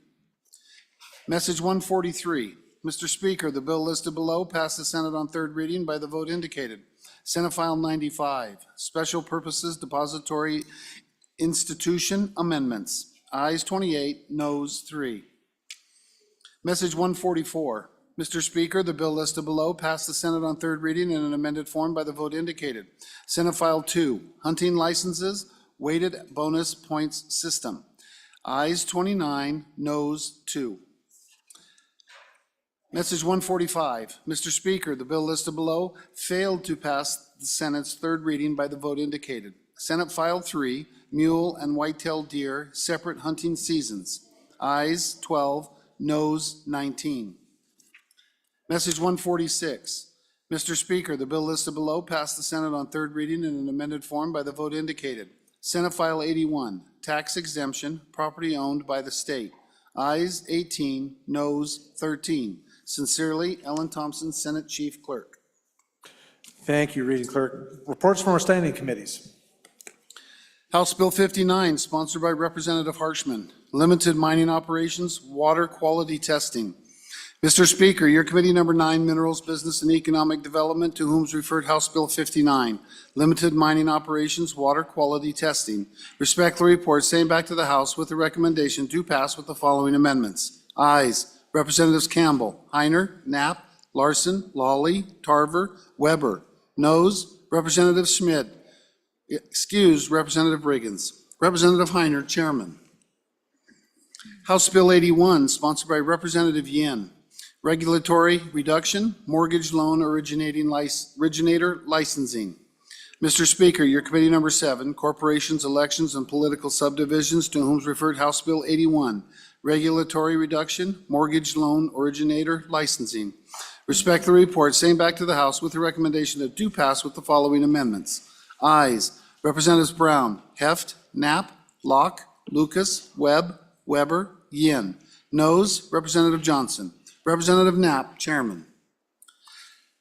Message 143. Mr. Speaker, the bill listed below passed the Senate on third reading by the vote indicated. Senate File 95, Special Purposes Depository Institution Amendments. Ayes 28, noes 3. Message 144. Mr. Speaker, the bill listed below passed the Senate on third reading in an amended form by the vote indicated. Senate File 2, Hunting Licenses, Weighted Bonus Points System. Ayes 29, noes 2. Message 145. Mr. Speaker, the bill listed below failed to pass the Senate's third reading by the vote indicated. Senate File 3, Mule and White-tailed Deer, Separate Hunting Seasons. Ayes 12, noes 19. Message 146. Mr. Speaker, the bill listed below passed the Senate on third reading in an amended form by the vote indicated. Senate File 81, Tax Exemption, Property Owned by the State. Ayes 18, noes 13. Sincerely, Ellen Thompson, Senate Chief Clerk. Thank you, Reading Clerk. Reports from our standing committees. House Bill 59, sponsored by Representative Harshman. Limited mining operations, water quality testing. Mr. Speaker, your committee number 9, Minerals, Business and Economic Development, to whom is referred House Bill 59, Limited Mining Operations, Water Quality Testing. Respectfully report, same back to the House with the recommendation to pass with the following amendments. Ayes, Representatives Campbell, Heiner, Knapp, Larson, Lawley, Tarver, Weber. Noes, Representative Schmid. Excused, Representative Riggins. Representative Heiner, Chairman. House Bill 81, sponsored by Representative Yin. Regulatory reduction, mortgage loan originator licensing. Mr. Speaker, your committee number 7, Corporations, Elections, and Political Subdivisions, to whom is referred House Bill 81, Regulatory reduction, mortgage loan originator licensing. Respectfully report, same back to the House with the recommendation that do pass with the following amendments. Ayes, Representatives Brown, Heft, Knapp, Locke, Lucas, Webb, Weber, Yin. Noes, Representative Johnson. Representative Knapp, Chairman.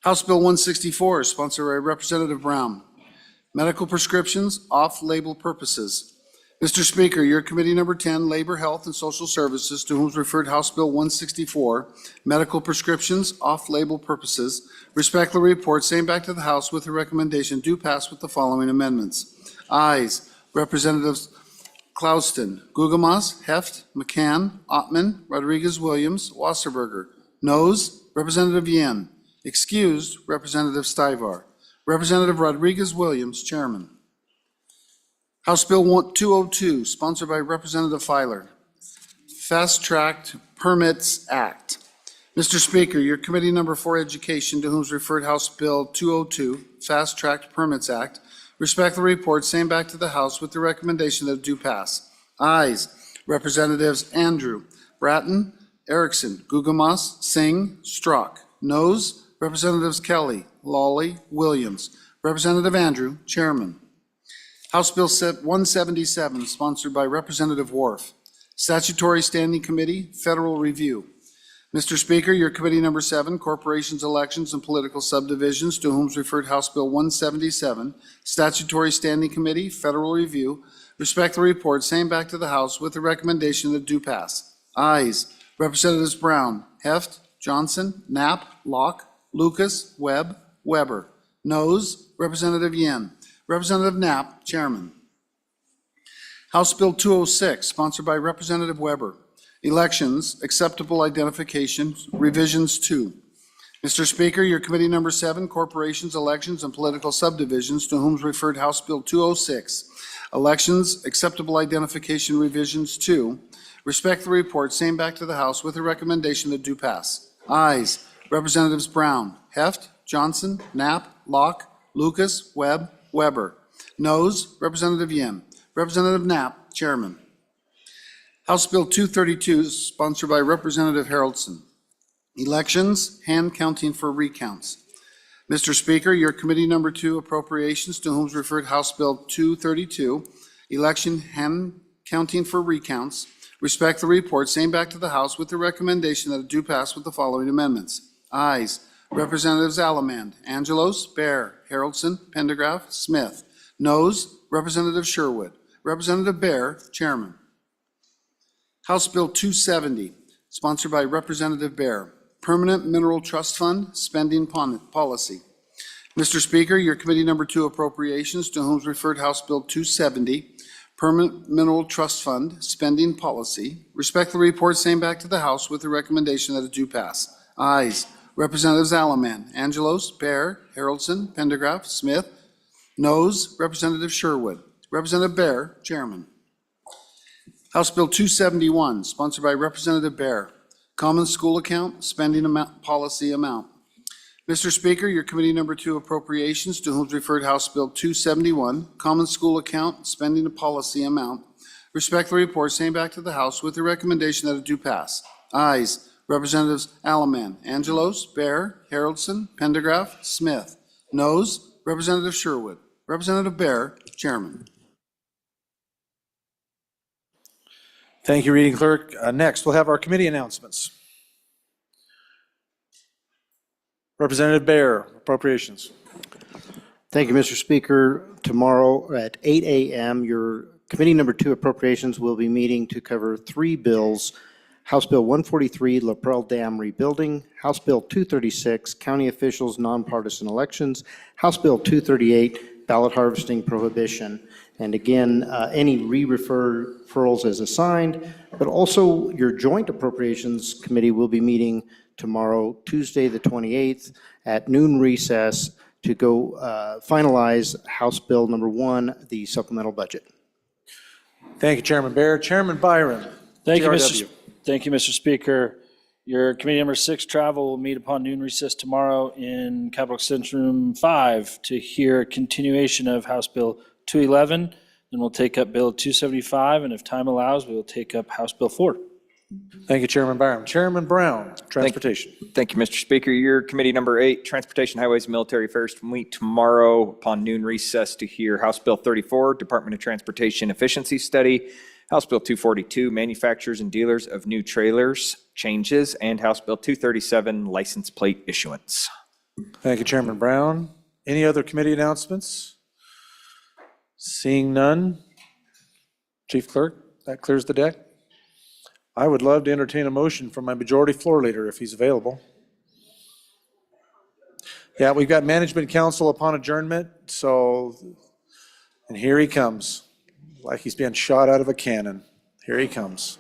House Bill 164, sponsored by Representative Brown. Medical prescriptions, off-label purposes. Mr. Speaker, your committee number 10, Labor, Health, and Social Services, to whom is referred House Bill 164, Medical prescriptions, off-label purposes. Respectfully report, same back to the House with the recommendation do pass with the following amendments. Ayes, Representatives Klauston, Gugemas, Heft, McCann, Ottman, Rodriguez-Williams, Wasserberger. Noes, Representative Yin. Excused, Representative Stivar. Representative Rodriguez-Williams, Chairman. House Bill 202, sponsored by Representative Filer. Fast Track Permits Act. Mr. Speaker, your committee number 4, Education, to whom is referred House Bill 202, Fast Track Permits Act. Respectfully report, same back to the House with the recommendation that do pass. Ayes, Representatives Andrew, Bratton, Erickson, Gugemas, Singh, Strzok. Noes, Representatives Kelly, Lawley, Williams. Representative Andrew, Chairman. House Bill 177, sponsored by Representative Worf. Statutory Standing Committee, Federal Review. Mr. Speaker, your committee number 7, Corporations, Elections, and Political Subdivisions, to whom is referred House Bill 177, Statutory Standing Committee, Federal Review. Respectfully report, same back to the House with the recommendation that do pass. Ayes, Representatives Brown, Heft, Johnson, Knapp, Locke, Lucas, Webb, Weber. Noes, Representative Yin. Representative Knapp, Chairman. House Bill 206, sponsored by Representative Weber. Elections, Acceptable Identification, Revisions 2. Mr. Speaker, your committee number 7, Corporations, Elections, and Political Subdivisions, to whom is referred House Bill 206, Elections, Acceptable Identification, Revisions 2. Respectfully report, same back to the House with a recommendation that do pass. Ayes, Representatives Brown, Heft, Johnson, Knapp, Locke, Lucas, Webb, Weber. Noes, Representative Yin. Representative Knapp, Chairman. House Bill 232, sponsored by Representative Haroldson. Elections, hand counting for recounts. Mr. Speaker, your committee number 2, Appropriations, to whom is referred House Bill 232, Election hand counting for recounts. Respect the report, same back to the House with the recommendation that it do pass with the following amendments. Ayes, Representatives Alamand, Angelos, Bear, Haroldson, Pendergraft, Smith. Noes, Representative Sherwood. Representative Bear, Chairman. House Bill 270, sponsored by Representative Bear, Permanent Mineral Trust Fund Spending Policy. Mr. Speaker, your Committee Number 2 Appropriations, to whom is referred House Bill 270, Permanent Mineral Trust Fund Spending Policy, respectfully report same back to the House with the recommendation that it do pass. Ayes. Representatives Alaman, Angelos, Bear, Haroldson, Pendergraft, Smith. Noes. Representative Sherwood. Representative Bear, Chairman. House Bill 271, sponsored by Representative Bear, Common School Account Spending Amount Policy Amount. Mr. Speaker, your Committee Number 2 Appropriations, to whom is referred House Bill 271, Common School Account Spending Policy Amount, respectfully report same back to the House with the recommendation that it do pass. Ayes. Representatives Alaman, Angelos, Bear, Haroldson, Pendergraft, Smith. Noes. Representative Sherwood. Representative Bear, Chairman. Thank you, Reading Clerk. Next, we'll have our committee announcements. Representative Bear, Appropriations. Thank you, Mr. Speaker. Tomorrow at 8 a.m., your Committee Number 2 Appropriations will be meeting to cover 3 bills: House Bill 143, La Prelle Dam Rebuilding; House Bill 236, County Officials Nonpartisan Elections; House Bill 238, Ballot Harvesting Prohibition. And again, any referrals as assigned, but also your Joint Appropriations Committee will be meeting tomorrow, Tuesday, the 28th, at noon recess to go finalize House Bill Number 1, the supplemental budget. Thank you, Chairman Bear. Chairman Byron. Thank you, TRW. Mr. Speaker. Your Committee Number 6, Travel, will meet upon noon recess tomorrow in Capitol Extension Room 5 to hear a continuation of House Bill 211. Then we'll take up Bill 275, and if time allows, we will take up House Bill 4. Thank you, Chairman Byron. Chairman Brown, Transportation. Thank you, Mr. Speaker. Your Committee Number 8, Transportation, Highways, and Military Affairs, will meet tomorrow upon noon recess to hear House Bill 34, Department of Transportation Efficiency Study, House Bill 242, Manufacturers and Dealers of New Trailers Changes, and House Bill 237, License Plate Issuance. Thank you, Chairman Brown. Any other committee announcements? Seeing none. Chief Clerk, that clears the deck. I would love to entertain a motion from my Majority Floor Leader if he's available. Yeah, we've got Management Council upon adjournment, and here he comes, like he's being shot out of a cannon. Here he comes.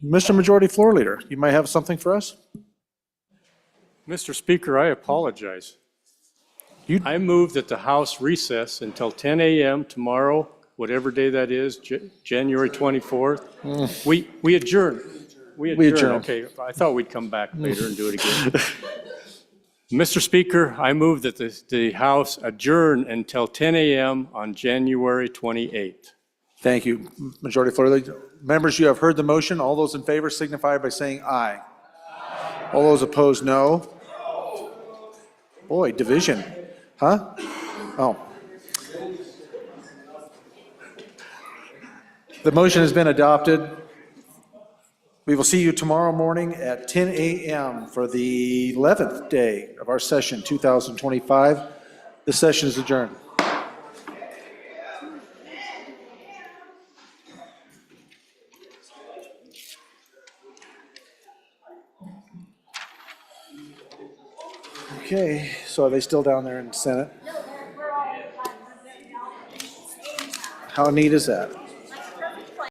Mr. Majority Floor Leader, you might have something for us? Mr. Speaker, I apologize. I move that the House recess until 10 a.m. tomorrow, whatever day that is, January 24th. We adjourn. We adjourn. Okay, I thought we'd come back later and do it again. Mr. Speaker, I move that the House adjourn until 10 a.m. on January 28th. Thank you, Majority Floor Leader. Members, you have heard the motion. All those in favor signify by saying aye. All those opposed, no. Boy, division, huh? Oh. The motion has been adopted. We will see you tomorrow morning at 10 a.m. for the 11th day of our session 2025. This session is adjourned. Okay, so are they still down there in the Senate? How neat is that?